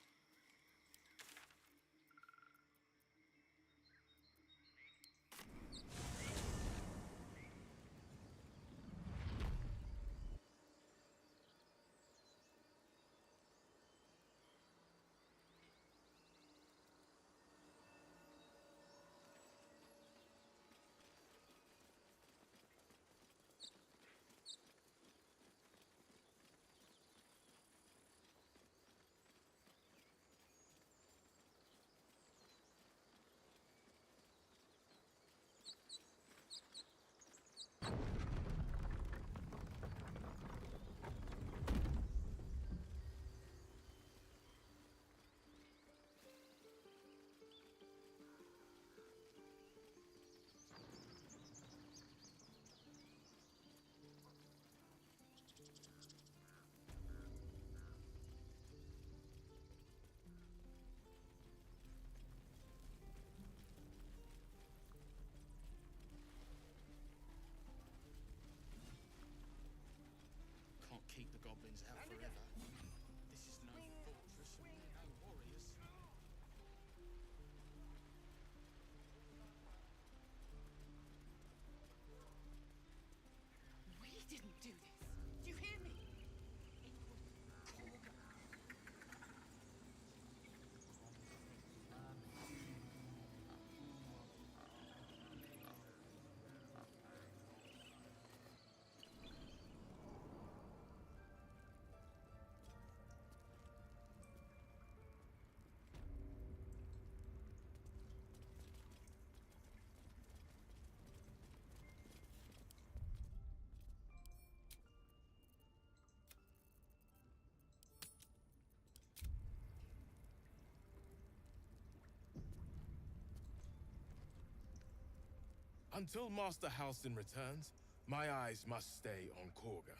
Until Master Halston returns, my eyes must stay on Korga.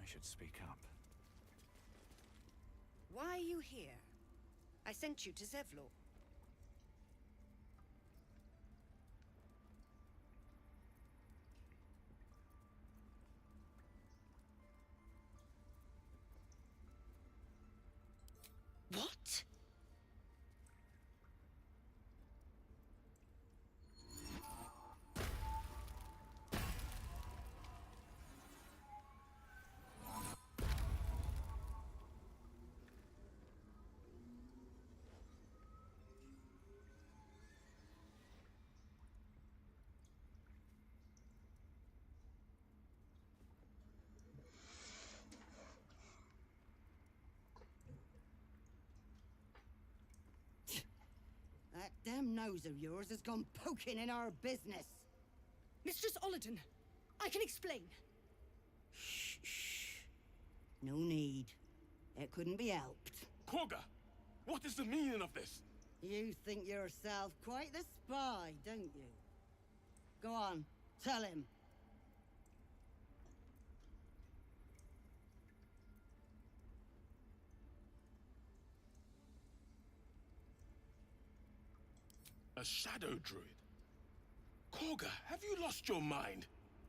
I should speak up. Why are you here? I sent you to Zevlor. What? That damn nose of yours has gone poking in our business. Mistress Olladin, I can explain. Shh. No need. It couldn't be helped. Korga! What is the meaning of this? You think yourself quite the spy, don't you? Go on, tell him. A shadow druid? Korga, have you lost your mind?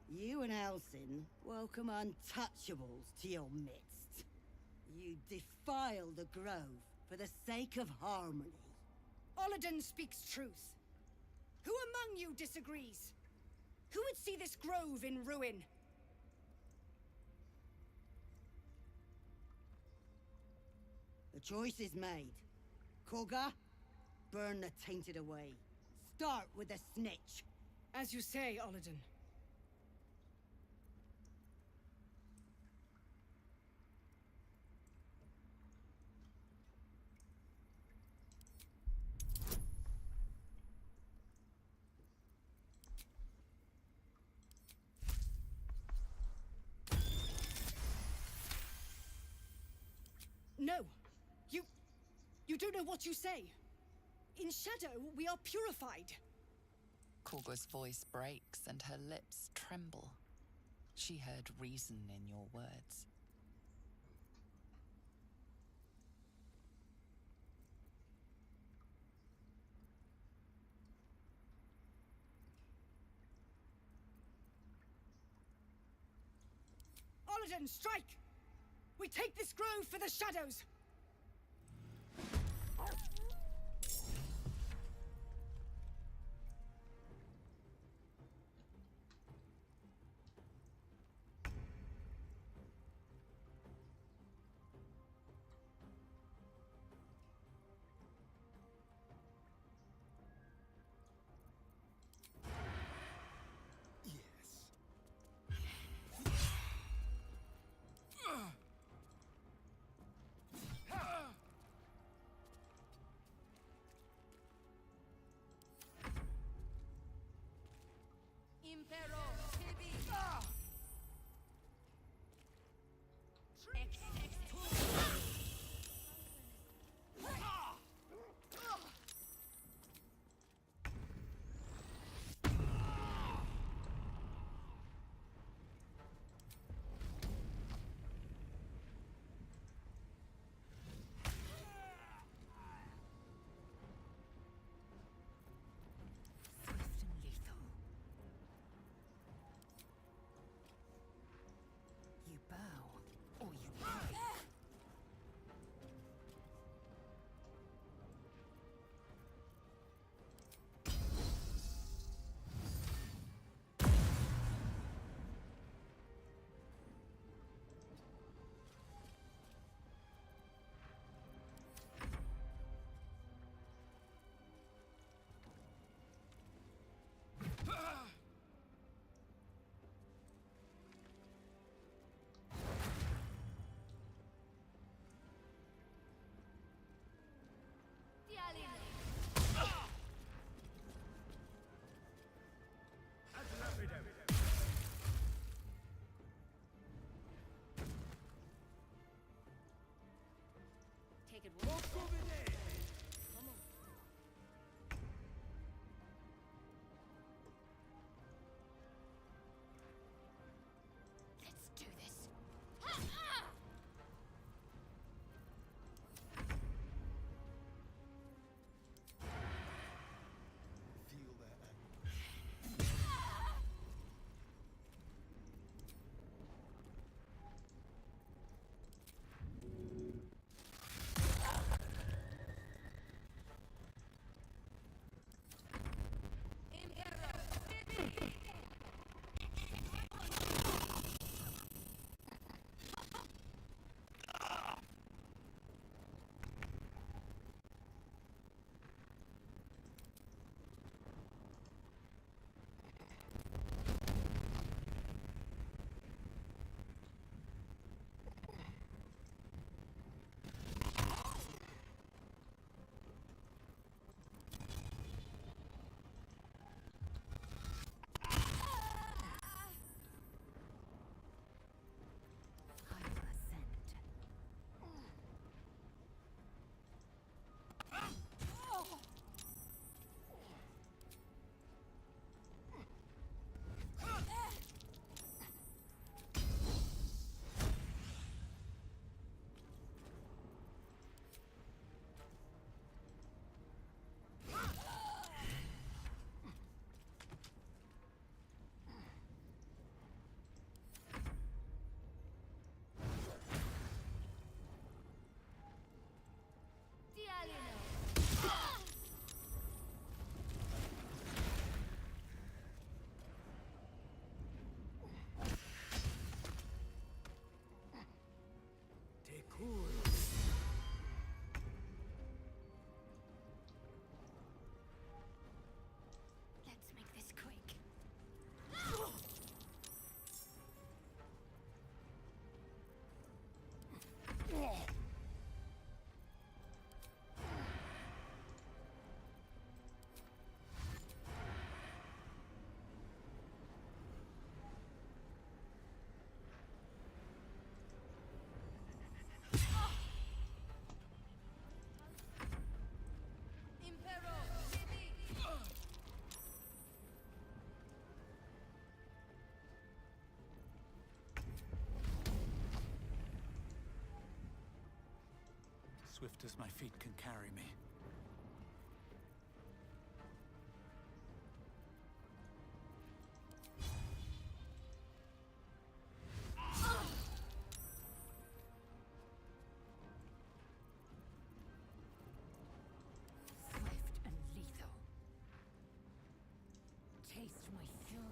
You and Elsin welcome untouchables to your midst. You defile the grove for the sake of harmony. Olladin speaks truth. Who among you disagrees? Who would see this grove in ruin? The choice is made. Korga, burn the tainted away. Start with the snitch. As you say, Olladin. No! You don't know what you say. In shadow, we are purified. Korga's voice breaks and her lips tremble. She heard reason in your words. Olladin, strike! We take this grove for the shadows! Take it one step. Come on. swift as my feet can carry me. Swift and lethal. Taste my fury.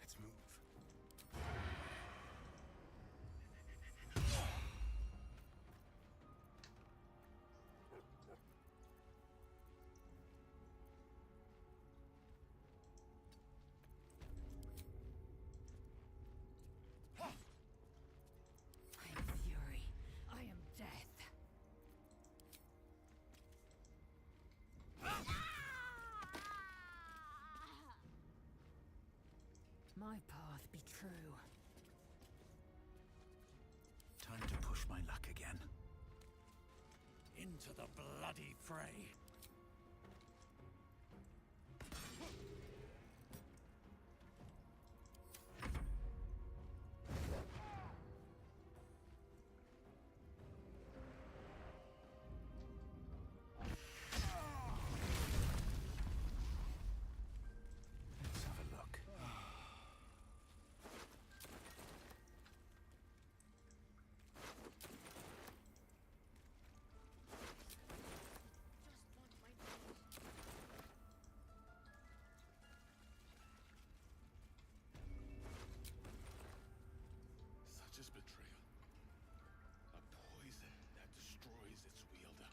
Let's move. I am fury. I am death. My path be true. Time to push my luck again. Into the bloody fray. Let's have a look. Such is betrayal. A poison that destroys its wielder.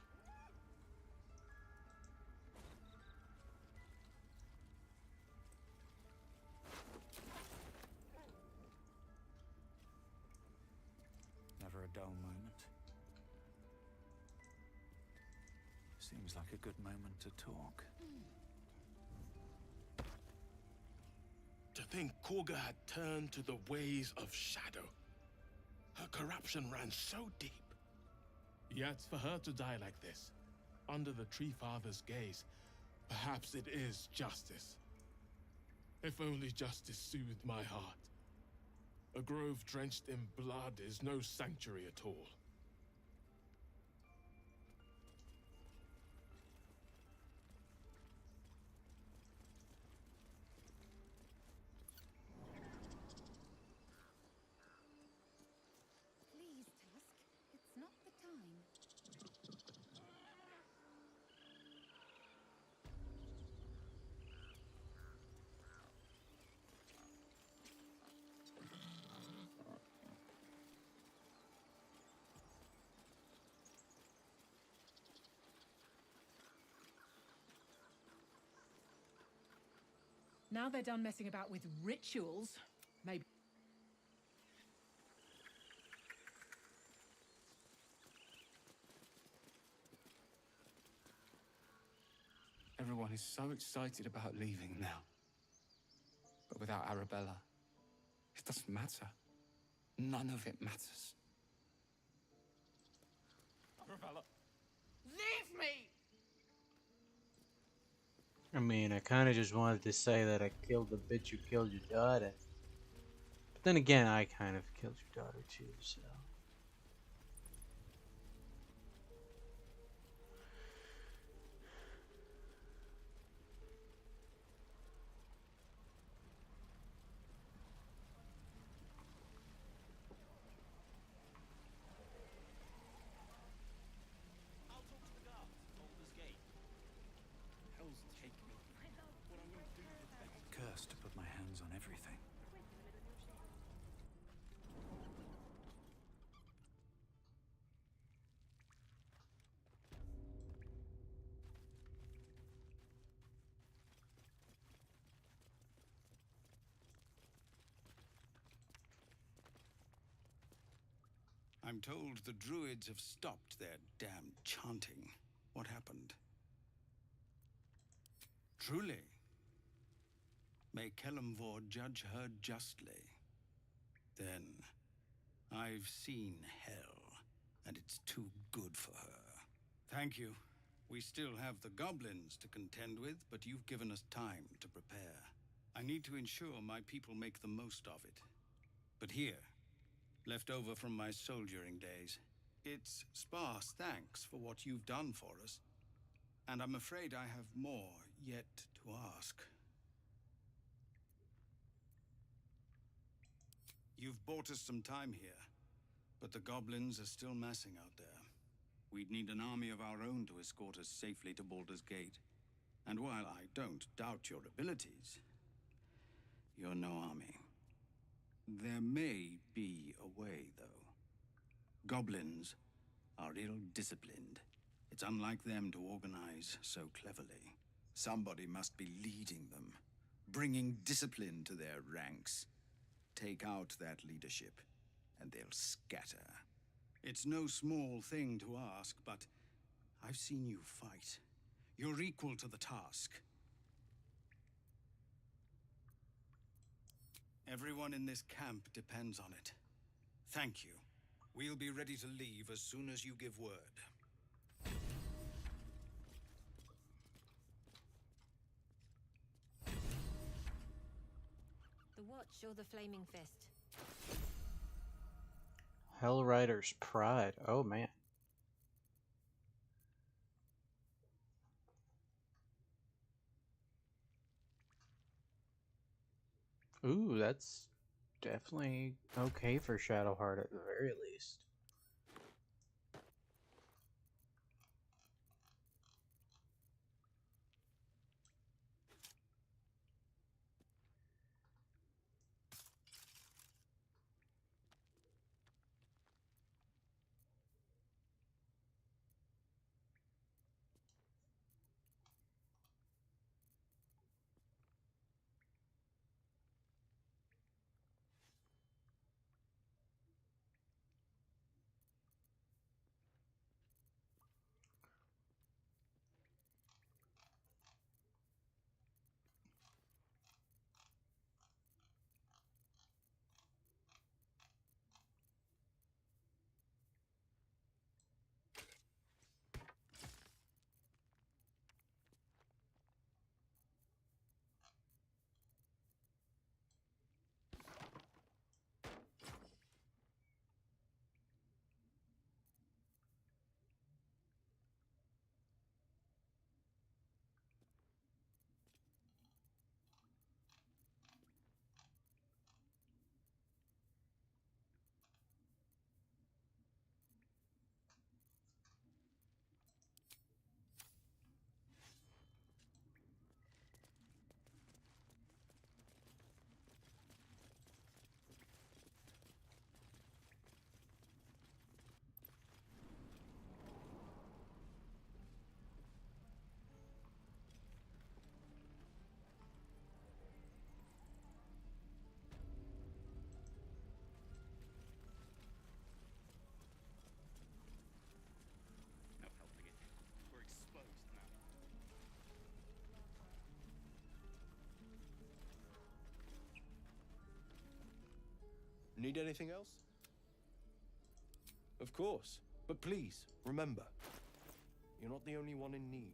Never a dull moment. Seems like a good moment to talk. To think Korga had turned to the ways of shadow. Her corruption ran so deep. Yet for her to die like this, under the Tree Father's gaze, perhaps it is justice. If only justice soothed my heart. A grove drenched in blood is no sanctuary at all. Please, Tusk. It's not the time. Now they're done messing about with rituals, maybe. Everyone is so excited about leaving now. But without Arabella, it doesn't matter. None of it matters. Arabella, leave me! I mean, I kind of just wanted to say that I killed the bitch who killed your daughter. But then again, I kind of killed your daughter too, so... I'll talk to the guards at Baldur's Gate. Hell's take me. What I'm going to do with that. Cursed to put my hands on everything. I'm told the druids have stopped their damned chanting. What happened? Truly? May Kelemvor judge her justly. Then, I've seen hell, and it's too good for her. Thank you. We still have the goblins to contend with, but you've given us time to prepare. I need to ensure my people make the most of it. But here, left over from my soldiering days, it's sparse thanks for what you've done for us. And I'm afraid I have more yet to ask. You've bought us some time here, but the goblins are still massing out there. We'd need an army of our own to escort us safely to Baldur's Gate. And while I don't doubt your abilities, you're no army. There may be a way, though. Goblins are ill-disciplined. It's unlike them to organize so cleverly. Somebody must be leading them, bringing discipline to their ranks. Take out that leadership, and they'll scatter. It's no small thing to ask, but I've seen you fight. You're equal to the task. Everyone in this camp depends on it. Thank you. We'll be ready to leave as soon as you give word. The Watch or the Flaming Fist? Hellrider's Pride. Oh man. Ooh, that's definitely okay for Shadowheart at the very least. No helping it. We're exposed now. Need anything else? Of course. But please, remember, you're not the only one in need.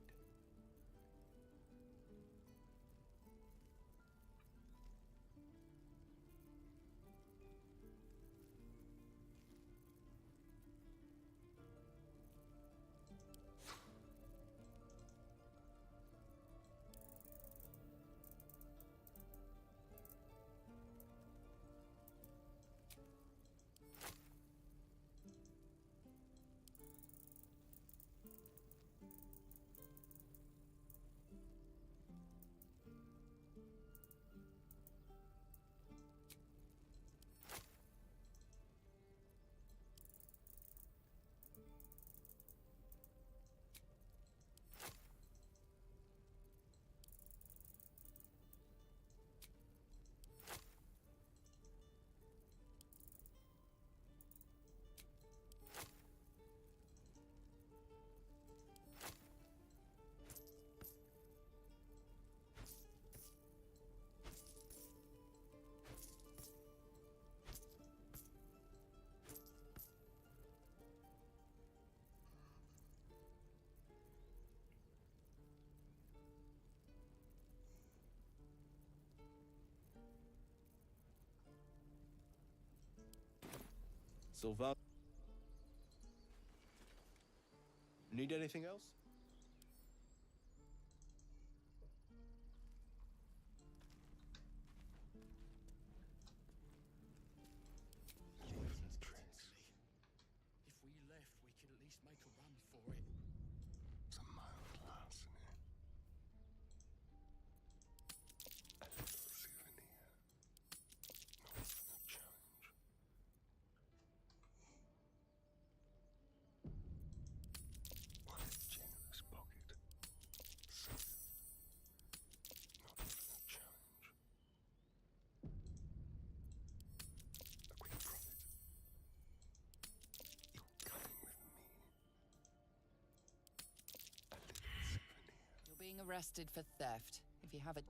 Sylvan. Need anything else? If we left, we could at least make a run for it. It's a mild lass in here. A little souvenir. Not even a challenge. What a generous pocket. So, not even a challenge. A quick profit. You're coming with me. A little souvenir. You're being arrested for theft. If you have a...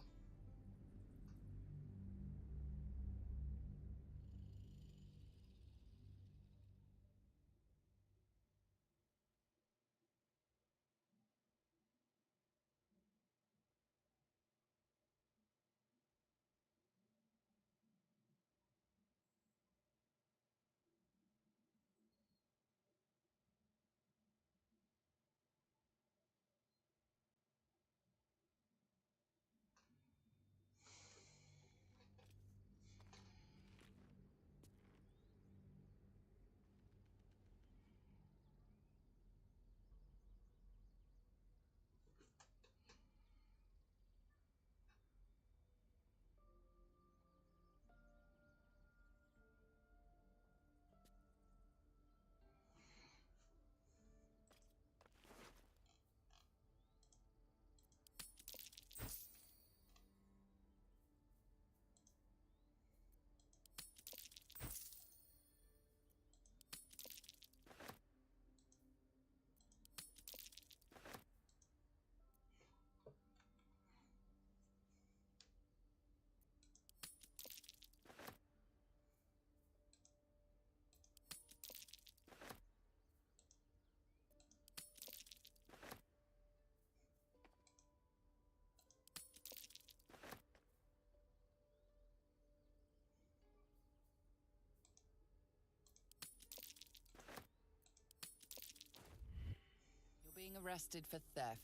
You're being arrested for theft.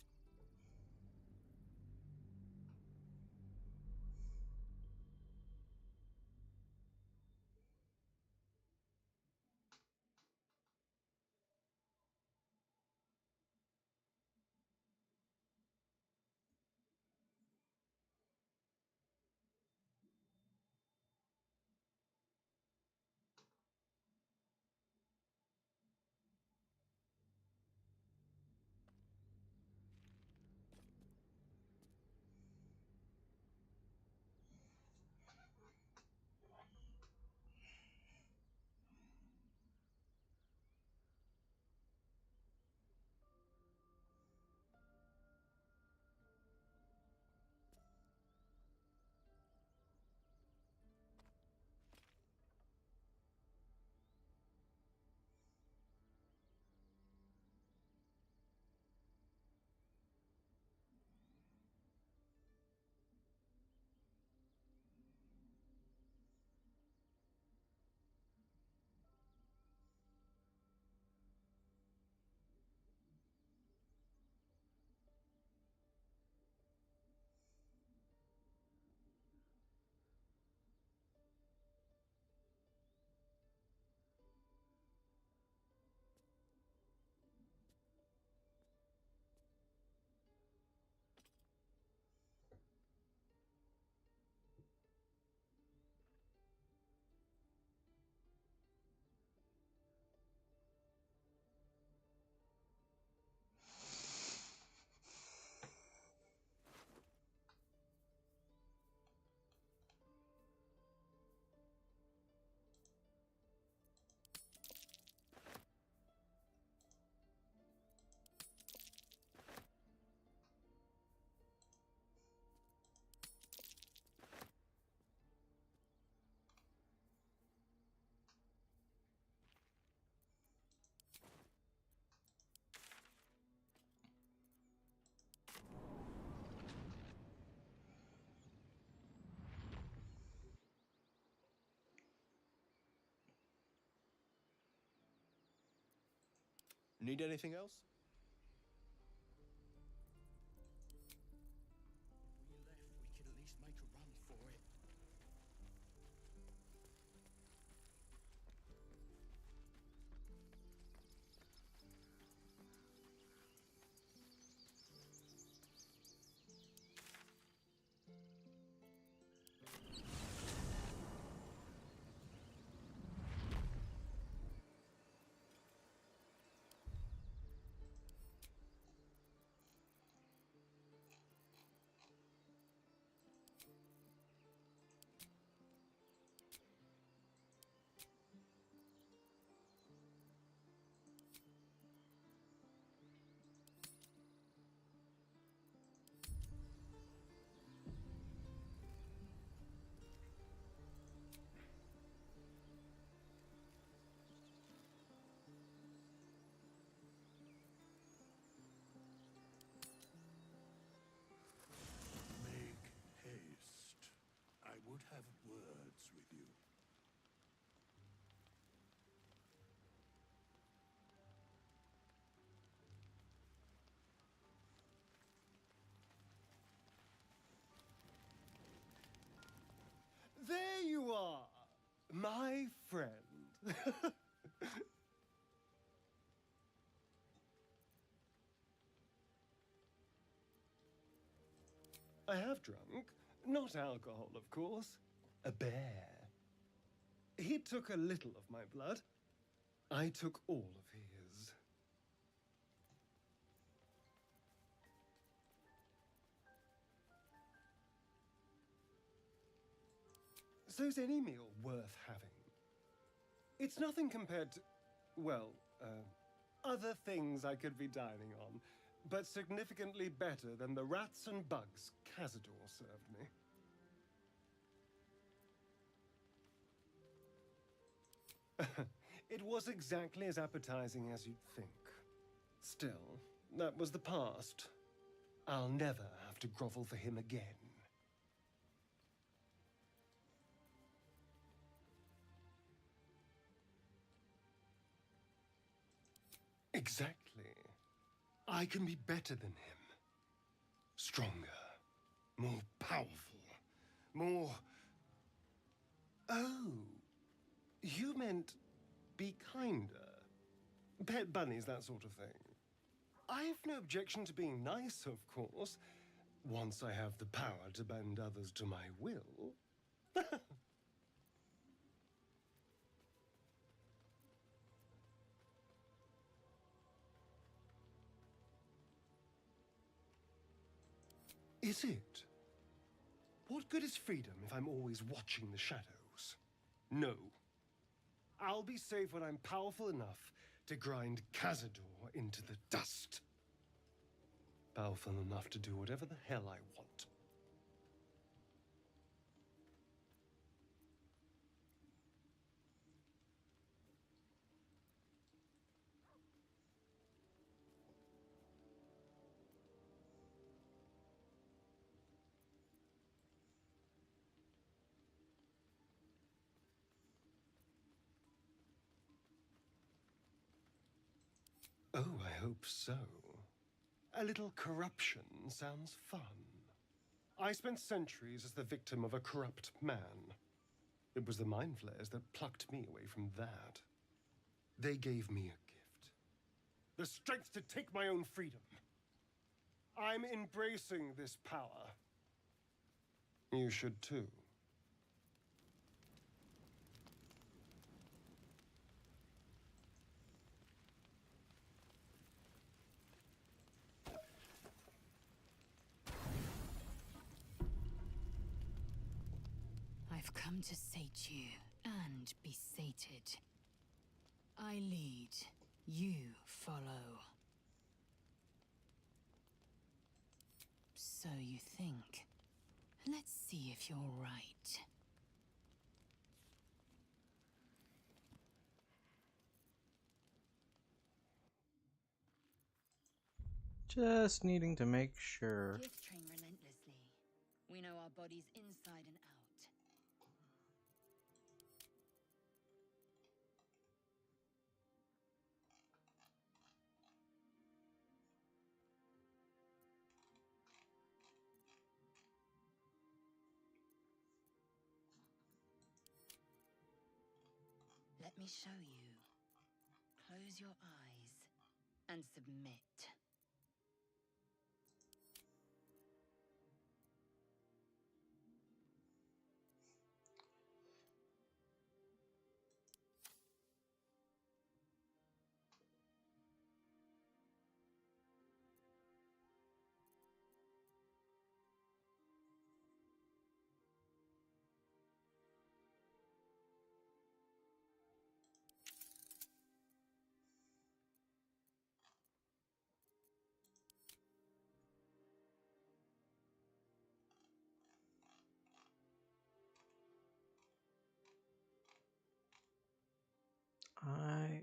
Need anything else? We left, we could at least make a run for it. Make haste. I would have words with you. There you are, my friend. I have drunk. Not alcohol, of course. A bear. He took a little of my blood. I took all of his. So's any meal worth having. It's nothing compared to, well, other things I could be dining on, but significantly better than the rats and bugs Cazador served me. It was exactly as appetizing as you'd think. Still, that was the past. I'll never have to grovel for him again. Exactly. I can be better than him. Stronger. More powerful. More... Oh. You meant be kinder. Pet bunnies, that sort of thing. I've no objection to being nice, of course. Once I have the power to bend others to my will. Is it? What good is freedom if I'm always watching the shadows? No. I'll be safe when I'm powerful enough to grind Cazador into the dust. Powerful enough to do whatever the hell I want. Oh, I hope so. A little corruption sounds fun. I spent centuries as the victim of a corrupt man. It was the mind flayers that plucked me away from that. They gave me a gift. The strength to take my own freedom. I'm embracing this power. You should too. I've come to sate you and be sated. I lead, you follow. So you think. Let's see if you're right. Just needing to make sure. Gifts train relentlessly. We know our bodies inside and out. Let me show you. Close your eyes and submit.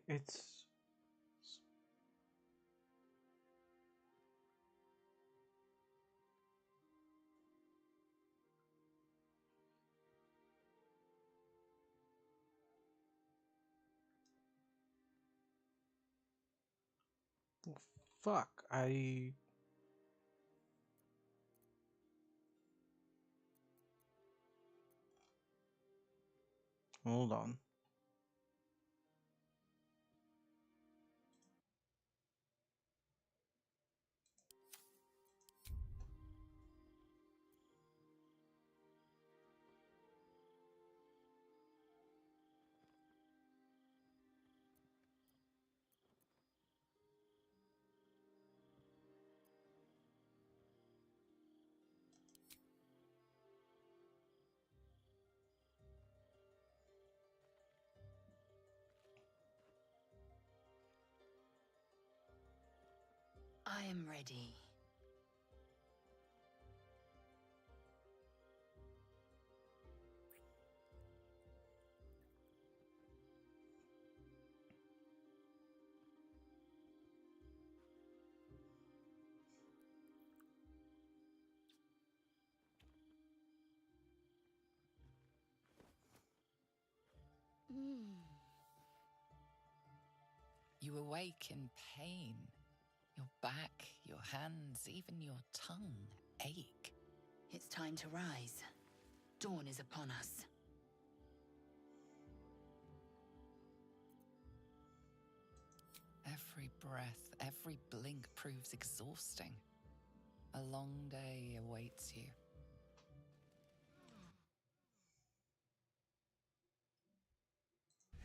It's fuck. Hold on. I am ready. You awake in pain. Your back, your hands, even your tongue ache. It's time to rise. Dawn is upon us. Every breath, every blink proves exhausting. A long day awaits you.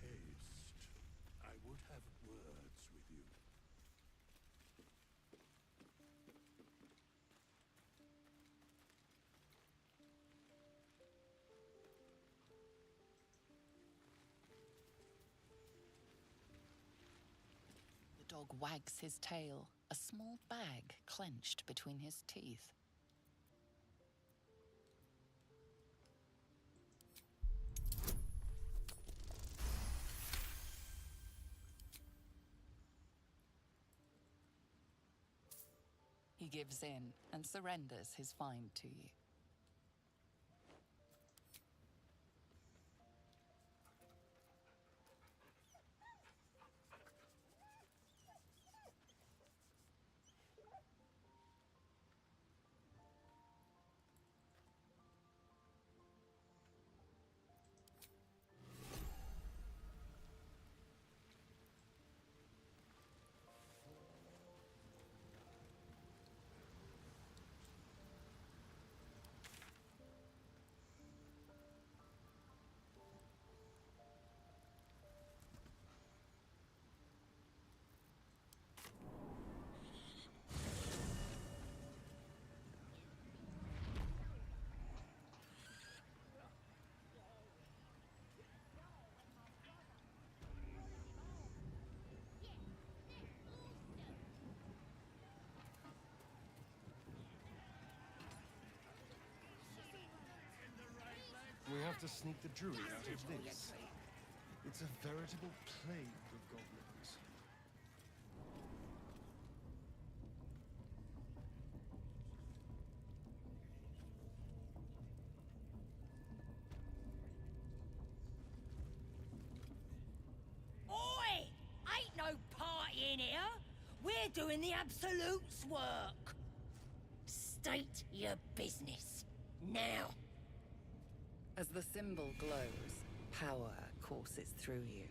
Haste. I would have words with you. The dog wags his tail, a small bag clenched between his teeth. He gives in and surrenders his find to you. We have to sneak the druid out of this. It's a veritable plague of goblins. Oi! Ain't no party in here. We're doing the Absolute's work. State your business. Now. As the symbol glows, power courses through you.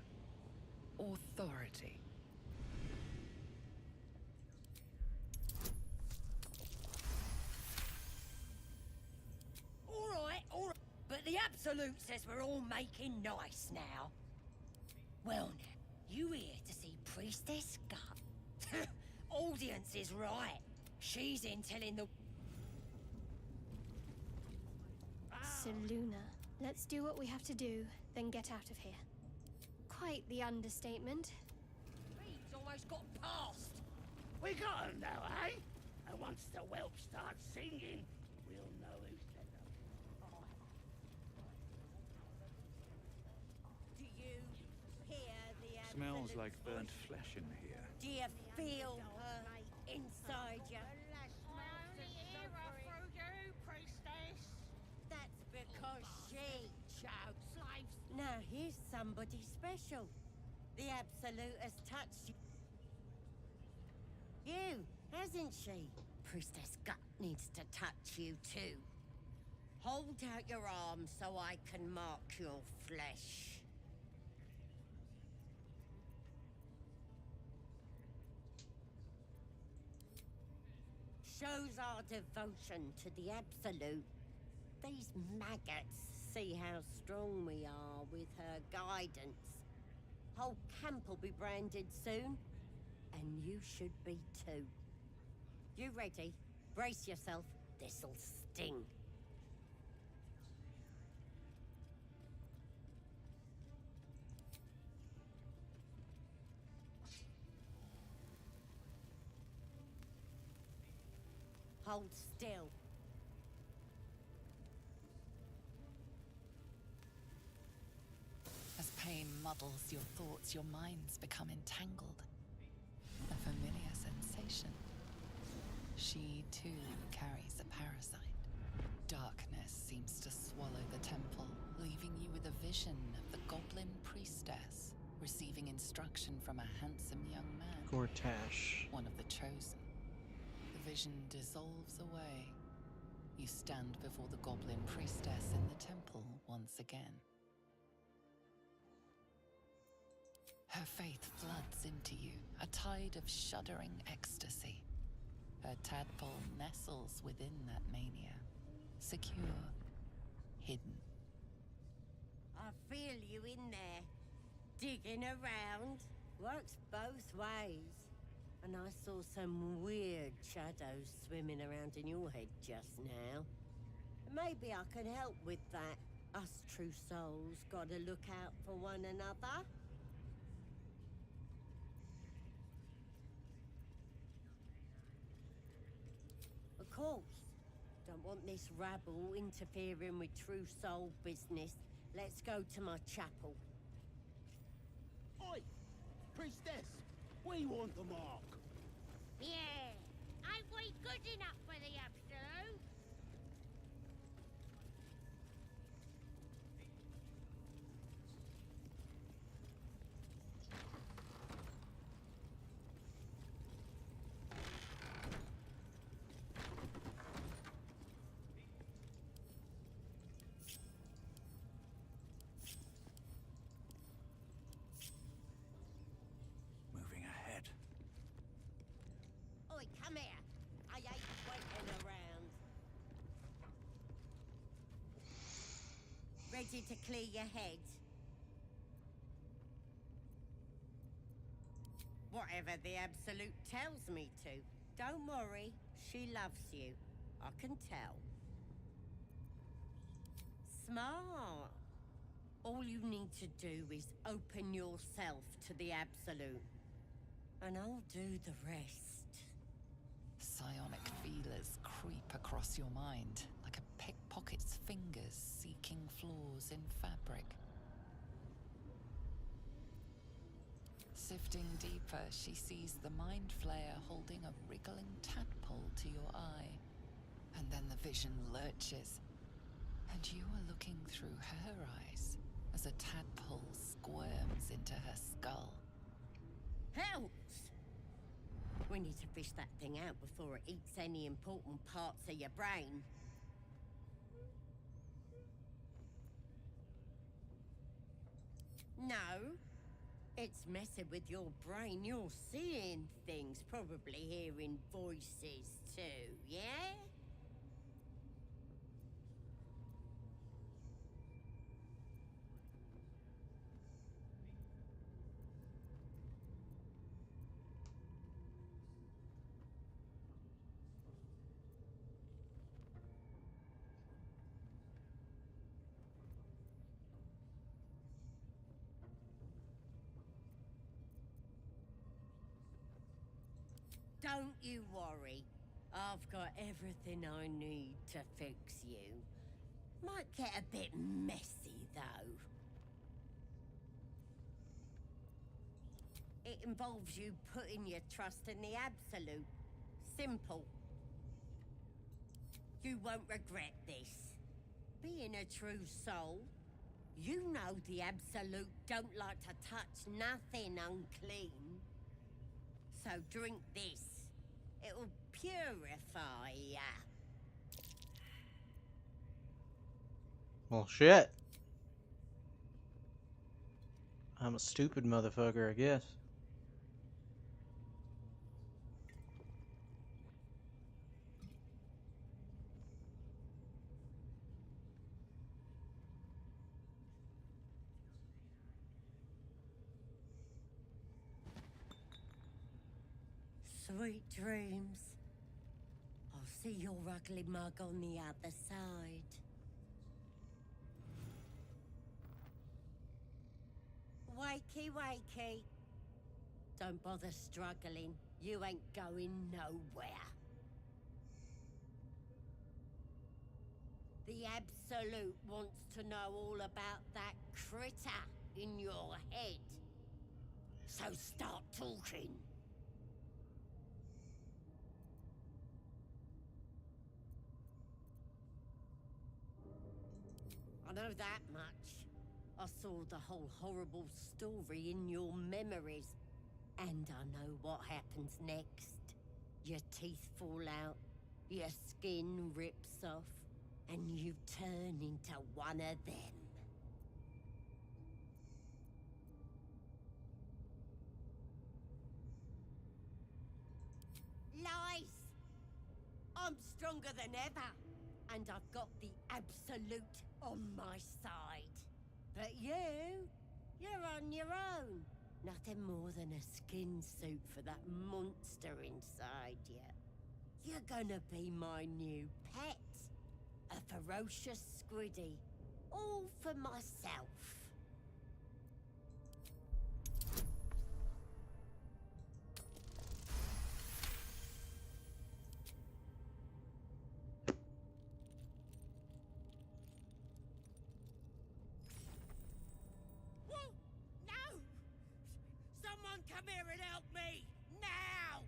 Authority. All right. But the Absolute says we're all making nice now. Well now, you here to see Priestess Gut? Audience is right. She's in telling the... So Luna, let's do what we have to do, then get out of here. Quite the understatement. Reed's almost got past. We got him now, eh? And once the whelp starts singing, we'll know who set them. Do you hear the Smells Absolute's like burnt voice? flesh in here. Do you feel her inside you? That's because she chose. Now here's somebody special. The Absolute has touched you, hasn't she? Priestess Gut needs to touch you too. Hold out your arm so I can mark your flesh. Shows our devotion to the Absolute. These maggots see how strong we are with her guidance. Whole camp will be branded soon, and you should be too. You ready? Brace yourself. This'll sting. Hold still. As pain muddles your thoughts, your minds become entangled. A familiar sensation. She, too, carries a parasite. Darkness seems to swallow the temple, leaving you with a vision of the goblin priestess, receiving instruction from a handsome young man. Gortash. One of the chosen. The vision dissolves away. You stand before the goblin priestess in the temple once again. Her faith floods into you, a tide of shuddering ecstasy. Her tadpole nestles within that mania, secure, hidden. I feel you in there, digging around. Works both ways. And I saw some weird shadows swimming around in your head just now. Maybe I can help with that. Us true souls gotta look out for one another. Of course. Don't want this rabble interfering with true soul business. Let's go to my chapel. Oi! Priestess! We want the mark! Yeah. Ain't we good enough for the Absolute? Moving ahead. Oi, come here. I ain't waiting around. Ready to clear your head? Whatever the Absolute tells me to. Don't worry, she loves you. I can tell. Smart. All you need to do is open yourself to the Absolute. And I'll do the rest. Psionic feelers creep across your mind, like a pickpocket's fingers seeking flaws in fabric. Sifting deeper, she sees the mind flayer holding a wriggling tadpole to your eye. And then the vision lurches, and you are looking through her eyes as a tadpole squirms into her skull. Helps! We need to fish that thing out before it eats any important parts of your brain. No. It's messing with your brain. You're seeing things, probably hearing voices too, yeah? Don't you worry. I've got everything I need to fix you. Might get a bit messy, though. It involves you putting your trust in the Absolute. Simple. You won't regret this. Being a true soul, you know the Absolute don't like to touch nothing unclean. So drink this. It'll purify ya. Well, shit. I'm a stupid motherfucker, I guess. Sweet dreams. I'll see your ugly mug on the other side. Wakey, wakey. Don't bother struggling. You ain't going nowhere. The Absolute wants to know all about that critter in your head. So start talking. I know that much. I saw the whole horrible story in your memories. And I know what happens next. Your teeth fall out, your skin rips off, and you turn into one of them. Lies! I'm stronger than ever, and I've got the Absolute on my side. But you're on your own. Nothing more than a skin suit for that monster inside you. You're gonna be my new pet. A ferocious squiddy. All for myself. Someone come here and help me! Now!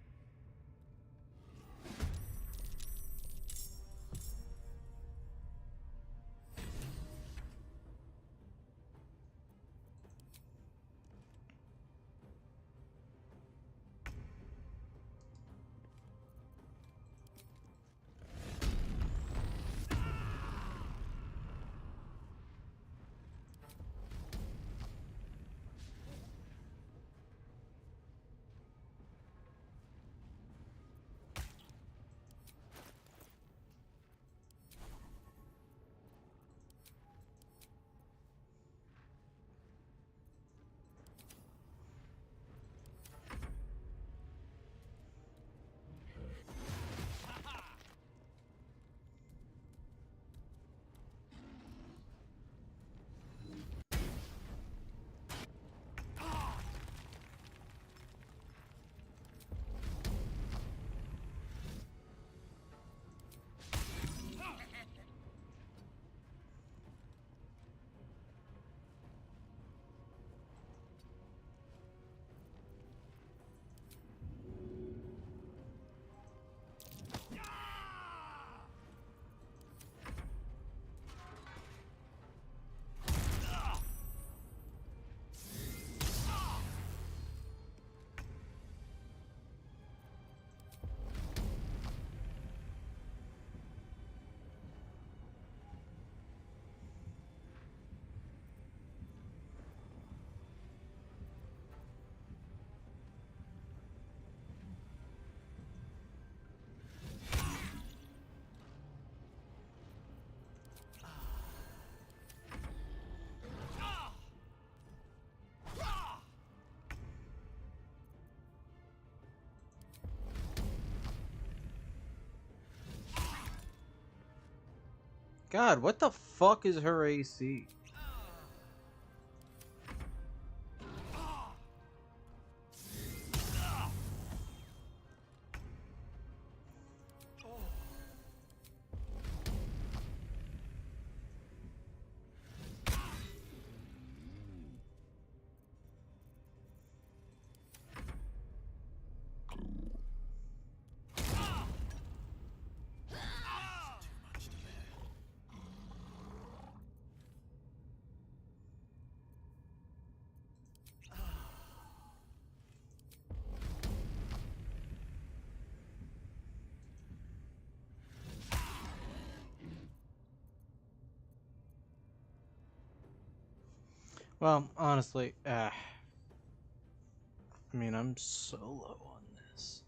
God, what the fuck is her AC? Well, honestly, I mean, I'm so low on this.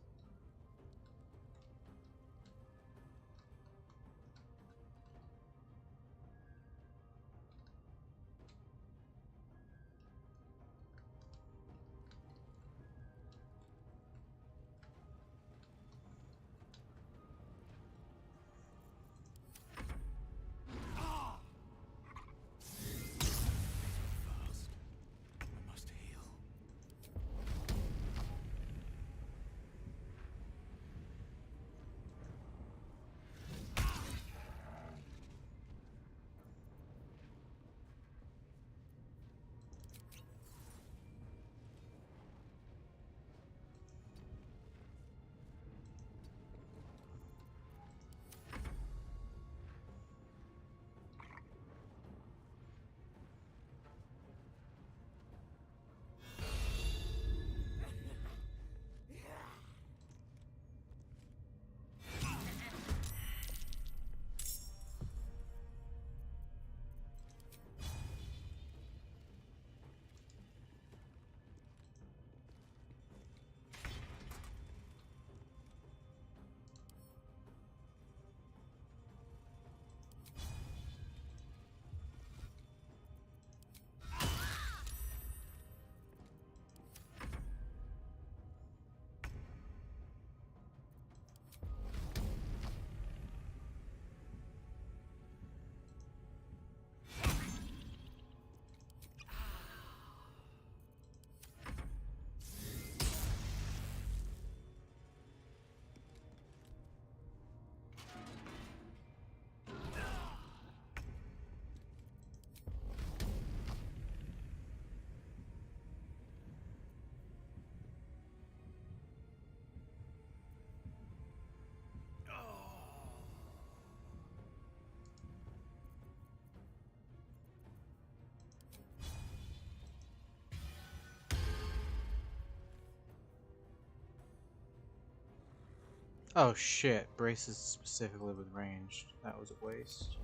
Oh shit, braces specifically with ranged. That was a waste.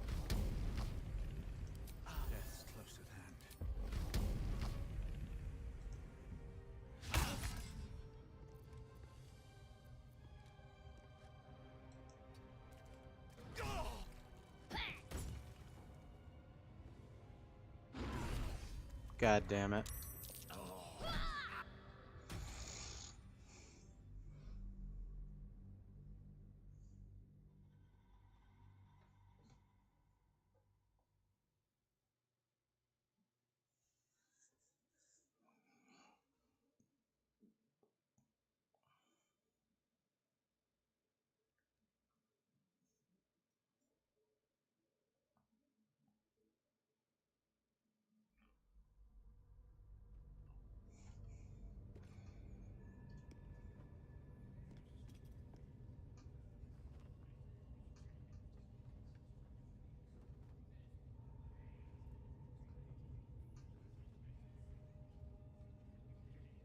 Death's close at hand. God damn it.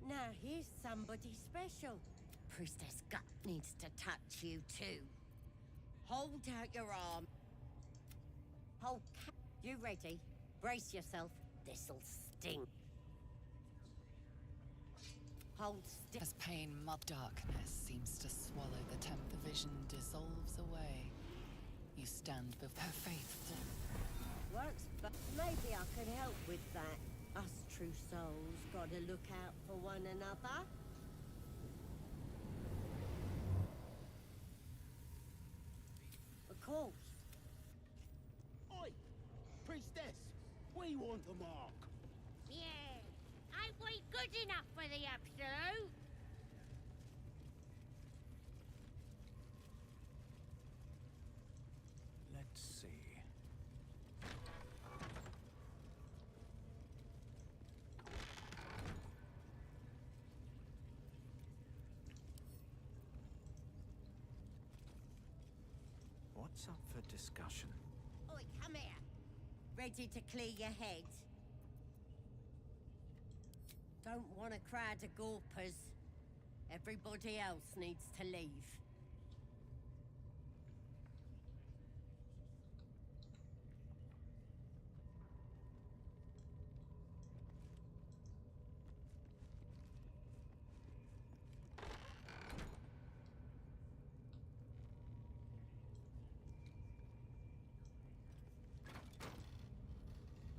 Now here's somebody special. Priestess Gut needs to touch you too. Hold out your arm. You ready? Brace yourself. This'll sting. Hold still. As pain, darkness seems to swallow the temp. The vision dissolves away. You stand before her faithful. Works, but maybe I could help with that. Us true souls gotta look out for one another. Of course. on the mark. Yeah, ain't we good enough for the absolute? Let's see. What's up for discussion? Oi, come here. Ready to clear your head? Don't want a crowd of gawpers. Everybody else needs to leave.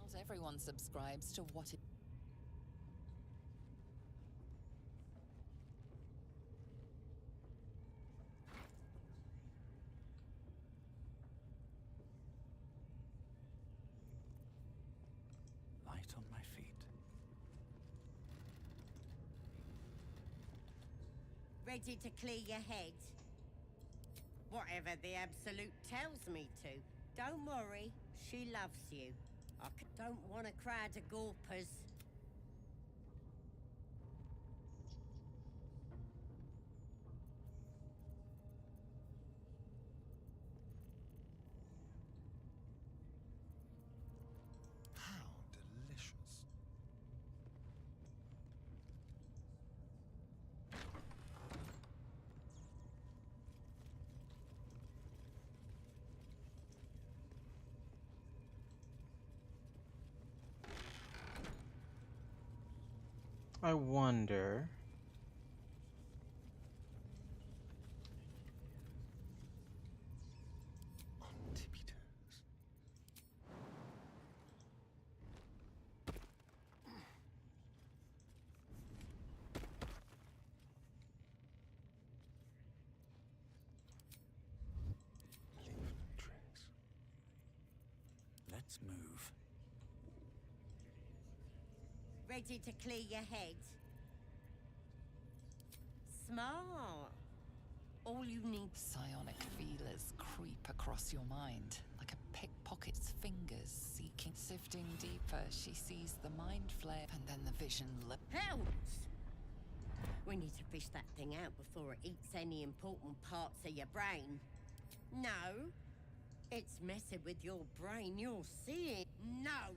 Not everyone subscribes to what it... Light on my feet. Ready to clear your head? Whatever the Absolute tells me to. Don't worry, she loves you. Don't want a crowd of gawpers. How delicious. I wonder. On tippy toes. Leave no trace. Let's move. Ready to clear your head? Smart. All you need... Psionic feelers creep across your mind, like a pickpocket's fingers seeking. Sifting deeper, she sees the mind flare, and then the vision Helps! We need to fish that thing out before it eats any important parts of your brain. No. It's messing with your brain, you're seeing. No!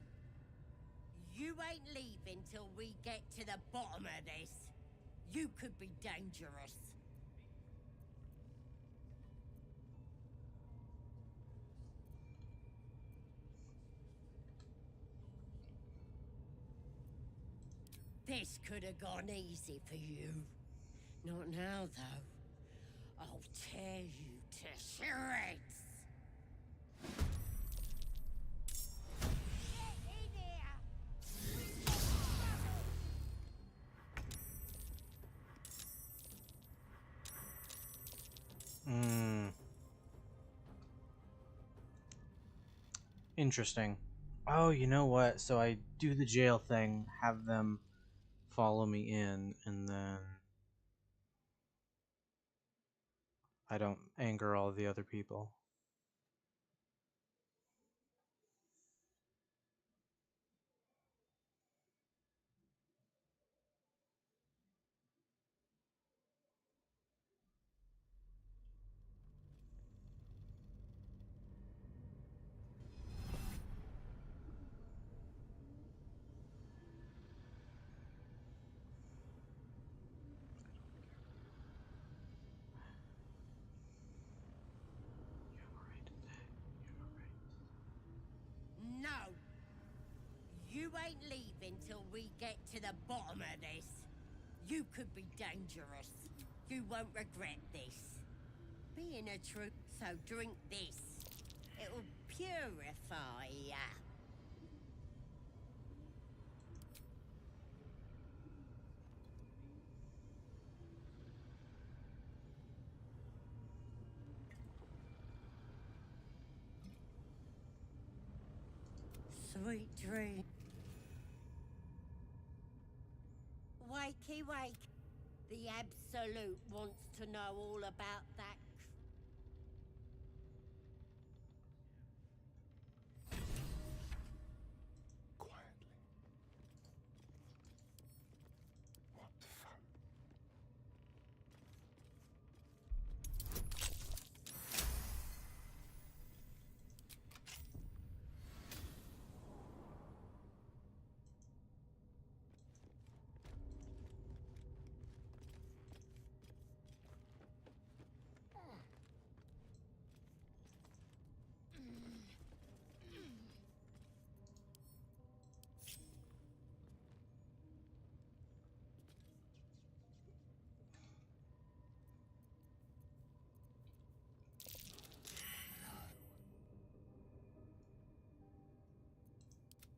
You ain't leaving till we get to the bottom of this. You could be dangerous. This could have gone easy for you. Not now, though. I'll tear you to shreds. Interesting. Oh, you know what? So I do the jail thing, have them follow me in, and then I don't anger all the other people. No! You ain't leaving till we get to the bottom of this. You could be dangerous. You won't regret this. Being a true... So drink this. It'll purify ya. Sweet dream. sake. The Absolute wants to know all about that. Quietly. What fun.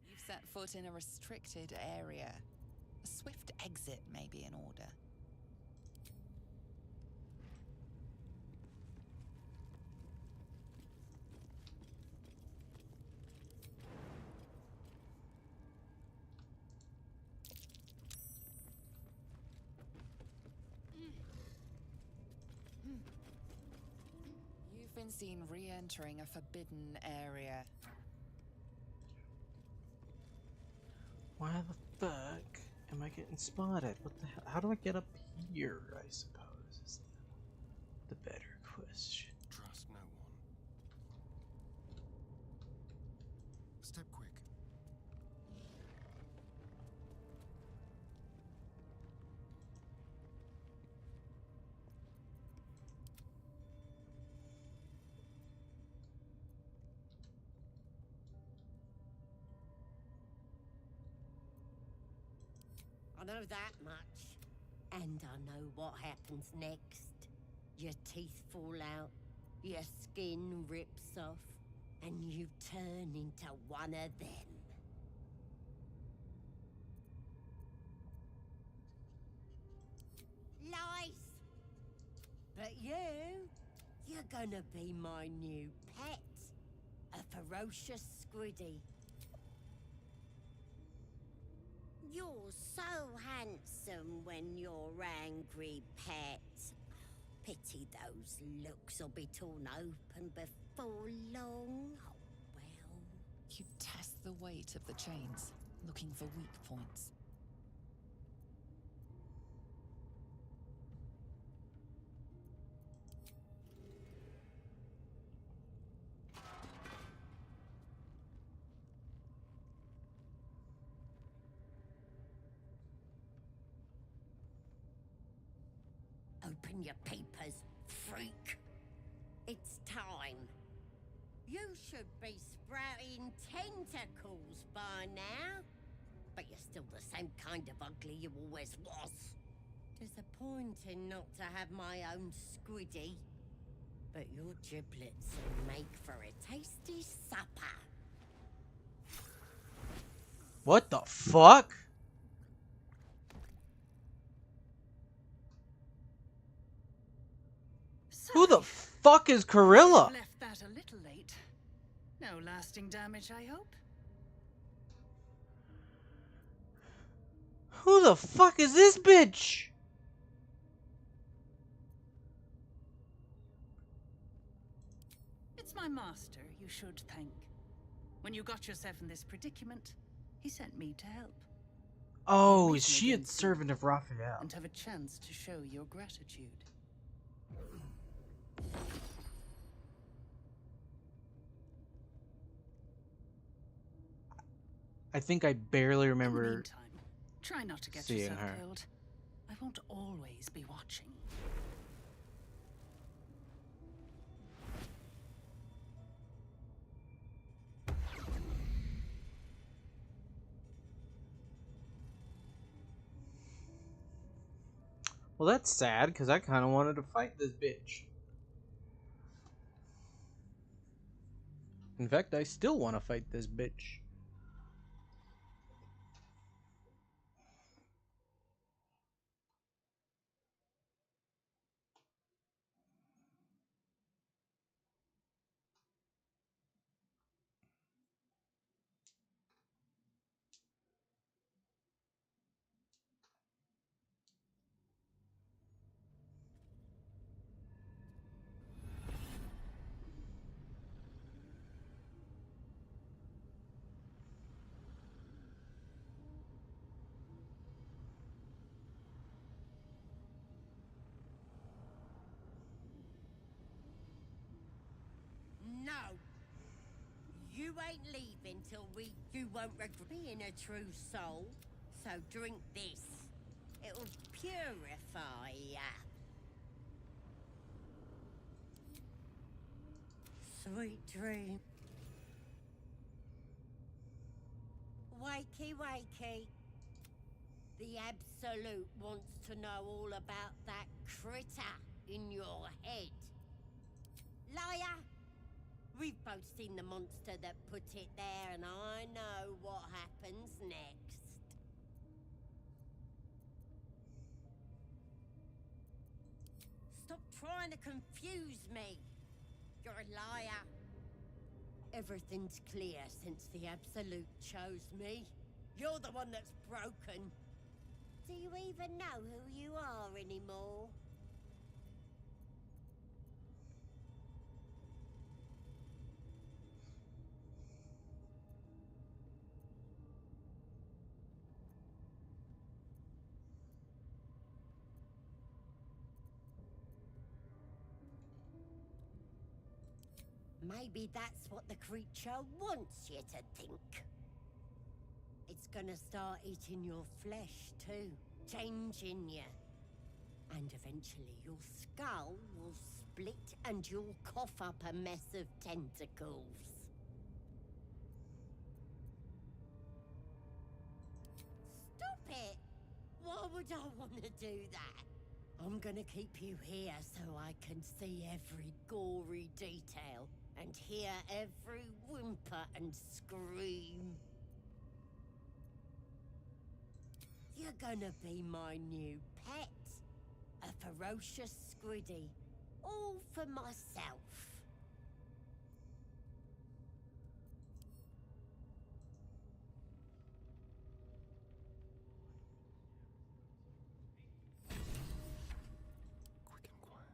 You've set foot in a restricted area. A swift exit may be in order. You've been seen re-entering a forbidden area. Why the fuck am I getting spotted? What the hell? How do I get up here, I suppose, is the better question. Trust no one. Step quick. I know that much. And I know what happens next. Your teeth fall out, your skin rips off, and you turn into one of them. Lies! But you're gonna be my new pet. A ferocious squiddy. You're so handsome when you're angry, pet. Pity those looks will be torn open before long. Oh, well. You test the weight of the chains, looking for weak points. Open your papers, freak. It's time. You should be sprouting tentacles by now. But you're still the same kind of ugly you always was. Disappointing not to have my own squiddy. But your giblets will make for a tasty supper. What the fuck? Who the fuck is Corilla? Left that a little late. No lasting damage, I hope. Who the fuck is this bitch? It's my master you should thank. When you got yourself in this predicament, he sent me to help. Oh, is she a servant of Raphael? And have a chance to show your gratitude. I think I barely remember In the meantime, try not to get seeing yourself her. killed. I won't always be watching. Well, that's sad, because I kind of wanted to fight this bitch. In fact, I still want to fight this bitch. ain't leaving till you won't regret being a true soul. So drink this. It'll purify ya. Sweet dream. Wakey, wakey. The Absolute wants to know all about that critter in your head. Liar! We've both seen the monster that put it there, and I know what happens next. Stop trying to confuse me. You're a liar. Everything's clear since the Absolute chose me. You're the one that's broken. Do you even know who you are anymore? Maybe that's what the creature wants you to think. It's gonna start eating your flesh too, changing you. And eventually your skull will split and you'll cough up a mess of tentacles. Stop it! Why would I want to do that? I'm gonna keep you here so I can see every gory detail and hear every whimper and scream. You're gonna be my new pet. A ferocious squiddy. All for myself. Quick and quiet.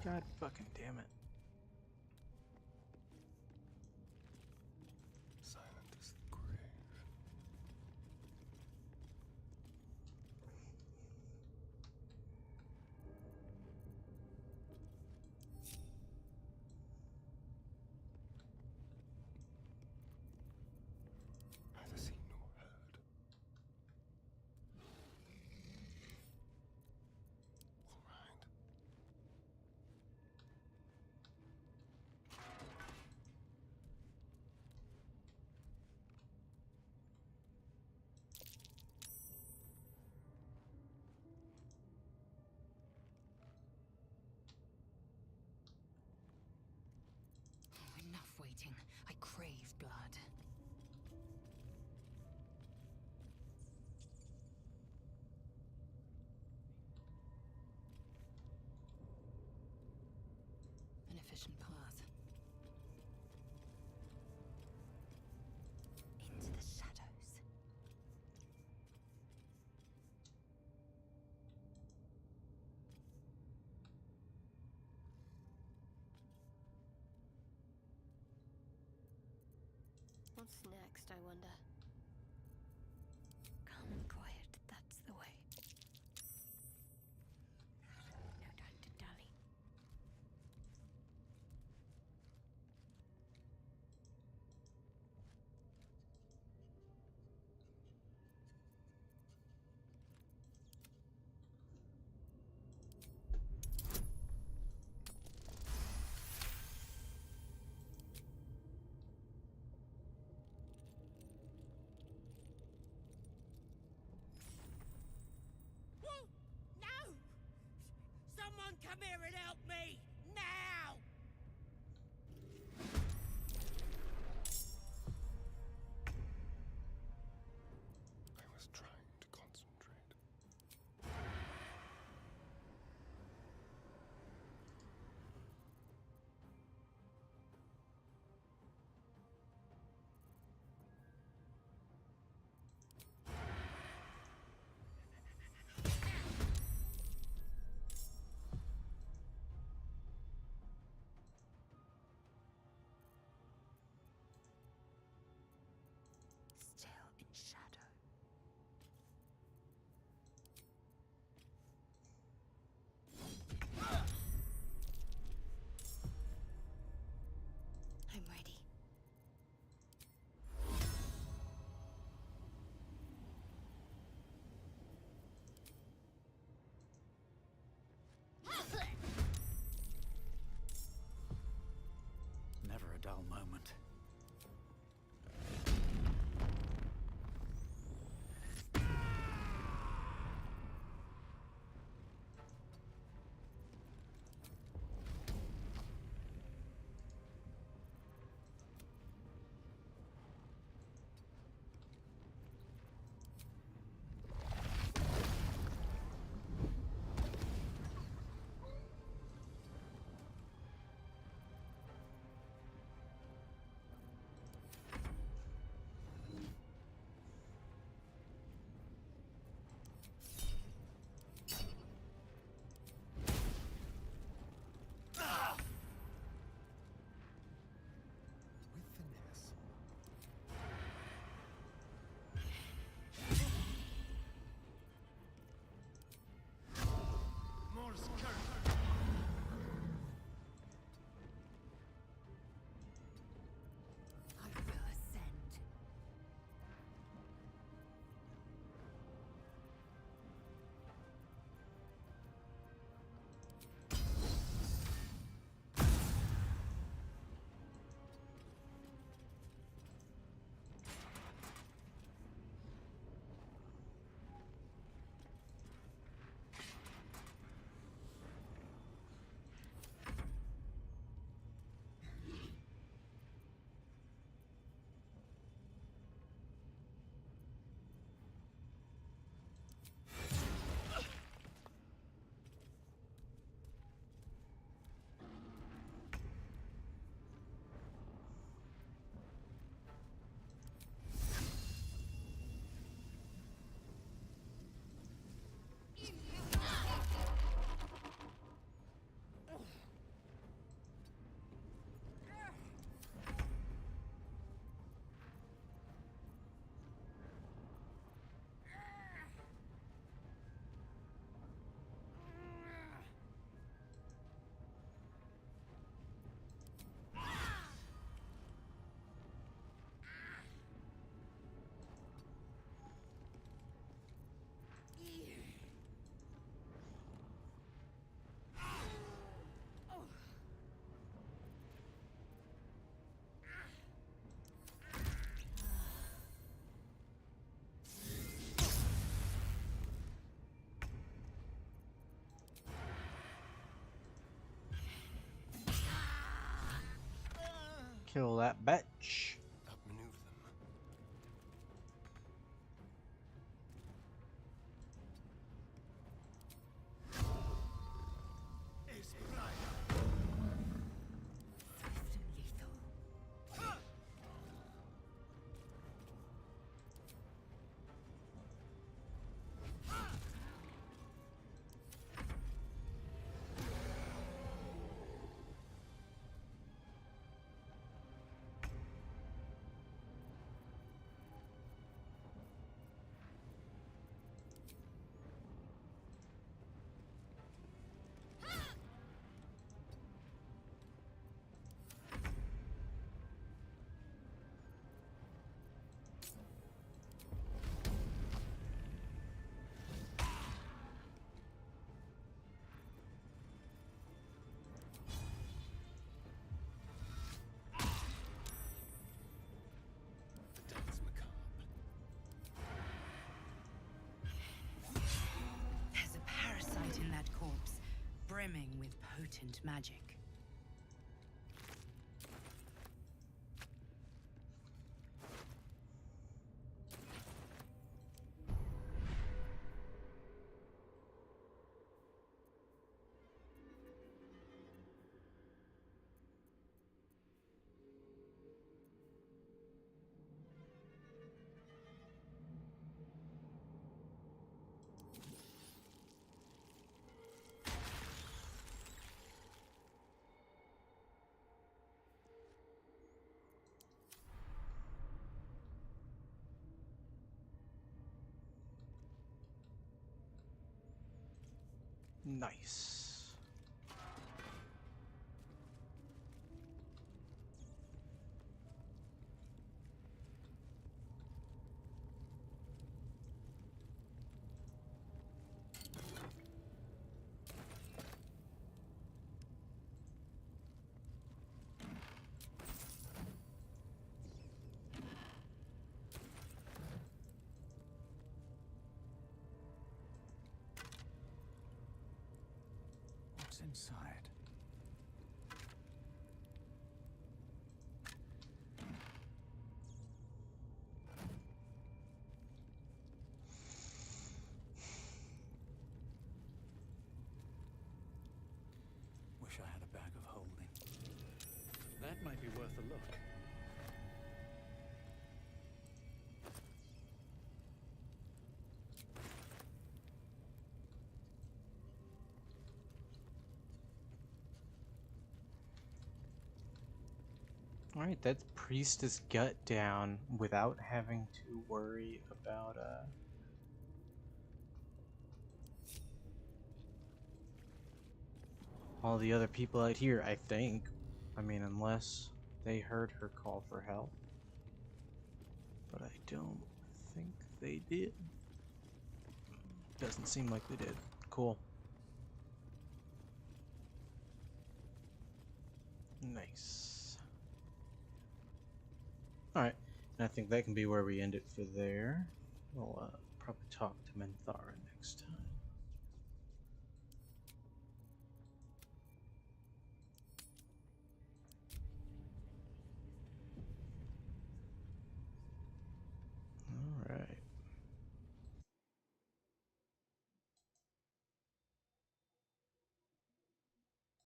God fucking damn it. Silent as the grave. Neither seen nor heard. All right. Enough waiting. I crave blood. An efficient path. Into the shadows. What's next, I wonder? Calm and quiet, that's the way. No time to dally. I will ascend. Kill that bitch. Outmaneuver them. There's a parasite in that corpse, brimming with potent magic. Nice. What's inside? Wish I had a bag of holding. That might be worth a look. Alright, that's Priestess Gut down without having to worry about all the other people out here, I think. I mean, unless they heard her call for help. But I don't think they did. Doesn't seem like they did. Cool. Nice. Alright, and I think that can be where we end it for there. We'll probably talk to Menthara next time.